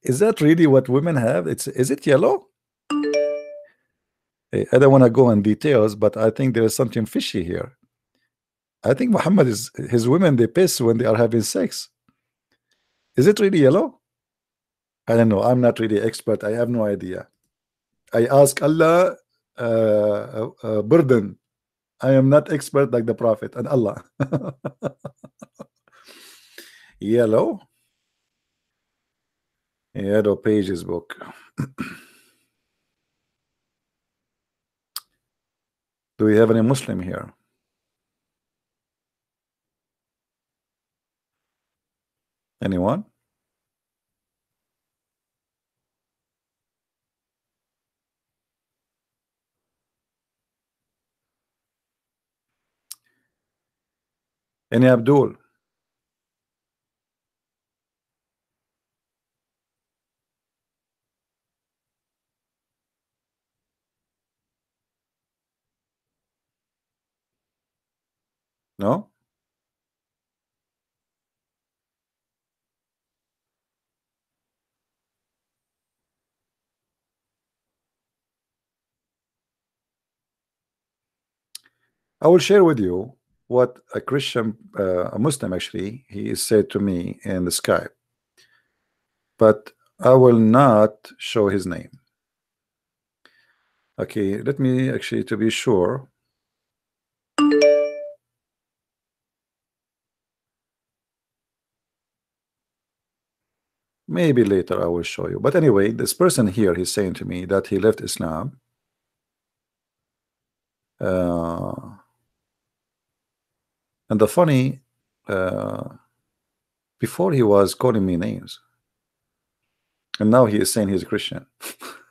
Is that really what women have? Is it yellow? I don't want to go in details, but I think there is something fishy here. I think Muhammad is his women, they piss when they are having sex. Is it really yellow? I don't know. I'm not really expert. I have no idea. I ask Allah burden. I am not expert like the Prophet and Allah. Yellow. Yellow Pages book. Do we have any Muslim here? Anyone? Any Abdul? No? I will share with you what a Christian, a Muslim actually, he said to me in the Skype, but I will not show his name. Okay, let me actually, to be sure. Maybe later I will show you. But anyway, this person here, he's saying to me that he left Islam. And the funny, before he was calling me names, and now he is saying he's a Christian.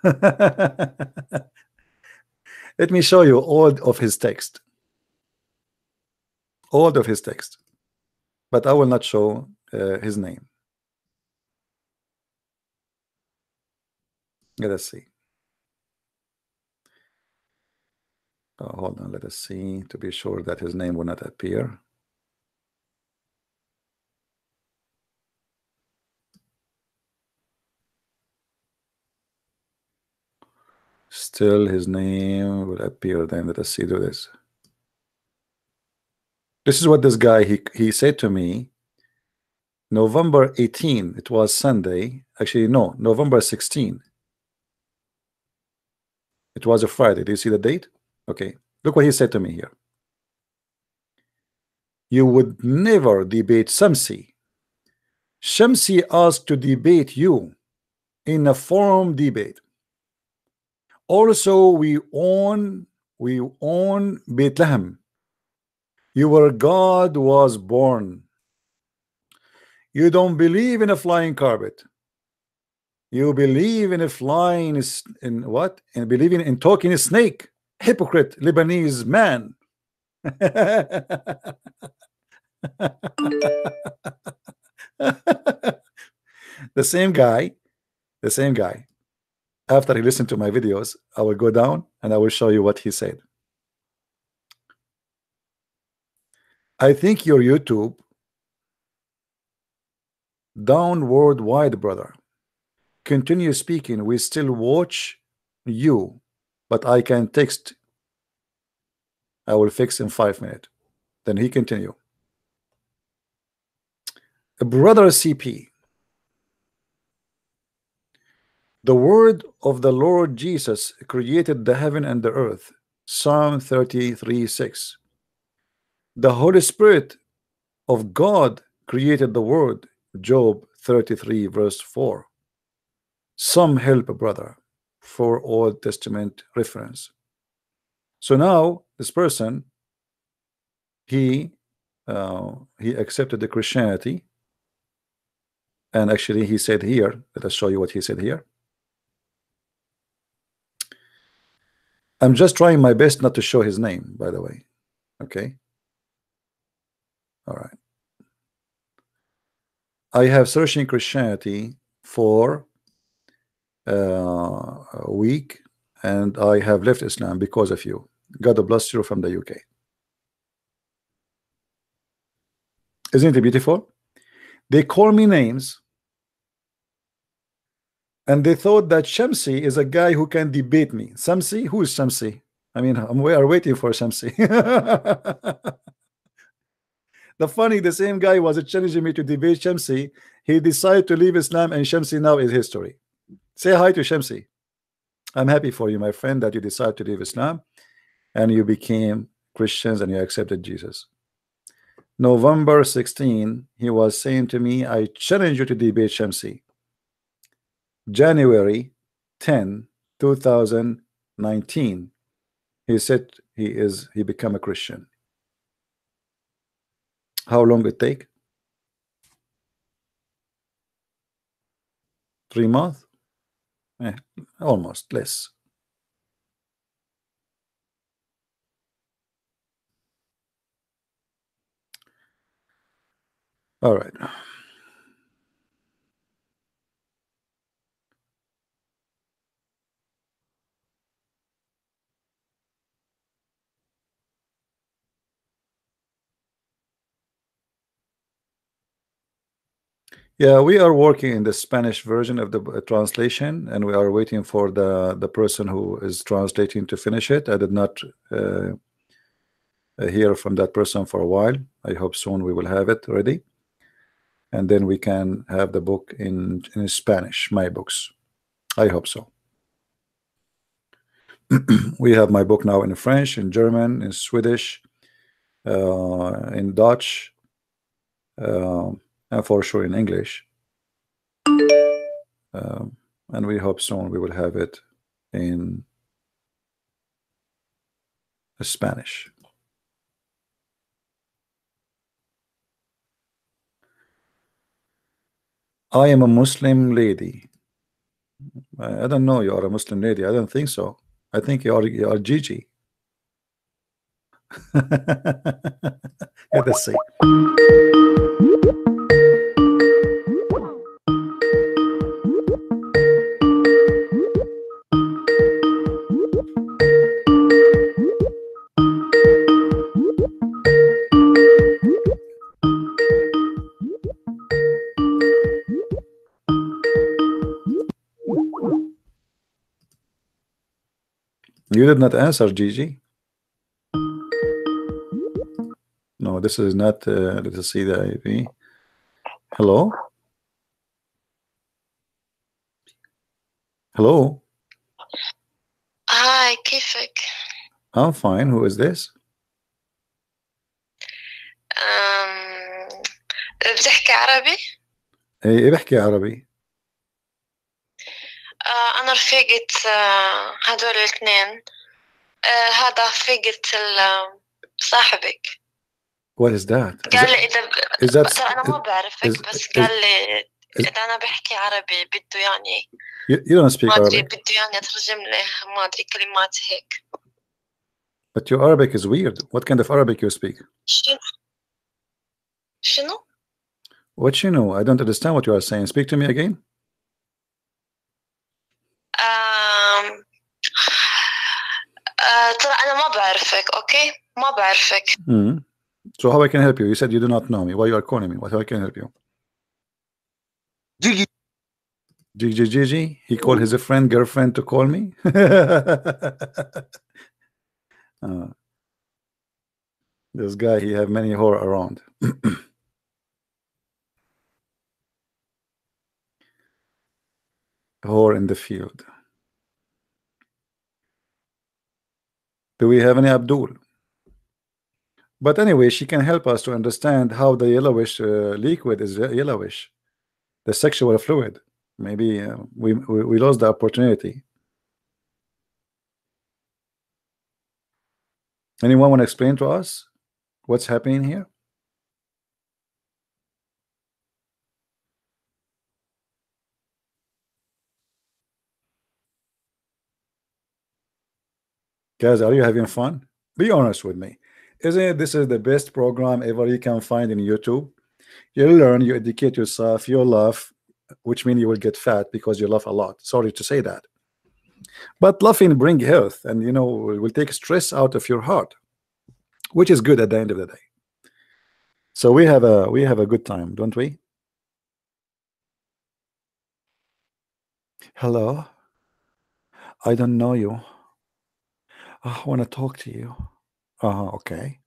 Let me show you all of his text. All of his text. But I will not show his name. Let us see. Oh, hold on, let us see to be sure that his name will not appear. Still his name will appear. Then let us see, do this. This is what this guy he said to me November 18, it was Sunday. Actually, no, November 16. It was a Friday. Do you see the date? Okay, look what he said to me here. You would never debate Shamsi. Shamsi asked to debate you in a forum debate. Also, we own Bethlehem. Your God was born. You don't believe in a flying carpet. You believe in a flying in what? And believing in talking a snake. Hypocrite Lebanese man. The same guy. After he listened to my videos, I will go down and I will show you what he said. I think your YouTube down worldwide, brother. Continue speaking. We still watch you, but I can text. I will fix in 5 minutes. Then he continue. Brother CP. The word of the Lord Jesus created the heaven and the earth. Psalm 33:6. The Holy Spirit of God created the word. Job 33 verse 4. Some help, brother, for Old Testament reference. So now this person, he accepted the Christianity, and actually he said here, let us show you what he said here. I'm just trying my best not to show his name, by the way. Okay. All right. I have searching Christianity for a week, and I have left Islam because of you. God bless you from the UK. Isn't it beautiful? They call me names, and they thought that Shamsi is a guy who can debate me. Shamsi? Who is Shamsi? I mean, we are waiting for Shamsi. The same guy was challenging me to debate Shamsi. He decided to leave Islam, and Shamsi now is history. Say hi to Shamsi. I'm happy for you, my friend, that you decided to leave Islam and you became Christians and you accepted Jesus. November 16, he was saying to me, I challenge you to debate Shamsi. January 10, 2019, he said he became a Christian. How long it take? 3 months? Almost less. All right. Yeah, we are working in the Spanish version of the translation, and we are waiting for the person who is translating to finish it. I did not hear from that person for a while. I hope soon we will have it ready, and then we can have the book in Spanish, my books. I hope so. We have my book now in French, in German, in Swedish, in Dutch, and for sure in English. And we hope soon we will have it in Spanish. I am a Muslim lady. I don't know you are a Muslim lady. I don't think so. I think you are Gigi. Let's see. You did not answer, Gigi. No, this is not. Let us see the IP. Hello? Hello? هاي كيفك؟ I'm fine. Who is this? بتحكي عربي؟ ايه بحكي عربي. أنا رفيقة هدول الاثنين. هذا رفيقة صاحبك. What is that? قال لي إذا ترى أنا ما بعرفك بس قال لي إذا أنا بحكي عربي بده يعني You don't speak ما أدري Arabic. بده يعني أترجم له ما أدري كلمات هيك. But your Arabic is weird. What kind of Arabic you speak? شنو؟ What you know? I don't understand what you are saying. Speak to me again. ترى أنا ما بعرفك. أوكي ما بعرفك. So how I can help you? You said you do not know me. Why you are calling me? How I can help you? Gigi. Gigi. He called his friend girlfriend to call me. This guy, he have many whore around. Whore in the field. Do we have any Abdul? But anyway, she can help us to understand how the yellowish liquid is yellowish, the sexual fluid. Maybe we lost the opportunity. Anyone want to explain to us what's happening here? Guys, are you having fun? Be honest with me. Isn't it this is the best program ever you can find in YouTube? You learn, you educate yourself, you laugh, which means you will get fat because you laugh a lot. Sorry to say that. But laughing bring health, and you know, will take stress out of your heart, which is good at the end of the day. So we have a good time, don't we? Hello, I don't know you. I want to talk to you. Okay.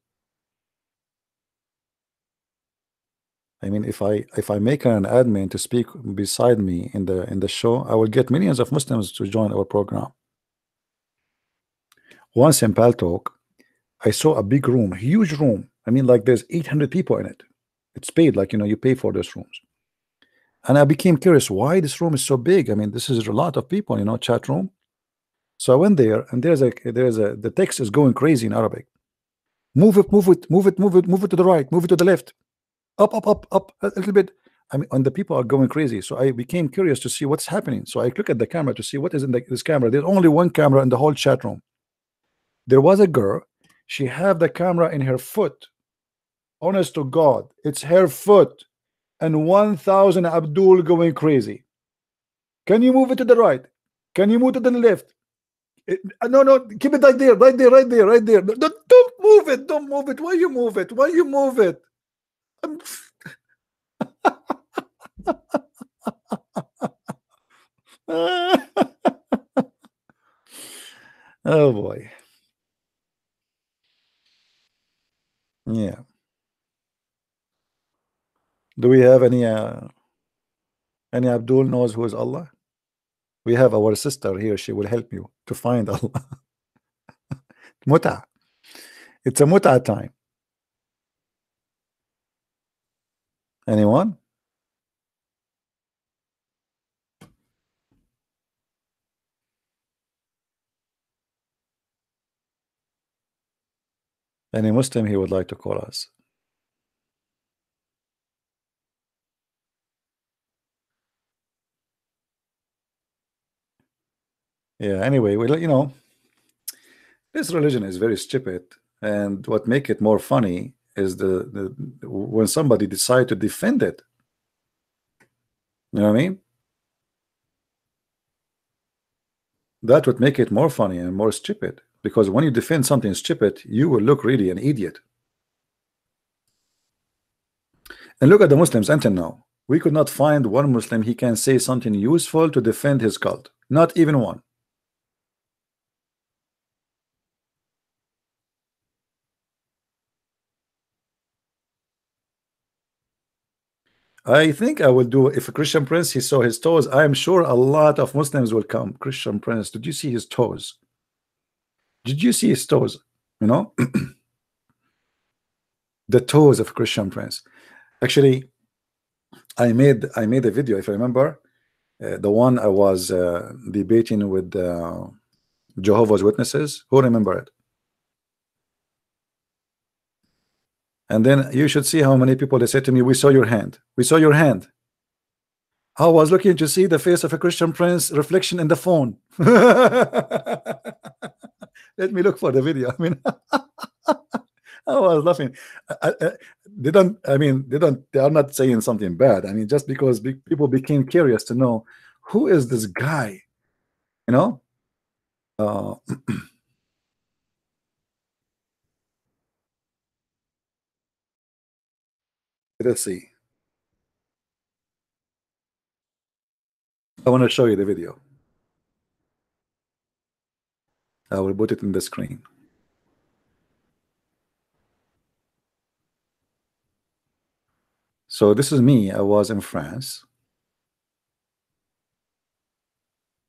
I mean, if I make an admin to speak beside me in the show, I will get millions of Muslims to join our program. Once in Paltalk, I saw a big room, a huge room. I mean, like there's 800 people in it. It's paid, like, you know, you pay for those rooms. And I became curious why this room is so big. I mean, this is a lot of people, you know, chat room. So I went there, and the text is going crazy in Arabic. Move it, move it, move it, move it, move it to the right, move it to the left, up, up, up, up a little bit. I mean, and the people are going crazy. So I became curious to see what's happening. So I look at the camera to see what is in this camera. There's only one camera in the whole chat room. There was a girl. She had the camera in her foot. Honest to God, it's her foot, and 1,000 Abdul going crazy. Can you move it to the right? Can you move it to the left? No, keep it right there, right there, right there, right there. Don't move it, don't move it. Why you move it? Why you move it? Oh boy. Yeah. Do we have any Abdul knows who is Allah? We have our sister here. She will help you to find Allah. Muta. It's a muta time. Anyone? Any Muslim he would like to call us? Yeah, anyway, well, you know, this religion is very stupid, and what make it more funny is the when somebody decide to defend it. You know what I mean? That would make it more funny and more stupid, because when you defend something stupid, you will look really an idiot. And look at the Muslims until now. We could not find one Muslim he can say something useful to defend his cult. Not even one. I think I will do, if a Christian Prince he saw his toes, I am sure a lot of Muslims will come. Christian Prince, did you see his toes? Did you see his toes? You know, the toes of Christian Prince. Actually, I made a video, if I remember, the one I was debating with Jehovah's Witnesses. Who remember it? And then you should see how many people they said to me, we saw your hand. We saw your hand. I was looking to see the face of a Christian Prince reflection in the phone. Let me look for the video. I mean, I was laughing. They are not saying something bad. I mean, just because people became curious to know who is this guy, you know. Let's see. I want to show you the video. I will put it in the screen. So this is me. I was in France.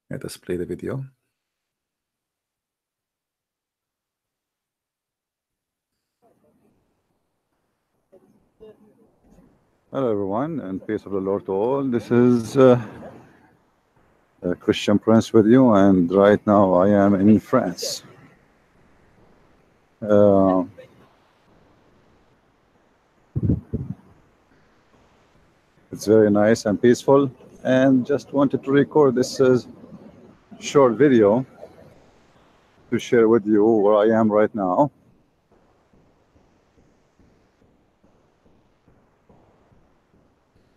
Let us play the video. Hello everyone, and peace of the Lord to all. This is Christian Prince with you, and right now I am in France. It's very nice and peaceful, and just wanted to record this short video to share with you where I am right now.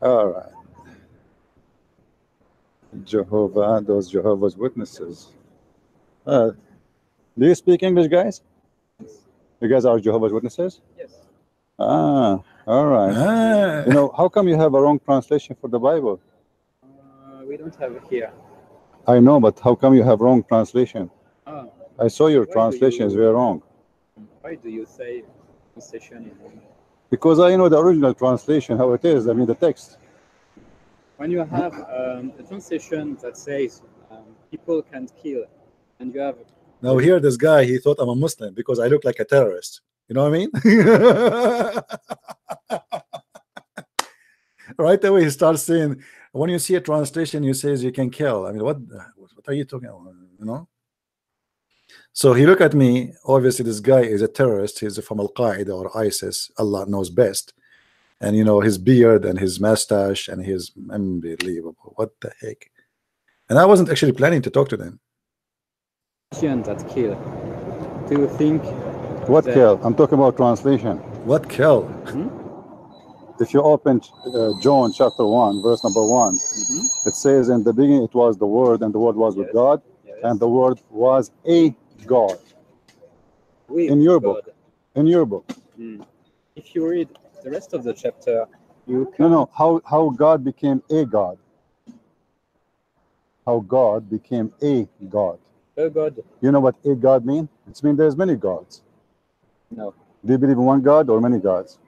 All right. Jehovah, those Jehovah's Witnesses. Do you speak English, guys? You guys are Jehovah's Witnesses? Yes. Ah, all right. You know, how come you have a wrong translation for the Bible? We don't have it here. I know, but how come you have wrong translation? Ah. I saw your translation is very wrong. Why do you say translation? Because I know the original translation, how it is, I mean the text. When you have a translation that says people can't kill, and you have... Now here, this guy, he thought I'm a Muslim because I look like a terrorist. You know what I mean? Right away, he starts saying, when you see a translation, you says you can kill. I mean, what are you talking about? You know? So he looked at me. Obviously, this guy is a terrorist. He's from Al Qaeda or ISIS. Allah knows best. And you know, his beard and his mustache and his unbelievable. What the heck? And I wasn't actually planning to talk to them. That kill. Do you think? What kill? I'm talking about translation. What kill? If you open John chapter 1, verse number 1, it says, in the beginning it was the Word, and the Word was with God, and the Word was a God. In your book. In your book. If you read the rest of the chapter, you can... No, how God became a God. How God became a God. A God. You know what a God means? It means there's many gods. No. Do you believe in one God or many gods?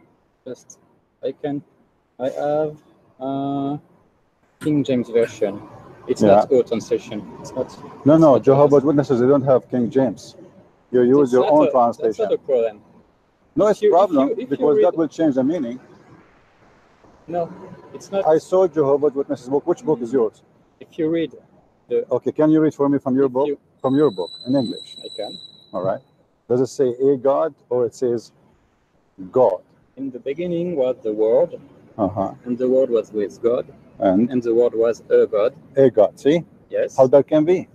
Just, I have King James version. It's not good translation. It's not. No, Jehovah's Witnesses, they don't have King James. You use your own translation. That's not a problem. No, it's a problem because that will change the meaning. No, it's not. I saw Jehovah's Witnesses book. Which book is yours? If you read the... Okay, can you read for me from your book? From your book in English. I can. All right. Does it say a God or it says God? In the beginning was the Word, and the Word was with God, and the Word was a God. A God, see? Yes. How that can be?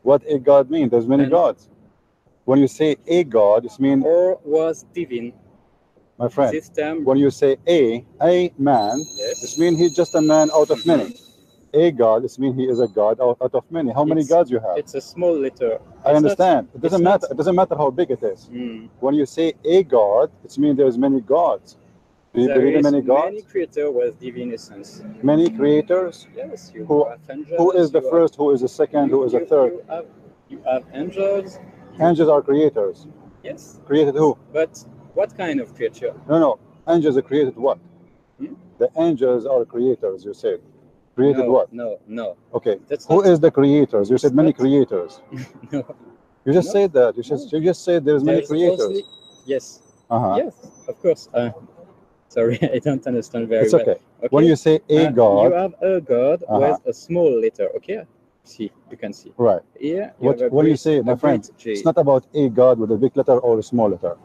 What a God means? There's many gods. When you say a God, it means... Or was divine. My friend, system. When you say a man, it means he's just a man out of many. A God, it means he is a God out of many. How many gods you have? It's a small letter. I understand. It doesn't matter. It doesn't matter how big it is. When you say a God, it means there's many gods. Do you believe in many gods? Many creators with divine essence. Many creators? Yes. Who is the first? Who is the second? Who is the third? You have angels. Angels are creators. Yes. Created who? But what kind of creature? No. Angels are created what? The angels are creators, you said. Created what? No. Okay. Who is the creators? You said many creators. No. You just said that. You just said there's many creators. Yes. Yes, of course. Sorry, I don't understand very well. It's okay. When you say a God, you have a God with a small letter. Okay. See, you can see. Right. Here. What you say, my friend? It's not about a God with a big letter or a small letter.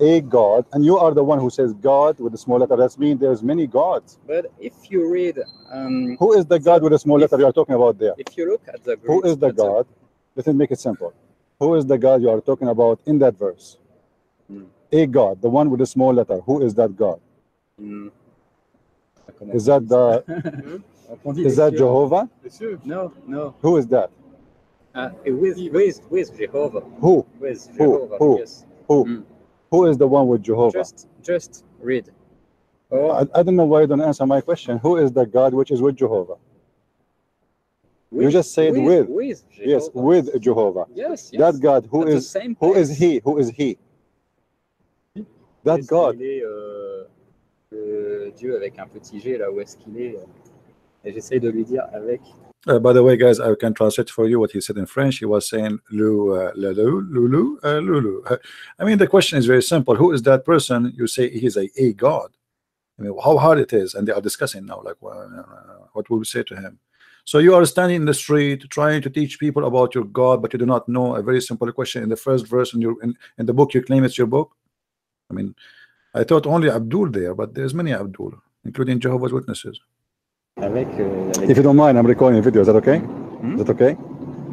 A God, and you are the one who says God with a small letter. That means there's many gods. But if you read, who is the God with a small letter you are talking about there? If you look at the Greek, who is the God? Let me make it simple. Who is the God you are talking about in that verse? A God, the one with a small letter. Who is that God? Is that the? Is that Jehovah? No. Who is that? With Jehovah. Who? With Jehovah. Who? Yes. Who? Who is the one with Jehovah? Just read. I don't know why you don't answer my question. Who is the God which is with Jehovah? You just said with. Yes, with Jehovah. Yes. That God, who is he? Who is he? That God. Dieu avec un petit G là où est-ce qu'il est. Et j'essaie de lui dire avec. By the way, guys, I can translate for you what he said in French. He was saying Lulu. I mean, the question is very simple. Who is that person? You say he's a God. I mean, how hard it is, and they are discussing now, like, what will we say to him? So you are standing in the street trying to teach people about your God, but you do not know a very simple question in the first verse in the book. You claim it's your book. I mean, I thought only Abdul there, but there's many Abdul, including Jehovah's Witnesses. If you don't mind, I'm recording a video. Is that okay? Is that okay?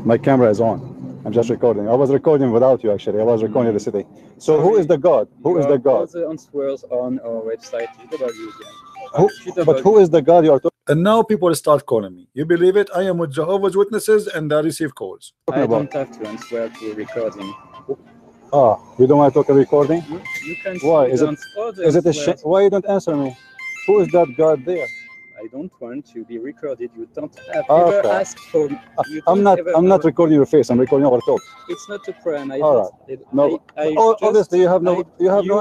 My camera is on. I'm just recording. I was recording without you, actually. I was recording the city. So who is the God? Who is the God? All the answers on our website, GW. But who is the God you are talking And now people start calling me. You believe it? I am with Jehovah's Witnesses and I receive calls. I don't have to answer to recording. Ah, you don't want to talk a recording? You can. Why? Is it a shame? Why you don't answer me? Who is that God there? I don't want to be recorded. You don't have ever asked for. I'm not recording your face. I'm recording our talk. It's not a problem. No. Obviously, you have no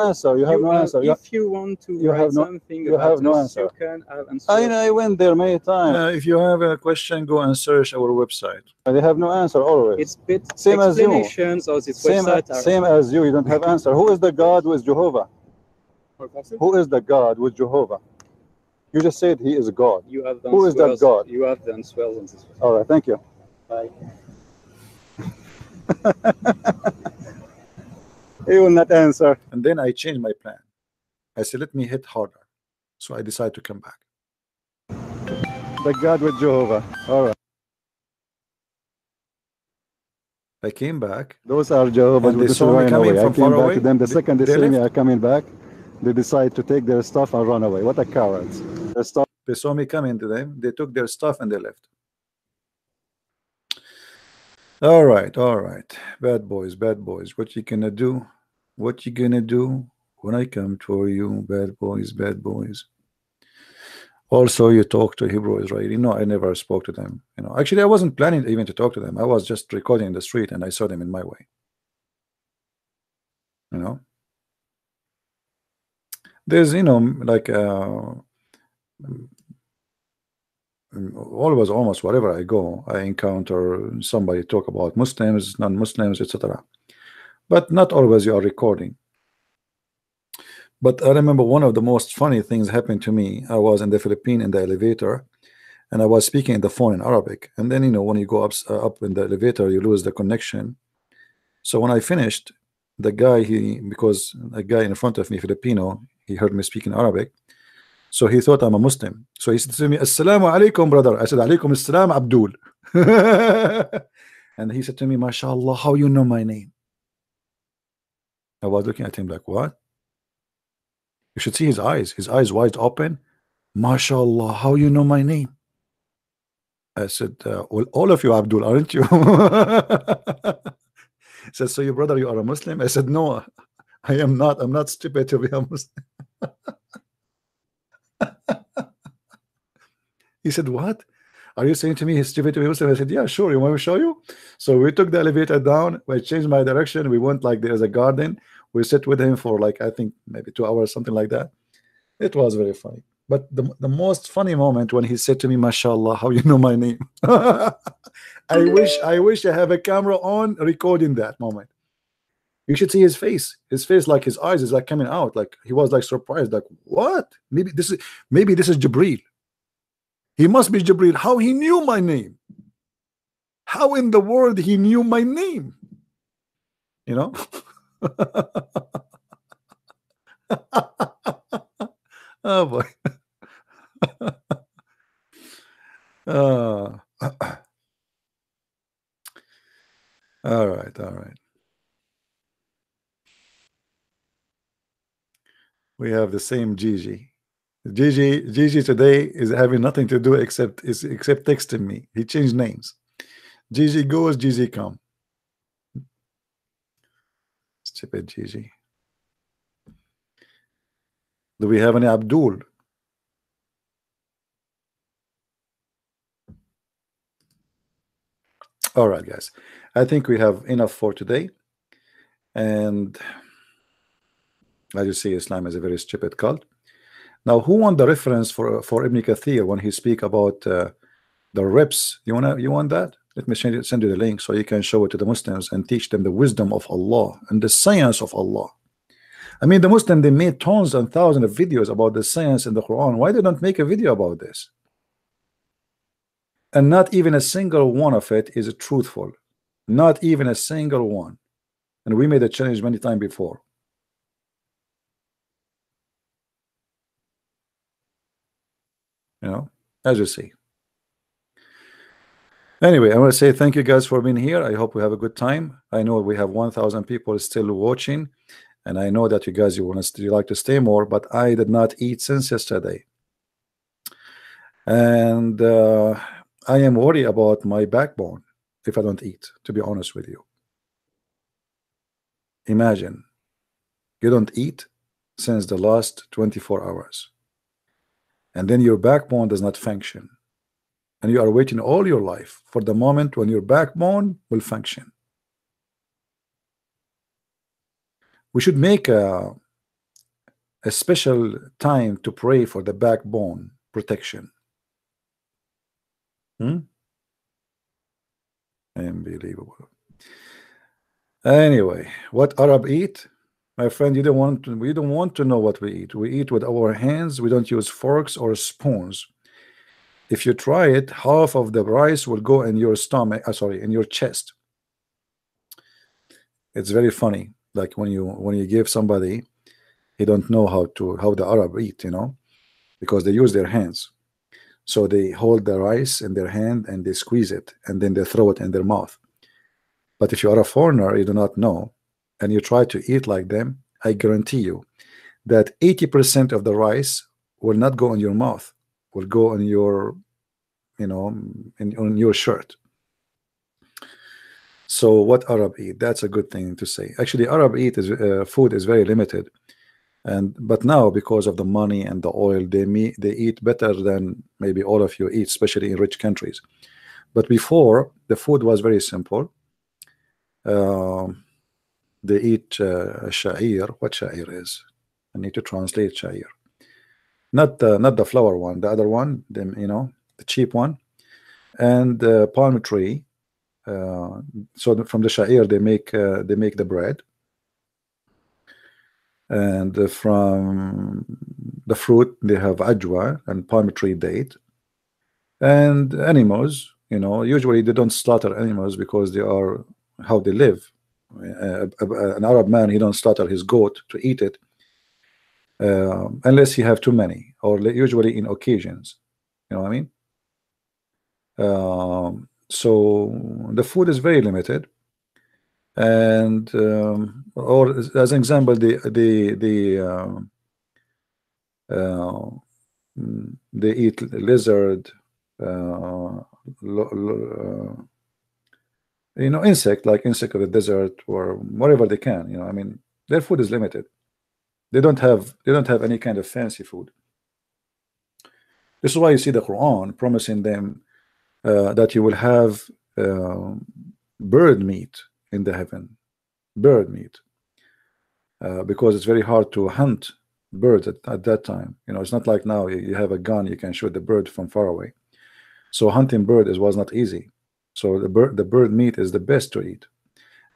answer. You have no answer. If you want to write something you have no answer. You can have answer. I went there many times. If you have a question, go and search our website. They have no answer always. It's bit same as you. Same as you. You don't have answer. Who is the God with Jehovah? Who is the God with Jehovah? You just said he is God. You have the Who is that God? You have the answers on this. All right, thank you. Bye. He will not answer. And then I changed my plan. I said, let me hit harder. So I decided to come back. The God with Jehovah. All right. I came back. Those are Jehovah's Witnesses right away. I came back to them. The second they see me, I coming back. They decide to take their stuff and run away. What a cowards. They saw me coming to them. They took their stuff and they left. All right. Bad boys. What you gonna do? What you gonna do when I come for you? Bad boys. Also, you talk to Hebrew Israeli. No, I never spoke to them. Actually, I wasn't planning even to talk to them. I was just recording in the street and I saw them in my way. There's like always, almost wherever I go, I encounter somebody talk about Muslims, non-Muslims, etc. But not always you are recording. But I remember one of the most funny things happened to me. I was in the Philippines in the elevator, and I was speaking in the phone in Arabic. And then when you go up in the elevator, you lose the connection. So when I finished, the guy because a guy in front of me, Filipino, he heard me speaking Arabic, so he thought I'm a Muslim. So he said to me, "Assalamu alaikum, brother." I said, "Alaikum assalam, Abdul." And he said to me, "MashaAllah, how you know my name?" I was looking at him like, what? You should see his eyes wide open. "MashaAllah, how you know my name?" I said, well, all of you Abdul, aren't you? He said, "So your brother, you are a Muslim?" I said, "No, I am not. I'm not stupid to be a Muslim." He said, "What? Are you saying to me he's stupid to be Muslim?" I said, "Yeah, sure. You want me to show you?" So we took the elevator down. We changed my direction. We went like there's a garden. We sat with him for like, I think maybe 2 hours, something like that. It was very funny. But the most funny moment when he said to me, "MashaAllah, how you know my name?" I wish I have a camera on recording that moment. You should see his face. His face, like his eyes is like coming out. Like he was like surprised, like, what? Maybe this is Jibril. He must be Jibril. How he knew my name? How in the world he knew my name? Oh boy. All right. We have the same Gigi. Gigi today is having nothing to do except texting me. He changed names. Gigi goes, Gigi come. Stupid Gigi. Do we have any Abdul? All right, guys. I think we have enough for today. And as you see, Islam is a very stupid cult. Now, who want the reference for Ibn Kathir when he speak about the reps? You want that? Let me send you the link so you can show it to the Muslims and teach them the wisdom of Allah and the science of Allah. I mean, the Muslim, they made tons and thousands of videos about the science in the Quran. Why they don't make a video about this? And not even a single one of it is truthful. Not even a single one. And we made a challenge many times before. As you see. Anyway, I want to say thank you guys for being here. I hope we have a good time. I know we have 1,000 people still watching, and I know that you guys you like to stay more, but I did not eat since yesterday, and I am worried about my backbone if I don't eat, to be honest with you. Imagine you don't eat since the last 24 hours, and then your backbone does not function. And you are waiting all your life for the moment when your backbone will function. We should make a special time to pray for the backbone protection. Unbelievable. Anyway, what Arab eat? My friend, we don't want to know what we eat. We eat with our hands. We don't use forks or spoons. If you try it, half of the rice will go in your stomach, in your chest. It's very funny. Like when you give somebody, he don't know how the Arab eat, you know, because they use their hands. So they hold the rice in their hand and they squeeze it and then they throw it in their mouth. But if you are a foreigner, you do not know, and you try to eat like them, I guarantee you that 80% of the rice will not go in your mouth. Will go on your, you know, on your shirt. So what Arab eat? That's a good thing to say. Actually, Arab eat is food is very limited, but now because of the money and the oil, they eat better than maybe all of you eat, especially in rich countries. But before, the food was very simple. They eat sha'ir. What sha'ir is? I need to translate sha'ir. Not the flour one, the other one, you know, the cheap one, and palm tree. So from the sha'ir they make the bread, and from the fruit they have ajwa and palm tree date. And animals, you know, usually they don't slaughter animals because they are how they live. An Arab man, he don't slaughter his goat to eat it. Unless you have too many, or usually in occasions, you know what I mean. So the food is very limited, and or as an example, they eat lizard, you know, insect of the desert or whatever they can, you know. I mean, their food is limited. They don't have any kind of fancy food. This is why you see the Quran promising them that you will have bird meat in the heaven, bird meat, because it's very hard to hunt birds at that time. You know, it's not like now you have a gun, you can shoot the bird from far away. So hunting bird was not easy. So the bird meat is the best to eat,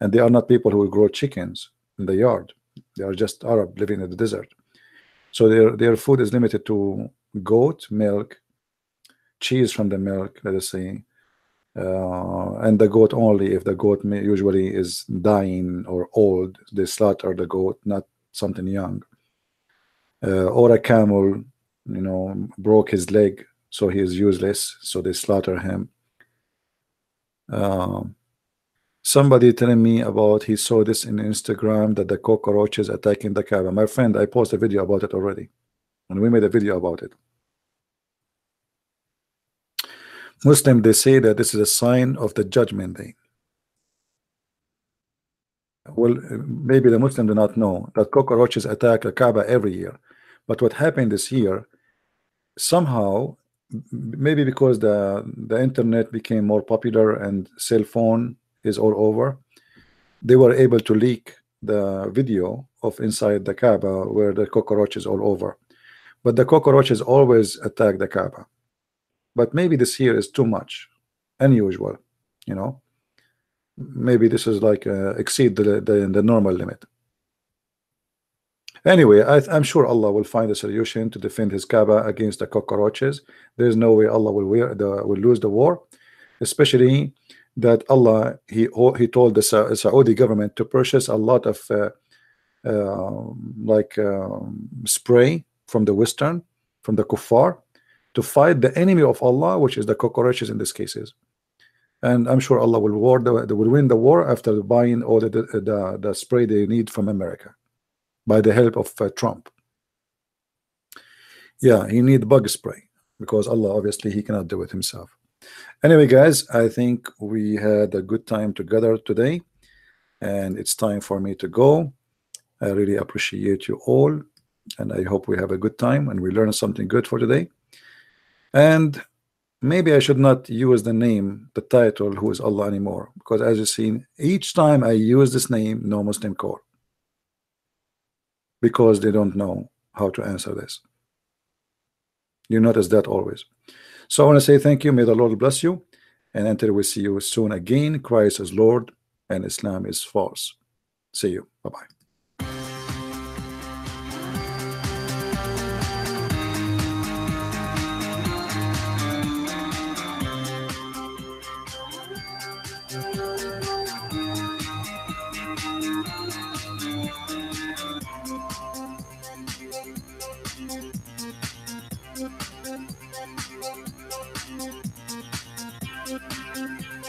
and they are not people who will grow chickens in the yard. They are just Arab living in the desert. So their food is limited to goat milk, cheese from the milk, let us say, and the goat only. If the goat usually is dying or old, they slaughter the goat, not something young. Or a camel, you know, broke his leg, so he is useless, so they slaughter him. Somebody telling me about he saw this in Instagram that the cockroaches attacking the Kaaba. My friend, I posted a video about it already, and we made a video about it. Muslim, they say that this is a sign of the judgment day. Well, maybe the Muslim do not know that cockroaches attack the Kaaba every year, but what happened this year, somehow, maybe because the internet became more popular and cell phone is all over, they were able to leak the video of inside the Kaaba where the cockroach is all over. But the cockroaches always attack the Kaaba. But maybe this year is too much, unusual, you know. Maybe this is like exceed the normal limit. Anyway, I'm sure Allah will find a solution to defend his Kaaba against the cockroaches. There is no way Allah will lose the war, especially that Allah he told the Saudi government to purchase a lot of spray from the Western, from the kuffar, to fight the enemy of Allah, which is the cockroaches in these cases. and I'm sure Allah will win the war after buying all the spray they need from America by the help of Trump. Yeah, he need bug spray because Allah obviously he cannot do it himself. Anyway, guys, I think we had a good time together today, and it's time for me to go. I really appreciate you all, and I hope we have a good time and we learn something good for today. And maybe I should not use the name, the title, who is Allah anymore, because as you've seen, each time I use this name, no Muslim call, because they don't know how to answer this. You notice that always. So I want to say thank you. May the Lord bless you, and until we see you soon again, Christ is Lord and Islam is false. See you. Bye-bye. Thank you.